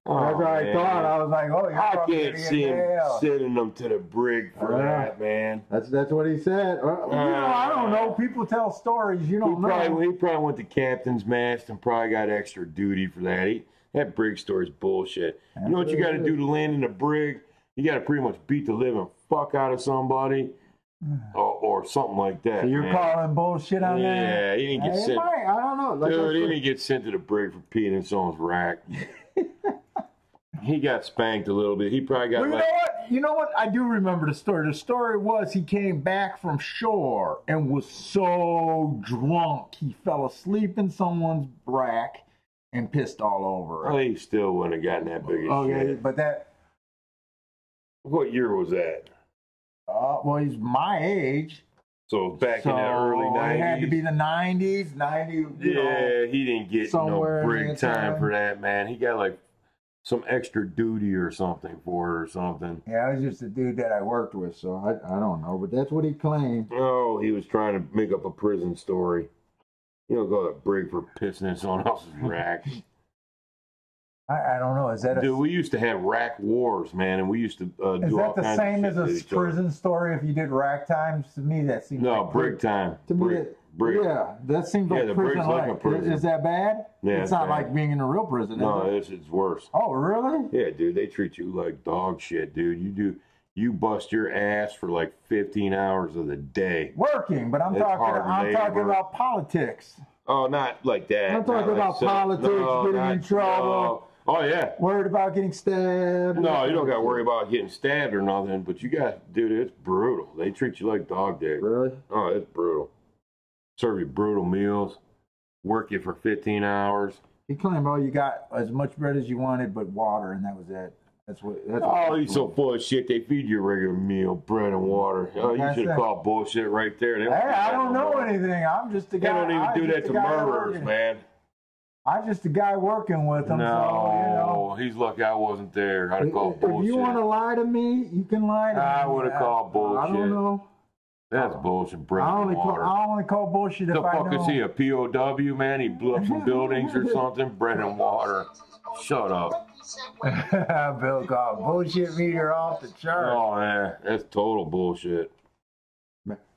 Oh, that's what I thought. I was like, oh, you're I probably can't gonna see get him nailed. sending them to the brig for that, man. That's what he said. You know, I don't know. People tell stories. You don't know. He probably went to captain's mast and probably got extra duty for that. That brig story's bullshit. You know what you got to do to land in a brig? You got to pretty much beat the living fuck out of somebody or something like that. So you're man. calling bullshit on that? Yeah, he didn't get sent. I don't know. Like Dude, he didn't get sent to the brig for peeing in someone's rack. He got spanked a little bit. He probably got You know what? I do remember the story. The story was he came back from shore and was so drunk he fell asleep in someone's rack and pissed all over. Oh, he still wouldn't have gotten that big of shit. But that... What year was that? Well, he's my age. So back in the early 90s? It had to be the 90s. 90, yeah, he didn't get no brig time for that, man. He got like some extra duty or something for it or something. Yeah, I was just a dude that I worked with, so I don't know. But that's what he claimed. Oh, he was trying to make up a prison story. You don't go to brig for pissing in someone else's rack. I don't know. Is that Dude, we used to have rack wars, man, and we used to do all kinds of shit. Is that the same as a prison story if you did rack times? To me, that seems no, like brig time. To me, brig. Yeah, that seems like the prison. brig's like a prison. Is that bad? Yeah, it's not bad. like being in a real prison. No, it's worse. Oh, really? Yeah, dude, they treat you like dog shit, dude. You bust your ass for like 15 hours of the day. Working, but I'm talking about politics. Oh, not like that. I'm talking about politics, getting in trouble. Oh, yeah. Worried about getting stabbed. No, you don't got to worry about getting stabbed or nothing, but dude, it's brutal. They treat you like dog dick. Really? Oh, it's brutal. Serve you brutal meals, work you for 15 hours. He claimed, you got as much bread as you wanted, but water, and that was it. That's what he's so full of shit. They feed you a regular meal, bread and water. Oh, you should have called bullshit right there. Hey, I don't know anything. I'm just a guy. They don't even do that to murderers, man. I'm just a guy working with him. No, so, you know. he's lucky I wasn't there. I'd have called bullshit. If you want to lie to me, you can lie to me. I would have called bullshit. I don't know. That's bullshit, bread and water. I only call bullshit if I know. The fuck is he, a POW, man? He blew up some buildings or something? Bread and water. Shut up. Bill called bullshit meter off the chart. Oh, man. That's total bullshit.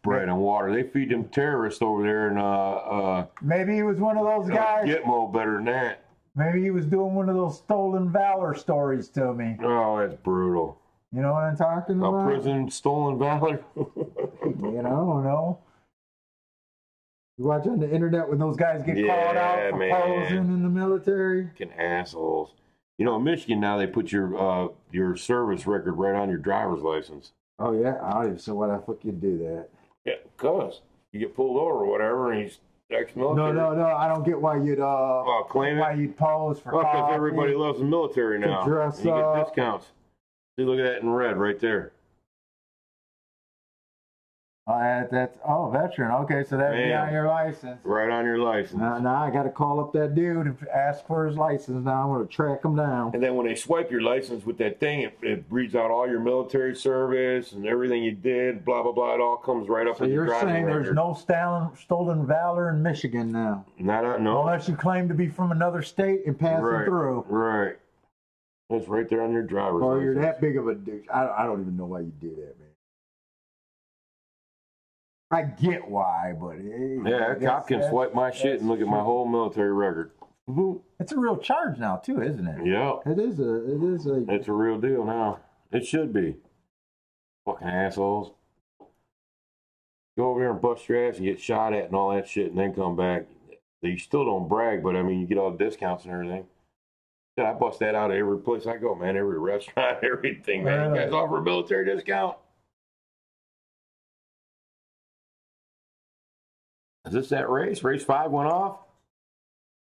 Bread and water. They feed them terrorists over there in maybe he was one of those guys. Gitmo better than that. Maybe he was doing one of those stolen valor stories to me. Oh, that's brutal. You know what I'm talking about? A prison stolen valor? You know. You watch on the internet when those guys get called out for posing in the military? Fucking assholes. You know, in Michigan now they put your service record right on your driver's license. Oh, yeah? I don't even see why the fuck you'd do that. Yeah, because you get pulled over or whatever and he's ex-military. No. I don't get why you'd claim why it? you'd pose for because everybody loves the military now. Dress you up. get discounts. See, look at that in red right there. That's veteran. Okay, so that'd be on your license. Right on your license. Now I got to call up that dude and ask for his license. Now I'm going to track him down. And then when they swipe your license with that thing, it reads out all your military service and everything you did, blah, blah, blah. It all comes right up in your driving record. So you're saying there's no stolen valor in Michigan now? No. Unless you claim to be from another state and pass it through. Right. It's right there on your driver's license. You're that big of a douche. I don't even know why you do that, man. I get why, but a cop can swipe my shit and look at my whole military record. It's a real charge now, too, isn't it? Yeah. It is a. It's a real deal now. It should be. Fucking assholes. Go over there and bust your ass and get shot at and all that shit, and then come back. You still don't brag, but I mean, you get all the discounts and everything. Yeah, I bust that out of every place I go, man. Every restaurant, everything, man. You guys offer a military discount? Is this that race? Race 5 went off?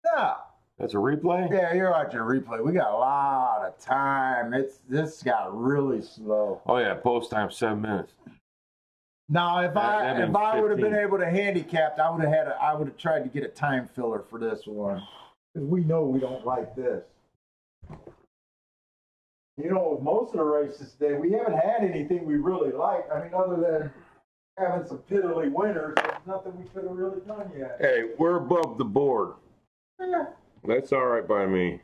Yeah. That's a replay? Yeah, you're watching a replay. We got a lot of time. This got really slow. Oh yeah, post time 7 minutes. Now, if I would have been able to handicap, I would have tried to get a time filler for this one, because we know we don't like this. You know, most of the races today, we haven't had anything we really like. I mean, other than having some piddly winners, there's nothing we could have really done yet. Hey, we're above the board. Yeah. That's all right by me.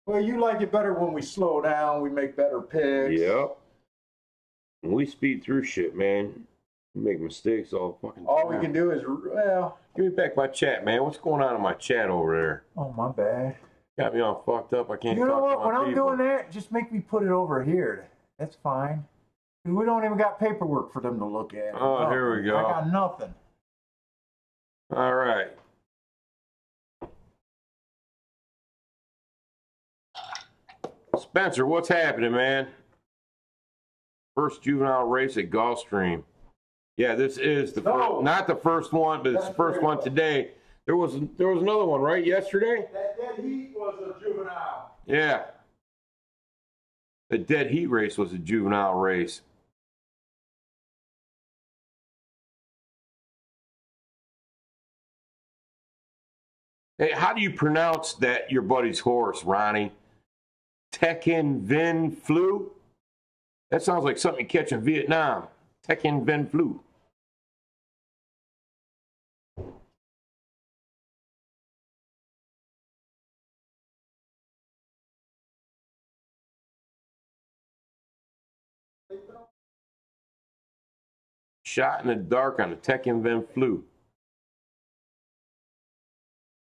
Well, you like it better when we slow down, we make better picks. Yep. When we speed through shit, man, we make mistakes all fucking time. All we can do is, give me back my chat, man. What's going on in my chat over there? Oh, my bad. Got me all fucked up. I can't. You know what? When I'm doing that, just make me put it over here. That's fine. We don't even got paperwork for them to look at. Oh, here we go. I got nothing. All right. Spencer, what's happening, man? First juvenile race at Gulfstream. Yeah, this is the first, not the first one, but it's the first one today. There was another one, right? Yesterday? That dead heat was a juvenile. Yeah. The dead heat race was a juvenile race. Hey, how do you pronounce that, your buddy's horse, Ronnie? Tekken Vin Flu? That sounds like something you catch in Vietnam. Tekken Vin Flu. Shot in the dark on the Tekken Vin Flu.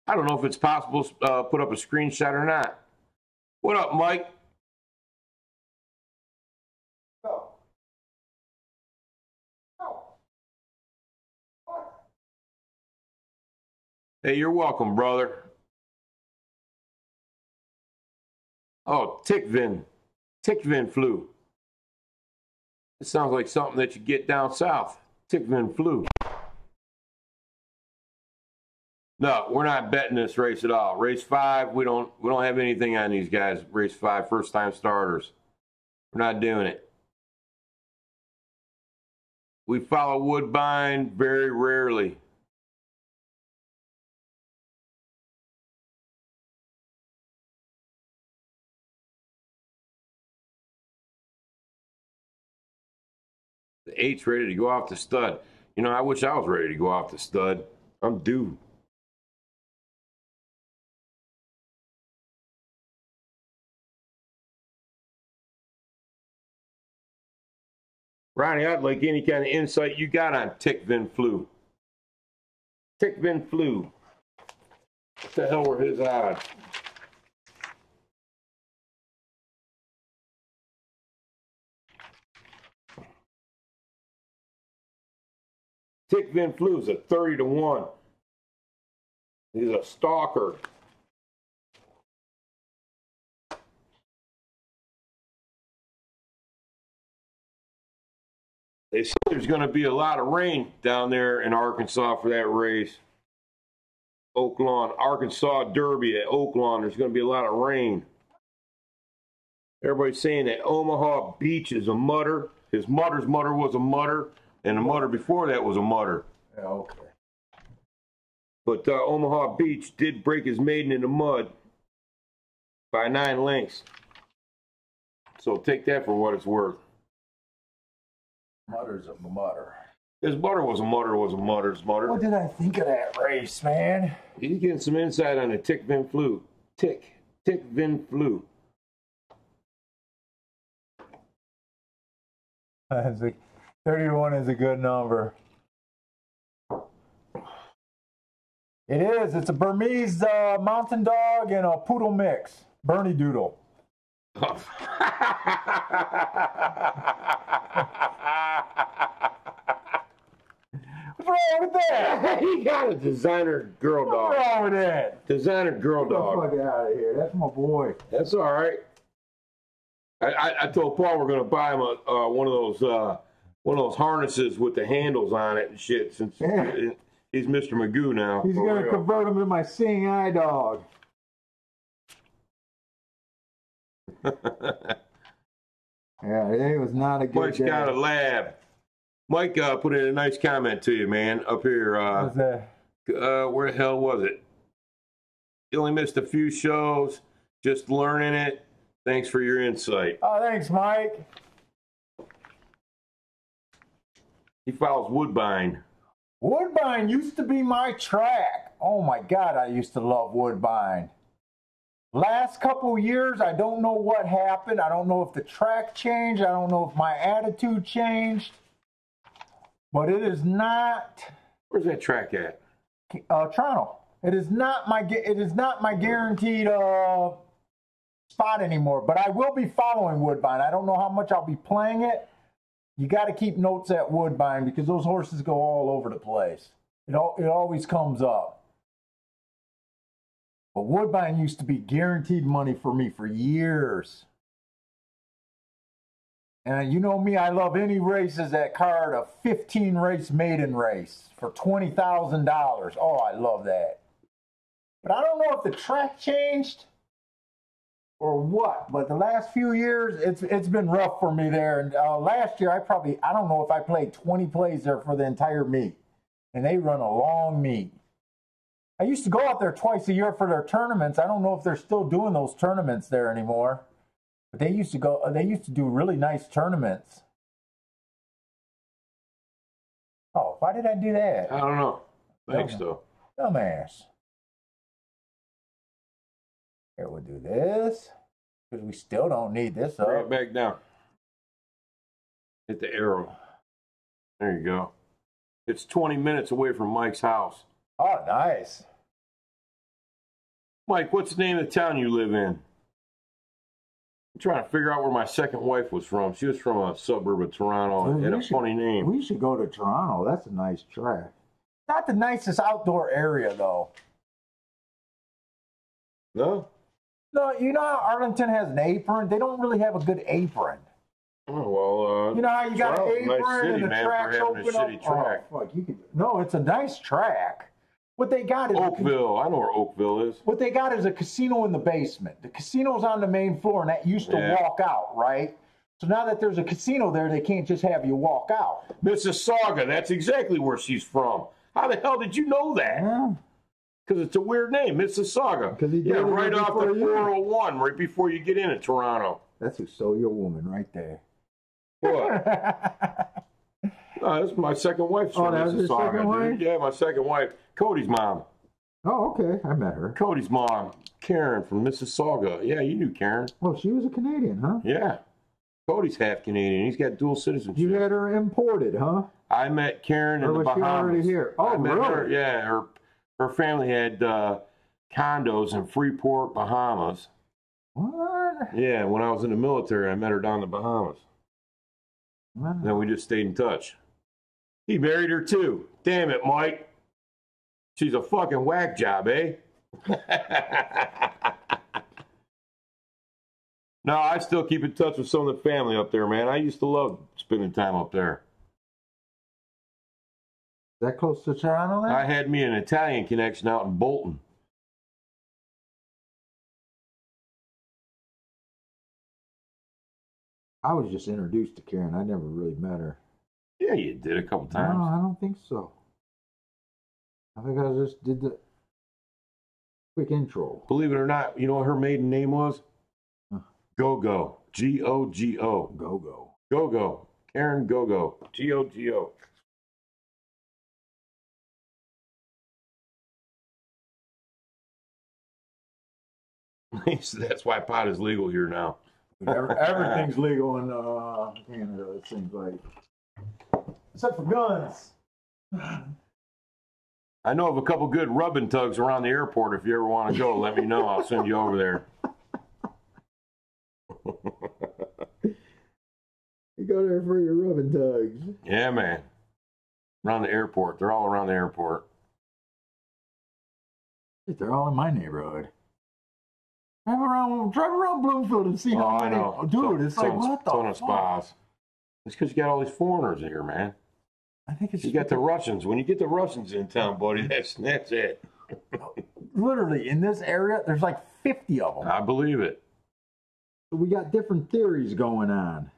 I don't know if it's possible to put up a screenshot or not. What up, Mike? Hey, you're welcome, brother. Oh, Tickvin flu. It sounds like something that you get down south. Tickvin flu. No, we're not betting this race at all. Race 5, we don't have anything on these guys. Race 5, first time starters. We're not doing it. We follow Woodbine very rarely. The 8's ready to go off the stud. You know, I wish I was ready to go off the stud. I'm due. Ronnie, I'd like any kind of insight you got on tick-vin flu. Tick-vin flu. What the hell were his odds? Tick-vin flu is a 30 to 1. He's a stalker. They say there's going to be a lot of rain down there in Arkansas for that race. Oaklawn, Arkansas Derby at Oaklawn. There's going to be a lot of rain. Everybody's saying that Omaha Beach is a mutter. His mother's mutter was a mutter, and the mutter before that was a mutter. Yeah, okay. But Omaha Beach did break his maiden in the mud by 9 lengths. So take that for what it's worth. Mutter's a mutter. His mutter was a mutter was a mutter's mutter. What did I think of that race, man? He's getting some insight on the tick-vin flu. Tick-vin flu. 30 to 1 is a good number. It is. It's a Burmese mountain dog and a poodle mix. Bernie Doodle. What's wrong with that? He got a designer girl dog. What's wrong with that? Designer girl dog. Get the fuck out of here. That's my boy. That's all right. I told Paul we're going to buy him one of those harnesses with the handles on it and shit. Since he's Mr. Magoo now. He's going to convert him to my seeing eye dog. Yeah, it was not a good Mike's day. got a lab. Mike put in a nice comment to you, man, up here. What's that? Where the hell was it? You only missed a few shows. Just learning it. Thanks for your insight. Oh, thanks, Mike. He follows Woodbine. Woodbine used to be my track. Oh, my God, I used to love Woodbine. Last couple years, I don't know what happened. I don't know if the track changed. I don't know if my attitude changed. But it is not. Where's that track at? Toronto. It is not my guaranteed spot anymore. But I will be following Woodbine. I don't know how much I'll be playing it. You got to keep notes at Woodbine because those horses go all over the place. It always comes up. But Woodbine used to be guaranteed money for me for years. And you know me, I love any races that card a 15-race maiden race for $20,000. Oh, I love that. But I don't know if the track changed or what. But the last few years, it's been rough for me there. And last year, I don't know if I played 20 plays there for the entire meet. And they run a long meet. I used to go out there twice a year for their tournaments. I don't know if they're still doing those tournaments there anymore. But they used to do really nice tournaments. Oh, why did I do that? I don't know. Thanks, though. Dumbass. Here, we'll do this. Because we still don't need this up. Right back down. Hit the arrow. There you go. It's 20 minutes away from Mike's house. Oh, nice. Mike, what's the name of the town you live in? I'm trying to figure out where my second wife was from. She was from a suburb of Toronto. It had a funny name. We should go to Toronto. That's a nice track. Not the nicest outdoor area, though. No? No, you know how Arlington has an apron? They don't really have a good apron. Oh, well, you know how you got an apron nice city, and the man, track's for having open a shitty track. Oh, fuck, no, it's a nice track. What they got is Oakville. I know where Oakville is. What they got is a casino in the basement. The casino's on the main floor, and that used to walk out, right? So now that there's a casino there, they can't just have you walk out. Mississauga. That's exactly where she's from. How the hell did you know that? Yeah. Because it's a weird name, Mississauga. Yeah, right off the 401, right before you get into Toronto. That's who stole your woman right there. What? No, that's my second wife's from that was your Mississauga, second dude. wife? Yeah, my second wife. Cody's mom. Oh, okay. I met her. Cody's mom. Karen from Mississauga. Yeah, you knew Karen. Oh, she was a Canadian, huh? Yeah. Cody's half Canadian. He's got dual citizenship. You had her imported, huh? I met Karen in Or the was Bahamas. she already here? Oh, I met really? her, yeah, her family had condos in Freeport, Bahamas. What? Yeah, when I was in the military, I met her down in the Bahamas. Wow. Then we just stayed in touch. He married her too. Damn it, Mike. She's a fucking whack job, eh? No, I still keep in touch with some of the family up there, man. I used to love spending time up there. Is that close to Toronto then? I had me an Italian connection out in Bolton. I was just introduced to Karen. I never really met her. Yeah, you did a couple times. No, I don't think so. I think I just did the quick intro. Believe it or not, you know what her maiden name was? Huh. Go-Go. G-O-G-O. Go-Go. Go-Go. Karen Go-Go. G-O-G-O. That's why pot is legal here now. Everything's legal in Canada, it seems like. Except for guns. I know of a couple good rubbing tugs around the airport. If you ever want to go, let me know. I'll send you over there. You go there for your rubbing tugs. Yeah, man. Around the airport. They're all around the airport. They're all in my neighborhood. Drive around Bloomfield and see how I many. know. Oh, dude, it's like, what the ton of fuck? spas. It's because you got all these foreigners in here, man. I think it's You got the Russians. When you get the Russians in town, buddy, that's it. literally in this area. There's like 50 of them. I believe it. We got different theories going on.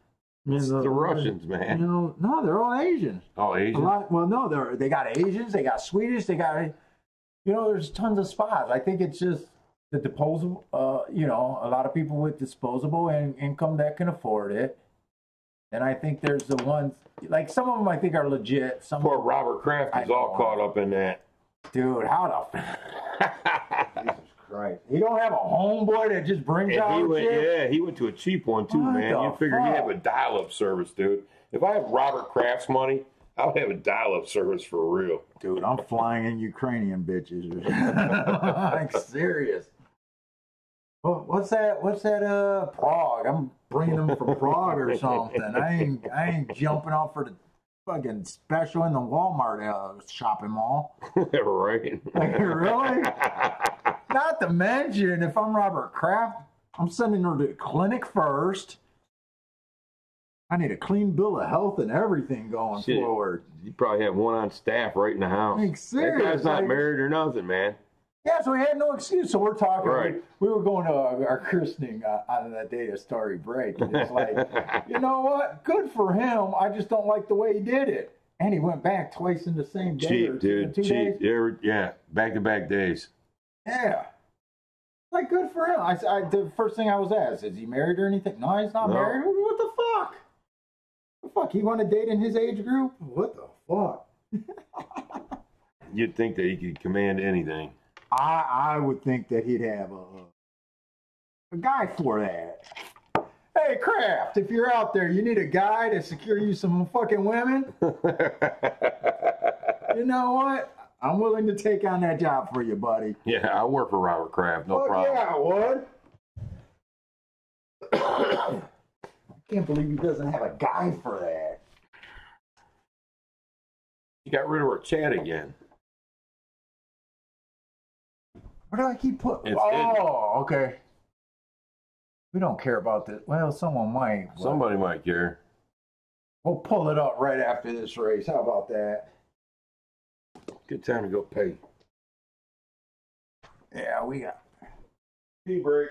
It's the Russians, man. You know, no, they're all Asian. Oh, Asian? Well, no, they got Asians, they got Swedish, they got, you know, there's tons of spots. I think it's just the disposable, you know, a lot of people with disposable income that can afford it. And I think there's the ones, like some of them I think are legit. Some Poor Robert Kraft is all caught up in that. Dude, how the Jesus Christ. He don't have a homeboy that just brings out shit? Yeah, he went to a cheap one too, What man. the You figure he'd fuck? have a dial-up service, dude. If I have Robert Kraft's money, I would have a dial-up service for real. Dude, I'm flying in Ukrainian bitches. Like, serious. Well, what's that? Prague. I'm bringing them from Prague or something. I ain't jumping off for the fucking special in the Walmart shopping mall. Right? Like, really? Not to mention, if I'm Robert Kraft, I'm sending her to the clinic first. I need a clean bill of health and everything going Shit. forward. You probably have one on staff right in the house. Like, That serious, guy's not like- married or nothing, man. Yeah, so we had no excuse. So we're talking. Right. We were going to our christening on that day of Starry Break. And it's like, you know what? Good for him. I just don't like the way he did it. And he went back twice in the same day. Cheap, dude. Two Cheap. days. Yeah, back-to-back days. Yeah. Like, good for him. The first thing I was asked, is he married or anything? No, he's not No. married. What the fuck? The fuck? He want to date in his age group? What the fuck? You'd think that he could command anything. I would think that he'd have a guy for that. Hey, Kraft, if you're out there, you need a guy to secure you some fucking women? You know what? I'm willing to take on that job for you, buddy. Yeah, I work for Robert Kraft, no Fuck problem. yeah, I would. I can't believe he doesn't have a guy for that. You got rid of our chat again. Where do I keep putting? It's Oh, okay. We don't care about this. Well, someone might. but Somebody might care. We'll pull it up right after this race. How about that? Good time to go pay. Yeah, we got. Tea break.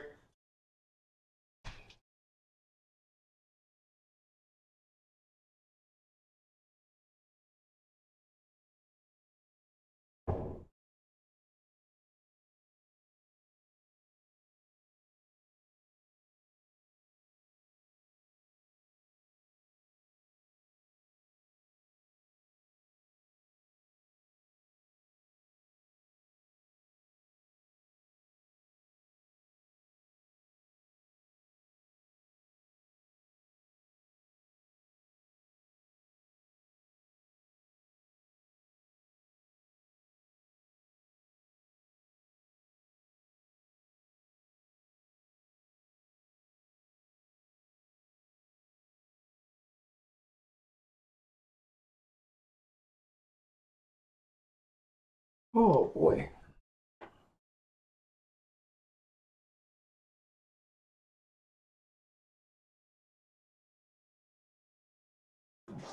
Oh boy.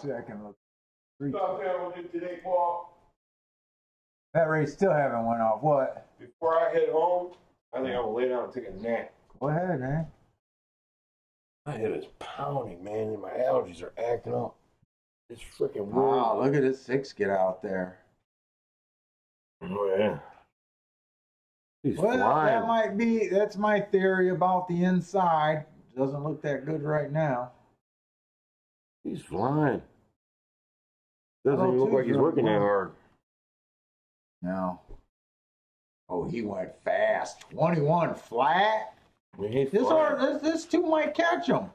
Second look. Stop there with you today, Paul. That race still haven't went off. What? Before I head home, I think I'm gonna lay down and take a nap. Go ahead, man. My head is pounding, man, and my allergies are acting up. It's freaking weird. Wow, look at this 6 get out there. Oh yeah. He's Well, flying. that's my theory about the inside. Doesn't look that good right now. He's flying. Doesn't even look like he's working that hard. No. Oh, he went fast. 21 flat. I mean, he's flying. This 2 might catch him.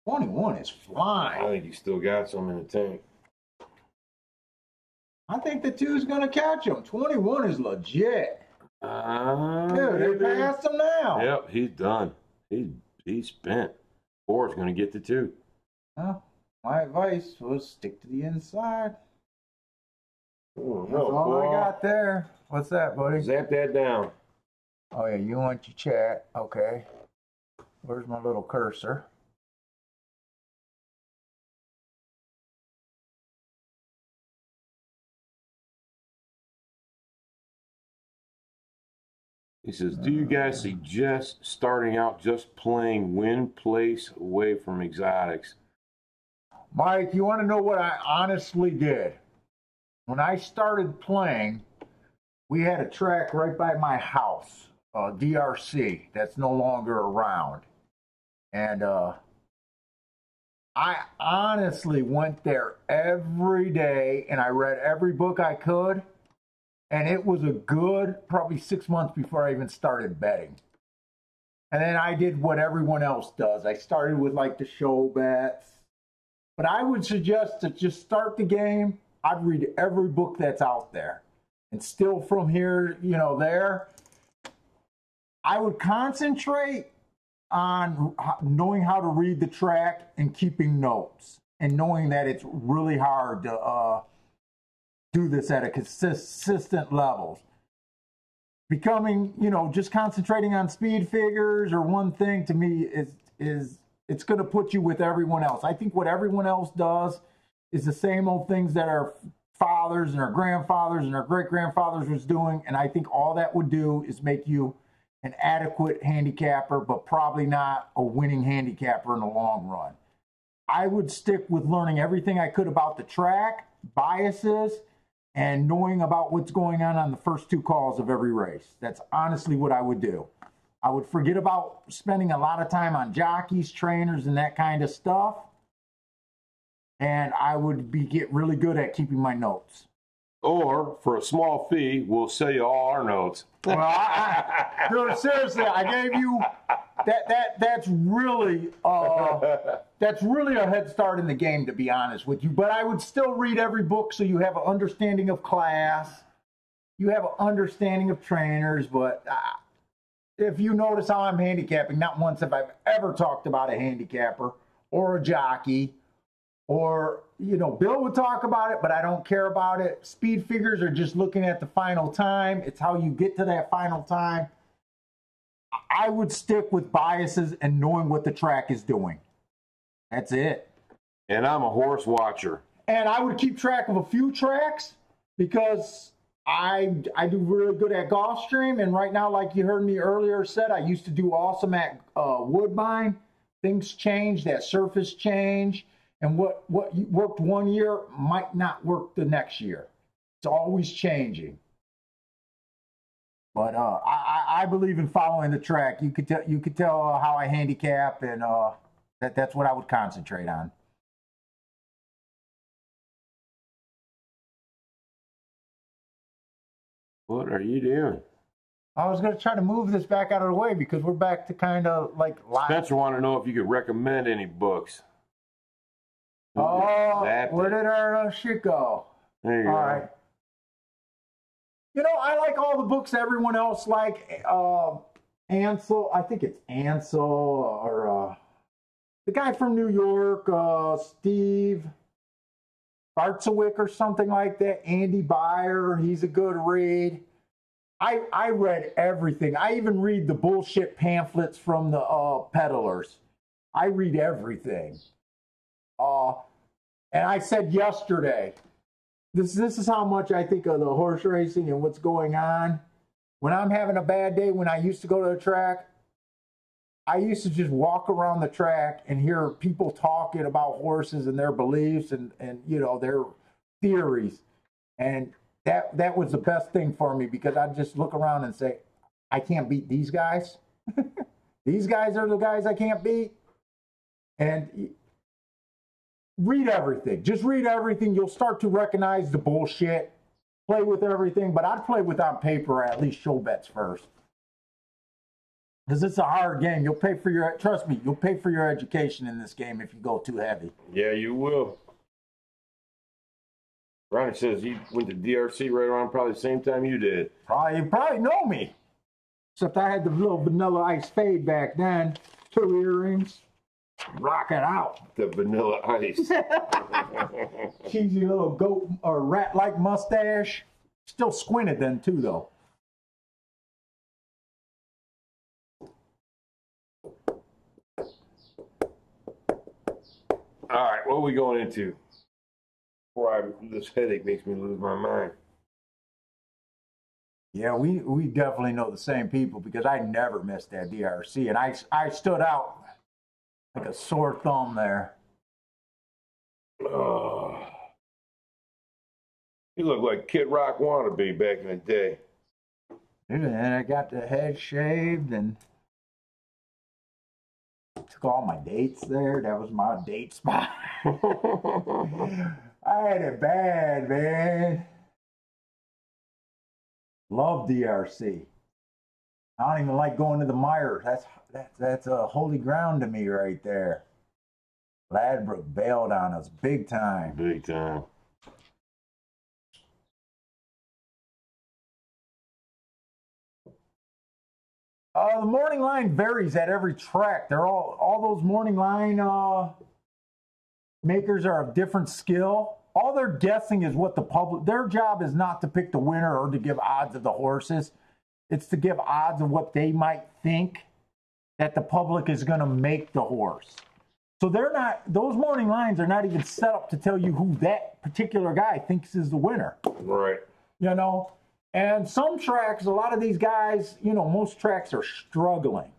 21 is flying. I think he's still got some in the tank. I think the 2 is going to catch him. 21 is legit. Dude, they passed him now. Yep, he's done. He's spent. 4 is going to get the 2. Well, my advice was stick to the inside. Oh, That's all I got there. What's that, buddy? Zap that down. Oh, yeah, you want your chat. Okay. Where's my little cursor? He says, do you guys suggest starting out just playing win place away from exotics? Mike, you want to know what I honestly did? When I started playing, we had a track right by my house, DRC, that's no longer around. And I honestly went there every day and I read every book I could. And it was a good probably 6 months before I even started betting. And then I did what everyone else does. I started with like the show bets. But I would suggest to just start the game. I'd read every book that's out there. And still from here, there, I would concentrate on knowing how to read the track and keeping notes. And knowing that it's really hard to do this at a consistent level. Becoming, just concentrating on speed figures or one thing to me is it's going to put you with everyone else. I think what everyone else does is the same old things that our fathers and our grandfathers and our great-grandfathers was doing, and I think all that would do is make you an adequate handicapper, but probably not a winning handicapper in the long run. I would stick with learning everything I could about the track, biases, and knowing about what's going on the first 2 calls of every race. That's honestly what I would do. I would forget about spending a lot of time on jockeys, trainers, and that kind of stuff. And I would get really good at keeping my notes. Or, for a small fee, we'll sell you all our notes. Well, dude, seriously, I gave you that's really a head start in the game, to be honest with you. But I would still read every book so you have an understanding of class, you have an understanding of trainers. But if you notice how I'm handicapping, not once have I ever talked about a handicapper or a jockey. Or, Bill would talk about it, but I don't care about it. Speed figures are just looking at the final time. It's how you get to that final time. I would stick with biases and knowing what the track is doing. That's it. And I'm a horse watcher. And I would keep track of a few tracks because I do really good at Gulfstream. And right now, like you heard me earlier said, I used to do awesome at Woodbine. Things change, that surface change. And what worked one year might not work the next year. It's always changing. But I believe in following the track. You could tell how I handicap, and that's what I would concentrate on. What are you doing? I was going to try to move this back out of the way because we're back to kind of like live. Spencer wanted to know if you could recommend any books. Oh, where did our shit go? There you all go. Right. I like all the books everyone else like. Ansel, I think it's Ansel, or the guy from New York, Steve. Bartzewick or something like that. Andy Byer, he's a good read. I read everything. I even read the bullshit pamphlets from the peddlers. I read everything. And I said yesterday, this is how much I think of the horse racing and what's going on. When I'm having a bad day, when I used to go to the track, I used to just walk around the track and hear people talking about horses and their beliefs and you know, their theories. And that was the best thing for me, because I'd just look around and say, I can't beat these guys. These guys are the guys I can't beat. And read everything. Just read everything. You'll start to recognize the bullshit. Play with everything, but I'd play with on paper at least show bets first. Because it's a hard game. You'll pay for your, trust me, you'll pay for your education in this game if you go too heavy. Yeah, you will. Ronnie says he went to DRC right around probably the same time you did. You probably know me. Except I had the little Vanilla Ice fade back then. 2 earrings. Rock it out. The Vanilla Ice. Cheesy little goat or rat-like mustache. Still squinted then too, though. All right, what are we going into? This headache makes me lose my mind. Yeah, we definitely know the same people, because I never missed that DRC, and I stood out like a sore thumb there. You look like Kid Rock wannabe back in the day. And I got the head shaved and took all my dates there. That was my date spot. I had it bad, man. Love DRC. I don't even like going to the mire. That's a holy ground to me right there. Ladbroke bailed on us big time. Big time. The morning line varies at every track. They're all those morning line makers are of different skill. All they're guessing is what the public, their job is not to pick the winner or to give odds of the horses. It's to give odds of what they might think that the public is going to make the horse. So they're not, those morning lines are not even set up to tell you who that particular guy thinks is the winner. Right. You know, and some tracks, a lot of these guys, you know, most tracks are struggling.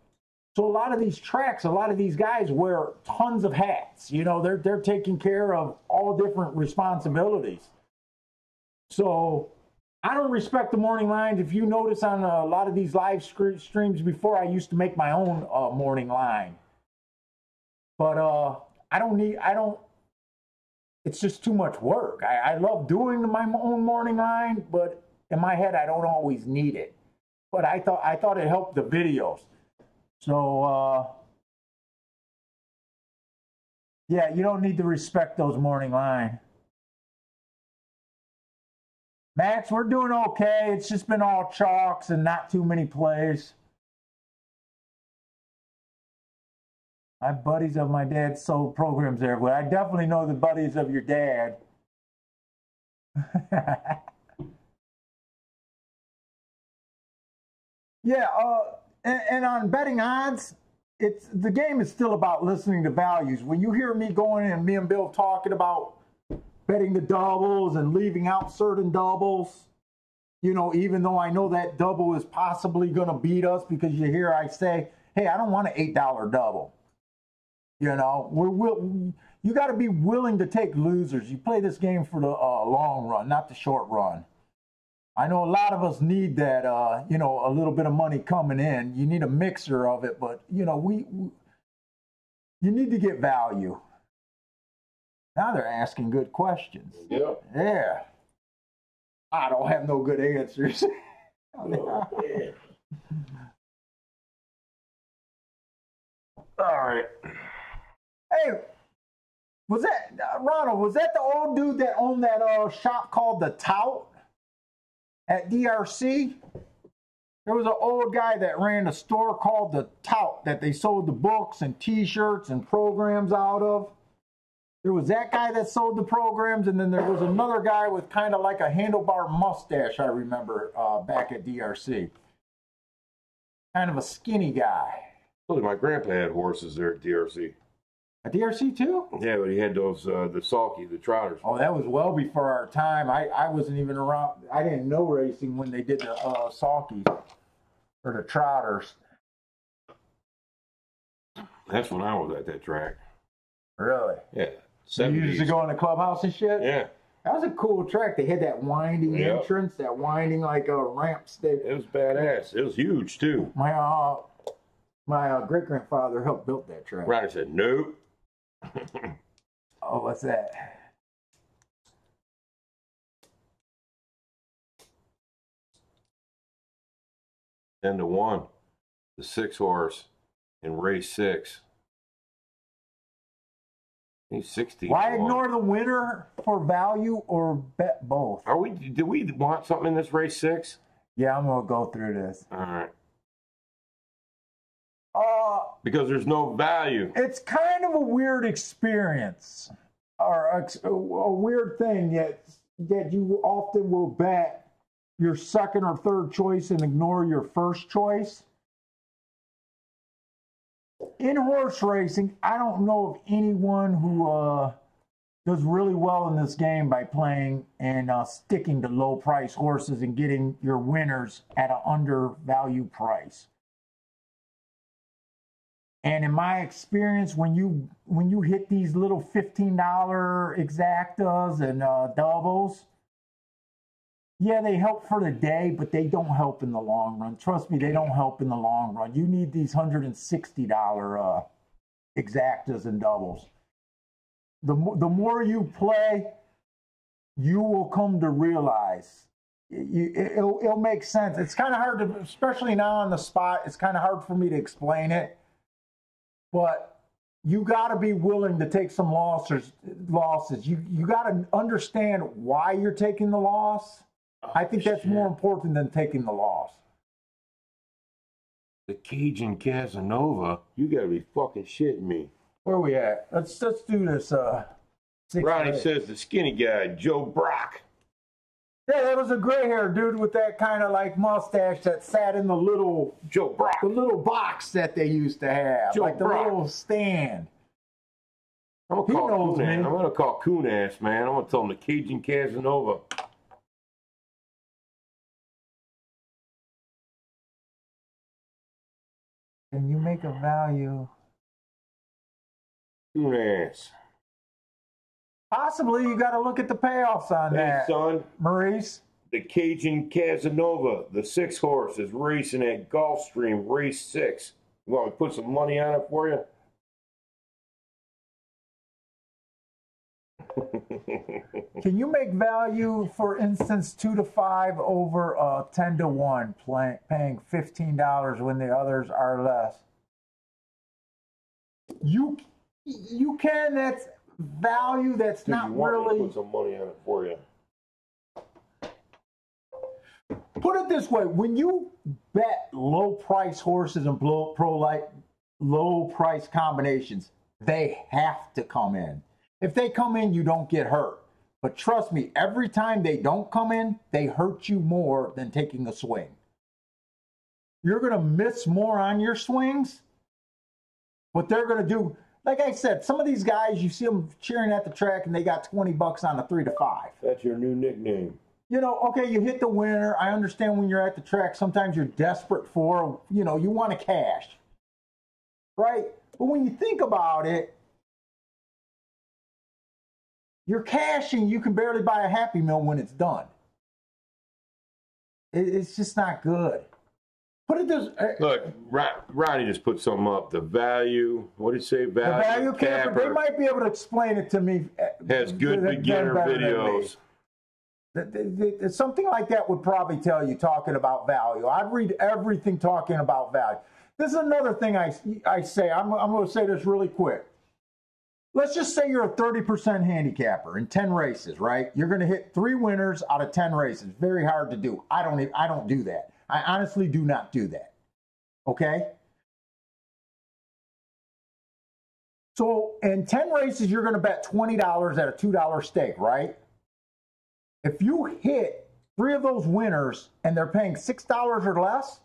So a lot of these tracks, a lot of these guys wear tons of hats. You know, they're taking care of all different responsibilities. So I don't respect the morning lines. If you notice on a lot of these live streams before, I used to make my own morning line. But it's just too much work. I love doing my own morning line, but in my head, I don't always need it. But I thought it helped the videos. So, yeah, you don't need to respect those morning line. Max, we're doing okay. It's just been all chalks and not too many plays. I have buddies of my dad sold programs there, but I definitely know the buddies of your dad. Yeah, and on betting odds, the game is still about listening to values. When you hear me going and me and Bill talking about betting the doubles and leaving out certain doubles, you know, even though I know that double is possibly going to beat us, because you hear I say, hey, I don't want an $8 double. You know, you got to be willing to take losers. You play this game for the long run, not the short run. I know a lot of us need that, you know, a little bit of money coming in. You need a mixer of it, but, you know, you need to get value. Now they're asking good questions. Yeah. Yeah. I don't have no good answers. Oh, man. All right. Hey, was that, Ronald, was that the old dude that owned that shop called The Tout at DRC? There was an old guy that ran a store called The Tout that they sold the books and T-shirts and programs out of. There was that guy that sold the programs, and then there was another guy with kind of like a handlebar mustache, I remember, back at DRC. Kind of a skinny guy. Well, my grandpa had horses there at DRC. At DRC too? Yeah, but he had those, the sulky, the trotters. Oh, that was well before our time. I wasn't even around. I didn't know racing when they did the sulky or the trotters. That's when I was at that track. Really? Yeah. So you used to go in the clubhouse and shit? Yeah. That was a cool track. They had that winding entrance, that winding like a ramp stick. It was badass. It was huge too. My great grandfather helped build that track. Ronnie said, "Nope." Oh, what's that? Ten to 1, the 6-horse in race 6. He's 16. Why ignore the winner for value or bet both? Do we want something in this race 6? Yeah, I'm gonna go through this. All right. Because there's no value. It's kind of a weird experience, or a weird thing that you often will bet your second or third choice and ignore your first choice. In horse racing, I don't know of anyone who does really well in this game by playing and sticking to low price horses and getting your winners at an undervalued price. And in my experience, when you hit these little $15 exactas and doubles, yeah, they help for the day, but they don't help in the long run. Trust me, they don't help in the long run. You need these $160 exactas and doubles. The more you play, you will come to realize it'll make sense. It's kind of hard to, especially now on the spot, it's kind of hard for me to explain it. But you got to be willing to take some losses. You got to understand why you're taking the loss. I think that's more important than taking the loss. The Cajun Casanova, you got to be fucking shitting me. Where are we at? Let's do this. Ronnie says the skinny guy, Joe Brock. Yeah, that was a gray-haired dude with that kind of like mustache that sat in the little Joe Brock, the little box that they used to have, Joe like the Brock. little stand. I'm gonna call Coon Ass, man. I'm gonna tell him the Cajun Casanova. Can you make a value? Coon Ass. Possibly. You got to look at the payoffs on that, son. Maurice. The Cajun Casanova, the 6-horse, is racing at Gulfstream, race 6. You want me to put some money on it for you? Can you make value, for instance, 2 to 5 over 10 to 1, paying $15 when the others are less? You can. That's value. That's Dude, not you want really. me to put some money on it for you? Put it this way: when you bet low price horses and low price combinations, they have to come in. If they come in, you don't get hurt. But trust me, every time they don't come in, they hurt you more than taking a swing. You're going to miss more on your swings. What they're going to do, like I said, some of these guys, you see them cheering at the track and they got $20 on a 3 to 5. That's your new nickname. You know, okay, you hit the winner. I understand when you're at the track, sometimes you're desperate for, you want to cash. Right? But when you think about it, you're cashing, you can barely buy a Happy Meal when it's done. It's just not good. Put it this. Look, Ronnie just put something up. The value. What did he say? The value capper. They might be able to explain it to me. Has good beginner videos. Something like that would probably tell you, talking about value. I'd read everything talking about value. This is another thing I say. I'm going to say this really quick. Let's just say you're a 30% handicapper in 10 races, right? You're going to hit 3 winners out of 10 races. Very hard to do. I don't do that. I honestly do not do that. Okay? So in 10 races, you're going to bet $20 at a $2 stake, right? If you hit 3 of those winners and they're paying $6 or less,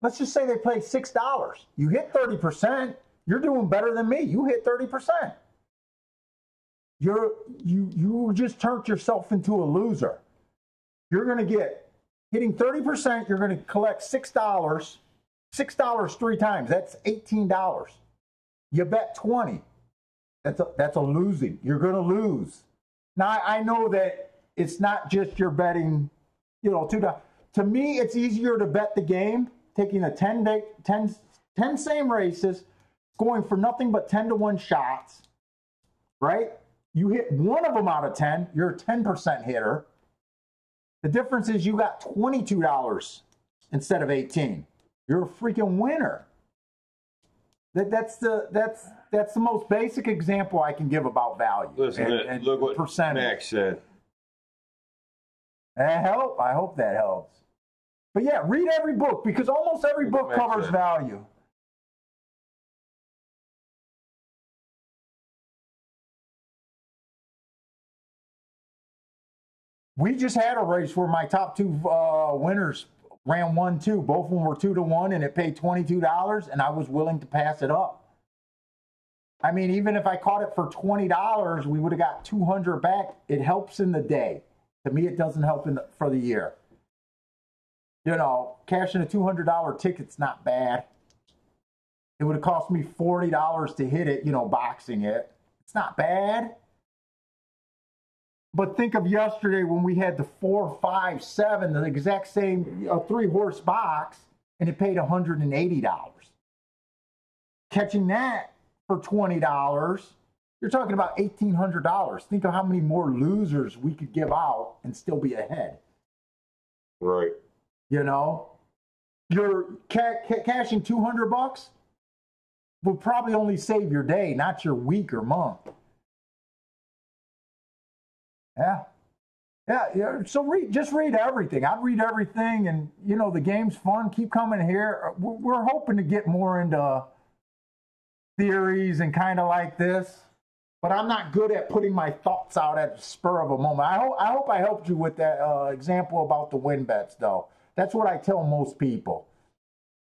let's just say they play $6. You hit 30%, you're doing better than me. You hit 30%. You just turned yourself into a loser. You're going to get, hitting 30%, you're going to collect $6. $6 3 times, that's $18. You bet 20. That's a losing. You're going to lose. Now, I know that it's not just you're betting, you know, $2. To me, it's easier to bet the game, taking a 10 same races, going for nothing but 10-to-1 shots, right? You hit one of them out of 10, you're a 10% hitter. The difference is you got $22 instead of 18. You're a freaking winner. That's the most basic example I can give about value. Listen, and look what percentage. Max said. I hope that helps. But yeah, read every book because almost every book covers value. We just had a race where my top 2 winners ran 1-2. Both of them were 2-to-1, and it paid $22, and I was willing to pass it up. I mean, even if I caught it for $20, we would have got $200 back. It helps in the day. To me, it doesn't help for the year. You know, cashing a $200 ticket's not bad. It would have cost me $40 to hit it, you know, boxing it. It's not bad. But think of yesterday when we had the 4, 5, 7, the exact same 3-horse box, and it paid $180. Catching that for $20, you're talking about $1,800. Think of how many more losers we could give out and still be ahead. Right. You know, you're cashing $200 will probably only save your day, not your week or month. Yeah. So just read everything. I'd read everything, and you know the game's fun. Keep coming here. We're hoping to get more into theories and kind of like this, but I'm not good at putting my thoughts out at the spur of a moment. I hope I helped you with that example about the win bets, though. That's what I tell most people.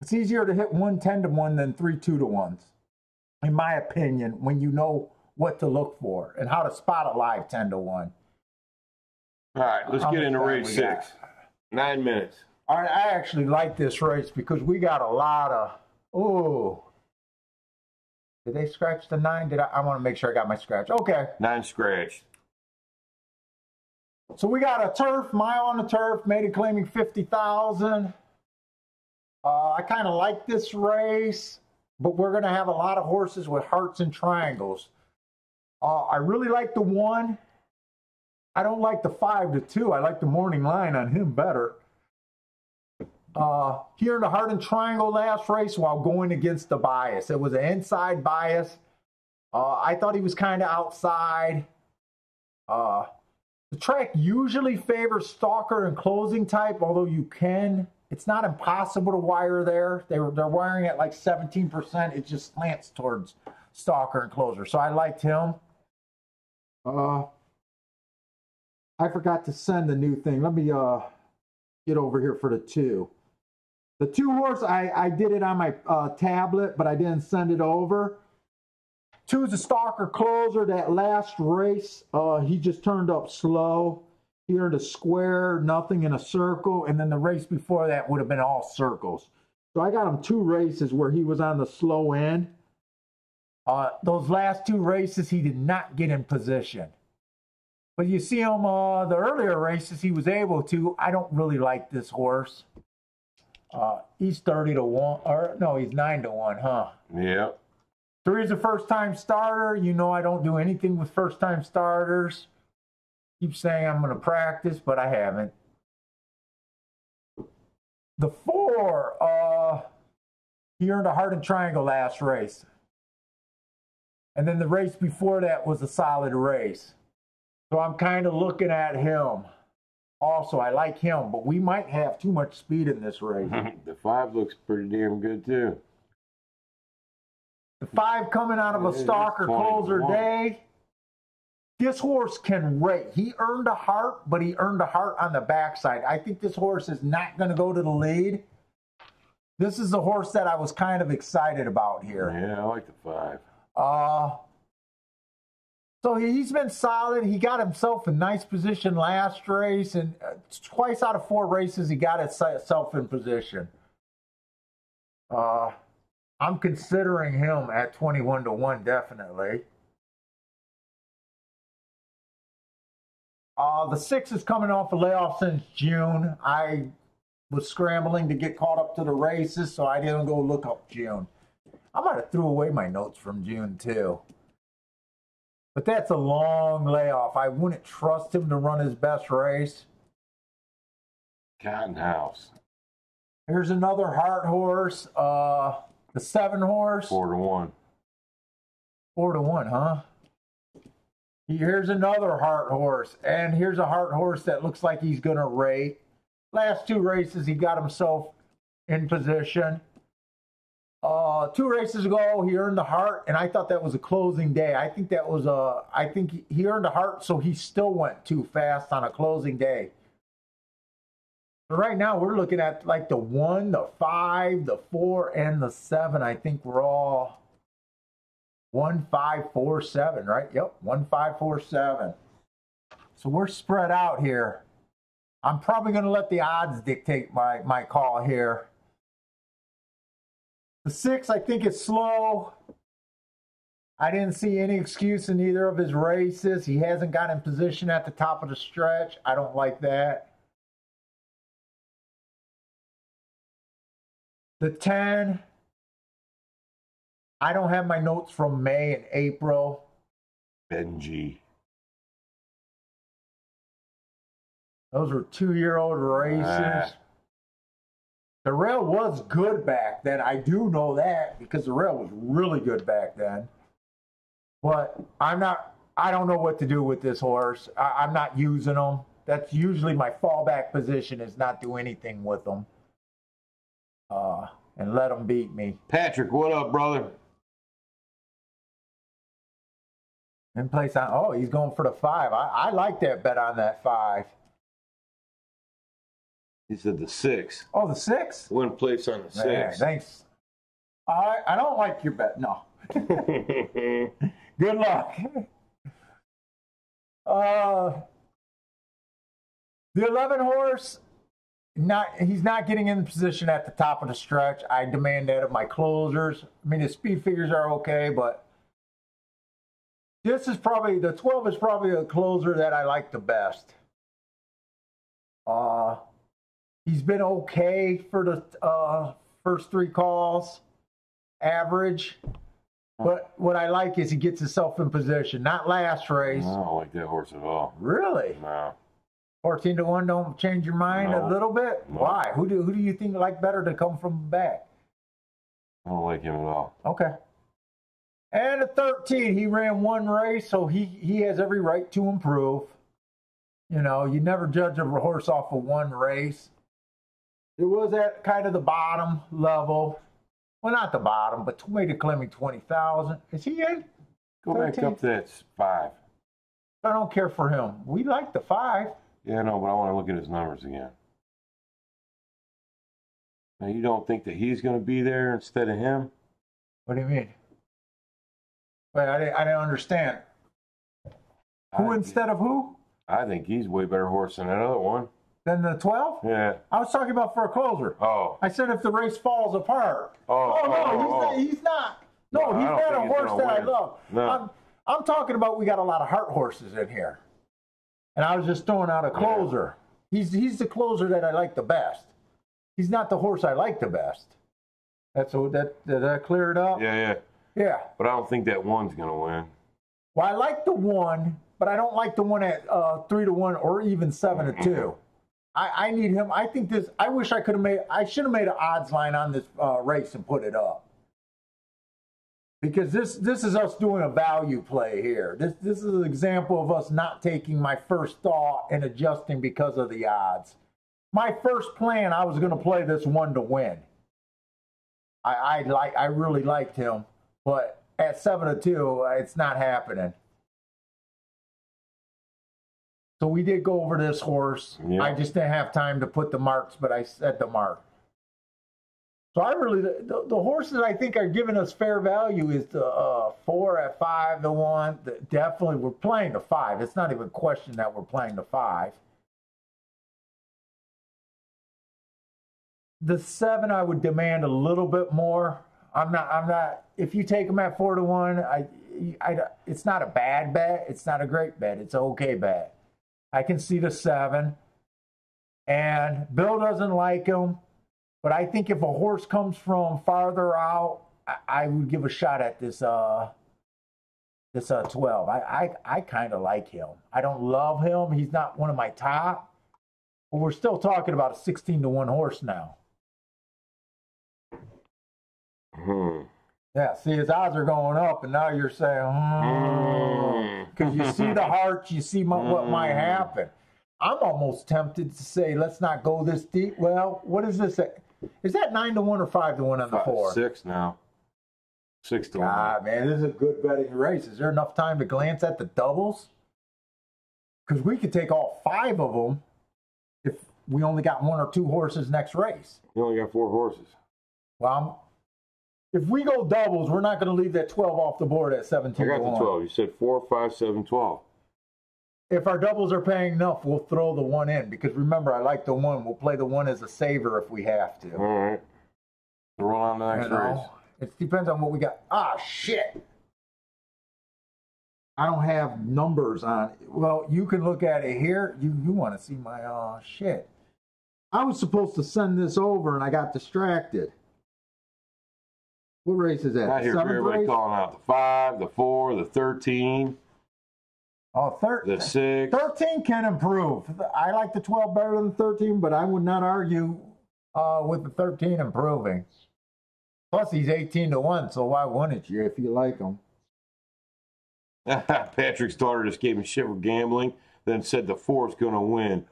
It's easier to hit 1 10-to-1 than 3 2-to-1s, in my opinion, when you know what to look for and how to spot a live 10-to-1. All right, let's get into race 6. 9 minutes. All right, I actually like this race because we got a lot of, did they scratch the 9? I want to make sure I got my scratch. Okay. 9 scratched. So we got a turf, mile on the turf, maiden claiming 50,000. I kind of like this race, but we're going to have a lot of horses with hearts and triangles. I really like the 1. I don't like the 5-to-2. I like the morning line on him better. Here in the Heart and Triangle last race while going against the bias. It was an inside bias. I thought he was kind of outside. The track usually favors stalker and closing type, although you can. It's not impossible to wire there. They're wiring at like 17%. It just slants towards stalker and closer. So I liked him. I forgot to send the new thing. Let me get over here for the 2. The 2-horse, I did it on my tablet, but I didn't send it over. 2 is a stalker closer. That last race, he just turned up slow. He earned a square, nothing in a circle, and then the race before that would have been all circles. So I got him 2 races where he was on the slow end. Those last 2 races, he did not get in position. But you see him, the earlier races, he was able to. I don't really like this horse. He's 30-to-1, or no, he's 9-to-1, huh? Yeah. 3 is a first-time starter. You know I don't do anything with first-time starters. Keep saying I'm going to practice, but I haven't. The 4, he earned a Heart and Triangle last race. And then the race before that was a solid race. So I'm kind of looking at him. Also, I like him, but we might have too much speed in this race. The 5 looks pretty damn good, too. The 5 coming out of a stalker closer day. This horse can rate. He earned a heart, but he earned a heart on the backside. I think this horse is not going to go to the lead. This is the horse that I was kind of excited about here. Yeah, I like the 5. So he's been solid. He got himself in nice position last race, and twice out of 4 races he got himself in position. I'm considering him at 21-1, definitely. The 6 is coming off a layoff since June. I was scrambling to get caught up to the races, so I didn't go look up June. I might have threw away my notes from June, too. But that's a long layoff. I wouldn't trust him to run his best race. Cotton House. Here's another Heart horse. The 7 horse. 4-1. 4-1, huh? Here's another Heart horse. And here's a Heart horse that looks like he's going to rate. Last 2 races, he got himself in position. 2 races ago, he earned the Heart, and I thought that was a closing day. I think that was I think he earned a Heart, so he still went too fast on a closing day. But right now, we're looking at like the 1, the 5, the 4, and the 7. I think we're all 1, 5, 4, 7, right? Yep, 1, 5, 4, 7. So we're spread out here. I'm probably going to let the odds dictate my call here. The 6, I think, is slow. I didn't see any excuse in either of his races. He hasn't got in position at the top of the stretch. I don't like that. The 10, I don't have my notes from May and April. Benji. Those were 2-year-old races. The rail was good back then. I do know that because the rail was really good back then. But I don't know what to do with this horse. I'm not using him. That's usually my fallback position, is not do anything with them. And let him beat me. Patrick, what up, brother? In place on, oh, he's going for the 5. I like that bet on that 5. He said the 6. Oh, the 6? One place on the 6. Man, thanks. I don't like your bet. No. Good luck. The 11 horse, he's not getting in position at the top of the stretch. I demand that of my closers. I mean, his speed figures are okay, but this is probably, the 12 is probably a closer that I like the best. He's been okay for the first 3 calls, average. But what I like is he gets himself in position. Not last race. I don't like that horse at all. Really? No. 14-1 don't change your mind a little bit? No. Why? Who do you think like better to come from the back? I don't like him at all. Okay. And at 13, he ran 1 race, so he has every right to improve. You know, you never judge a horse off of 1 race. It was at kind of the bottom level. Well, not the bottom, but made a claiming 20,000. Is he in? Go 13? Back up to that 5. I don't care for him. We like the 5. Yeah, no, but I want to look at his numbers again. Now, you don't think that he's going to be there instead of him? What do you mean? Wait, I didn't understand. Who instead of who? I think he's a way better horse than that other one. Than the 12? Yeah. I was talking about for a closer. Oh. I said if the race falls apart. He's not. No, he's not a horse that I love. No. I'm talking about we got a lot of Heart horses in here. And I was just throwing out a closer. Yeah. He's the closer that I like the best. He's not the horse I like the best. Did that clear it up? Yeah. Yeah. But I don't think that 1's going to win. Well, I like the 1, but I don't like the 1 at 3-1 or even 7-2. I need him. I think this. I wish I could have made. I should have made an odds line on this race and put it up. Because this is us doing a value play here. This is an example of us not taking my first thought and adjusting because of the odds. My first plan, I was going to play this 1 to win. I really liked him, But at 7-2, it's not happening. So we did go over this horse. Yeah. I just didn't have time to put the marks, but I set the mark. So I really, the horses I think are giving us fair value is the 4 at 5-1. Definitely, we're playing the 5. It's not even a question that we're playing the 5. The 7, I would demand a little bit more. I'm not. If you take them at 4-1, it's not a bad bet. It's not a great bet. It's an okay bet. I can see the 7, and Bill doesn't like him. But I think if a horse comes from farther out, I would give a shot at this 12. I kind of like him. I don't love him. He's not one of my top. But we're still talking about a 16-1 horse now. Yeah, see, his odds are going up, and now you're saying, because you see the heart, you see what might happen. I'm almost tempted to say, let's not go this deep. Well, what is this? Is that 9-1 or 5-1 on the 4? 6 now. 6-1. God, man, this is a good betting race. Is there enough time to glance at the doubles? Because we could take all 5 of them if we only got 1 or 2 horses next race. You only got 4 horses. Well, if we go doubles, we're not going to leave that 12 off the board at 17-1. I got the 12. You said 4, 5, 7, 12. If our doubles are paying enough, we'll throw the 1 in. Because remember, I like the 1. We'll play the 1 as a saver if we have to. All right. Roll on to the next race. It depends on what we got. Ah, shit. I don't have numbers on it. Well, you can look at it here. You want to see my shit. I was supposed to send this over, and I got distracted. What race is that? I hear everybody calling out the 5, the 4, the 13. Oh, the 6. 13 can improve. I like the 12 better than 13, but I would not argue with the 13 improving. Plus, he's 18-1, so why wouldn't you if you like him? Patrick's daughter just gave me shit for gambling, then said the 4 is going to win.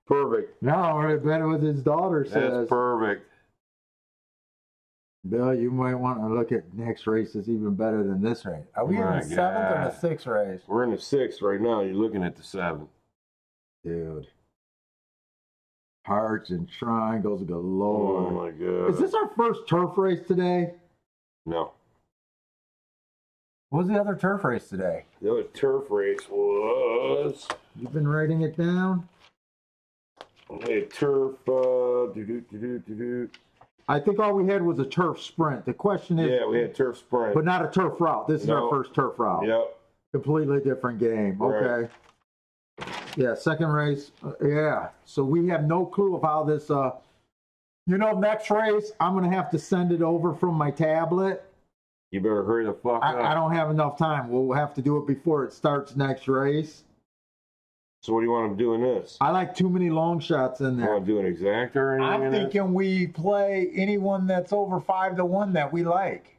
Perfect. No, I bet what his daughter says. That's perfect. Bill, you might want to look at next race is even better than this race. Are we in the 7th or the 6th race? We're in the 6th right now. You're looking at the 7th. Dude. Hearts and triangles galore. Oh, my God. Is this our first turf race today? No. What was the other turf race today? The other turf race was... You've been writing it down? Hey, turf... I think all we had was a turf sprint. The question is... Yeah, we had turf sprint. But not a turf route. This is our first turf route. Yep. Completely different game. Okay. Right. Yeah, second race. Yeah. So we have no clue of how this... next race, I'm going to have to send it over from my tablet. You better hurry the fuck up. I don't have enough time. We'll have to do it before it starts next race. So what do you want to do in this? I like too many long shots in there. You want to do an exact or anything? I'm thinking we play anyone that's over 5-1 that we like.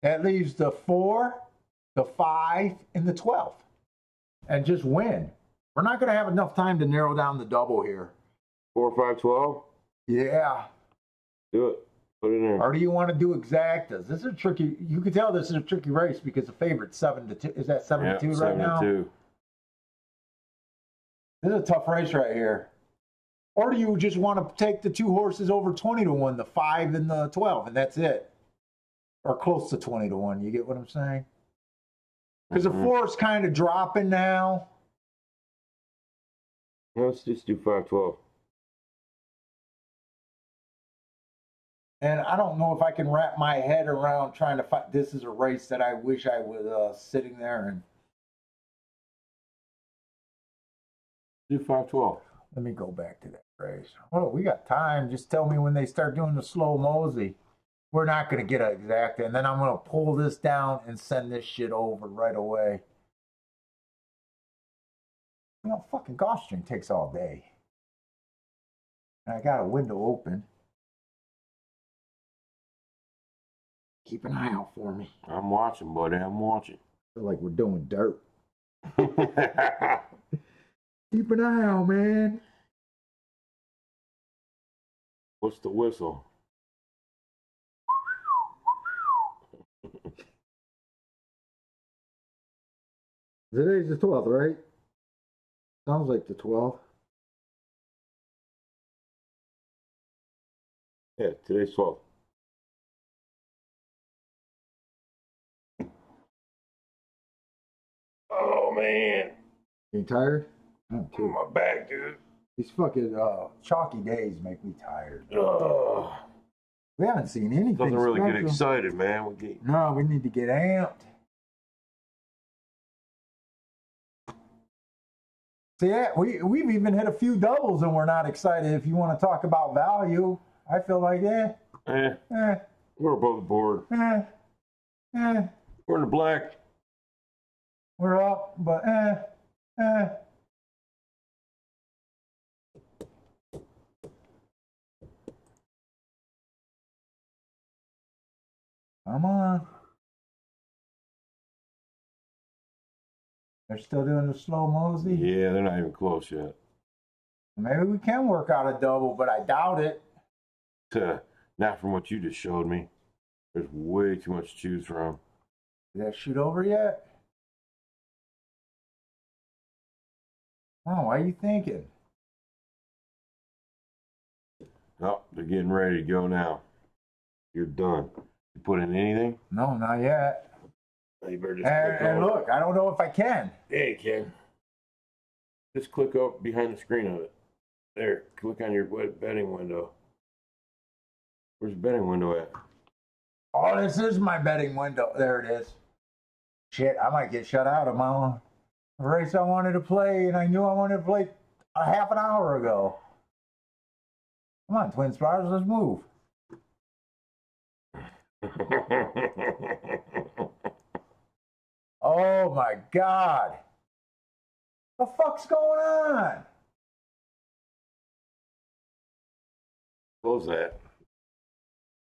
That leaves the 4, the 5, and the 12. And just win. We're not going to have enough time to narrow down the double here. 4, 5, 12? Yeah. Do it. Put it in. Or do you want to do exactas? This is a tricky. You can tell this is a tricky race because the favorite's 7-2. Is that 7-2 right now? 7-2. This is a tough race right here. Or do you just want to take the 2 horses over 20-1, the 5 and the 12, and that's it? Or close to 20-1. You get what I'm saying? Because the 4 is kind of dropping now. Let's just do 5, 12. And I don't know if I can wrap my head around trying to fight. This is a race that I wish I was sitting there and. Do 5, 12. Let me go back to that race. Oh, we got time. Just tell me when they start doing the slow mosey. We're not going to get an exacta. And then I'm going to pull this down and send this shit over right away. Fucking golf string takes all day. And I got a window open. Keep an eye out for me. I'm watching, buddy. I'm watching. I feel like we're doing dirt. Keep an eye out, man. What's the whistle? Today's the 12th, right? Sounds like the 12th. Yeah, today's 12th. Oh man. You tired? I'm too. My back, dude. These fucking chalky days make me tired. Ugh. We haven't seen anything. Doesn't really get special. excited, man. No, we need to get amped. See, yeah, we've even hit a few doubles and we're not excited. If you want to talk about value, I feel like, we're above the board. We're in the black. We're up, but Come on. They're still doing the slow mosey? Yeah, they're not even close yet. Maybe we can work out a double, but I doubt it. Not from what you just showed me. There's way too much to choose from. Did that shoot over yet? Oh, why are you thinking? Oh, they're getting ready to go now. You're done. You put in anything? No, not yet. You better just and look, I don't know if I can. Yeah, you can. Just click up behind the screen of it. There, click on your betting window. Where's the betting window at? Oh, this is my betting window. There it is. Shit, I might get shut out of my race I wanted to play, and I knew I wanted to play a half an hour ago. Come on, Twin Spires, let's move. Oh my God. The fuck's going on? Close that.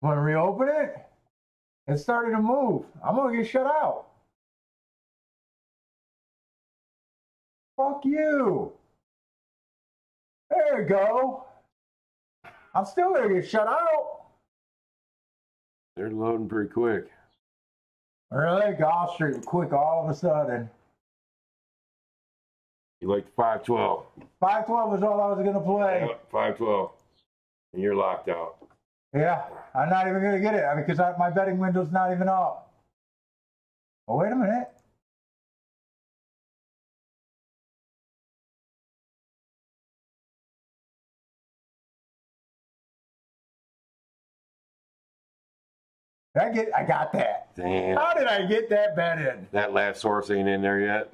Want to reopen it? It started to move. I'm going to get shut out. Fuck you. There you go. I'm still going to get shut out. They're loading pretty quick. Really? Golf Street quick all of a sudden. You like the 512? 512 is all I was going to play. Yeah, 512. And you're locked out. Yeah, I'm not even going to get it because my betting window's not even up. Oh, wait a minute. I got that. Damn. How did I get that bet in? That last horse ain't in there yet?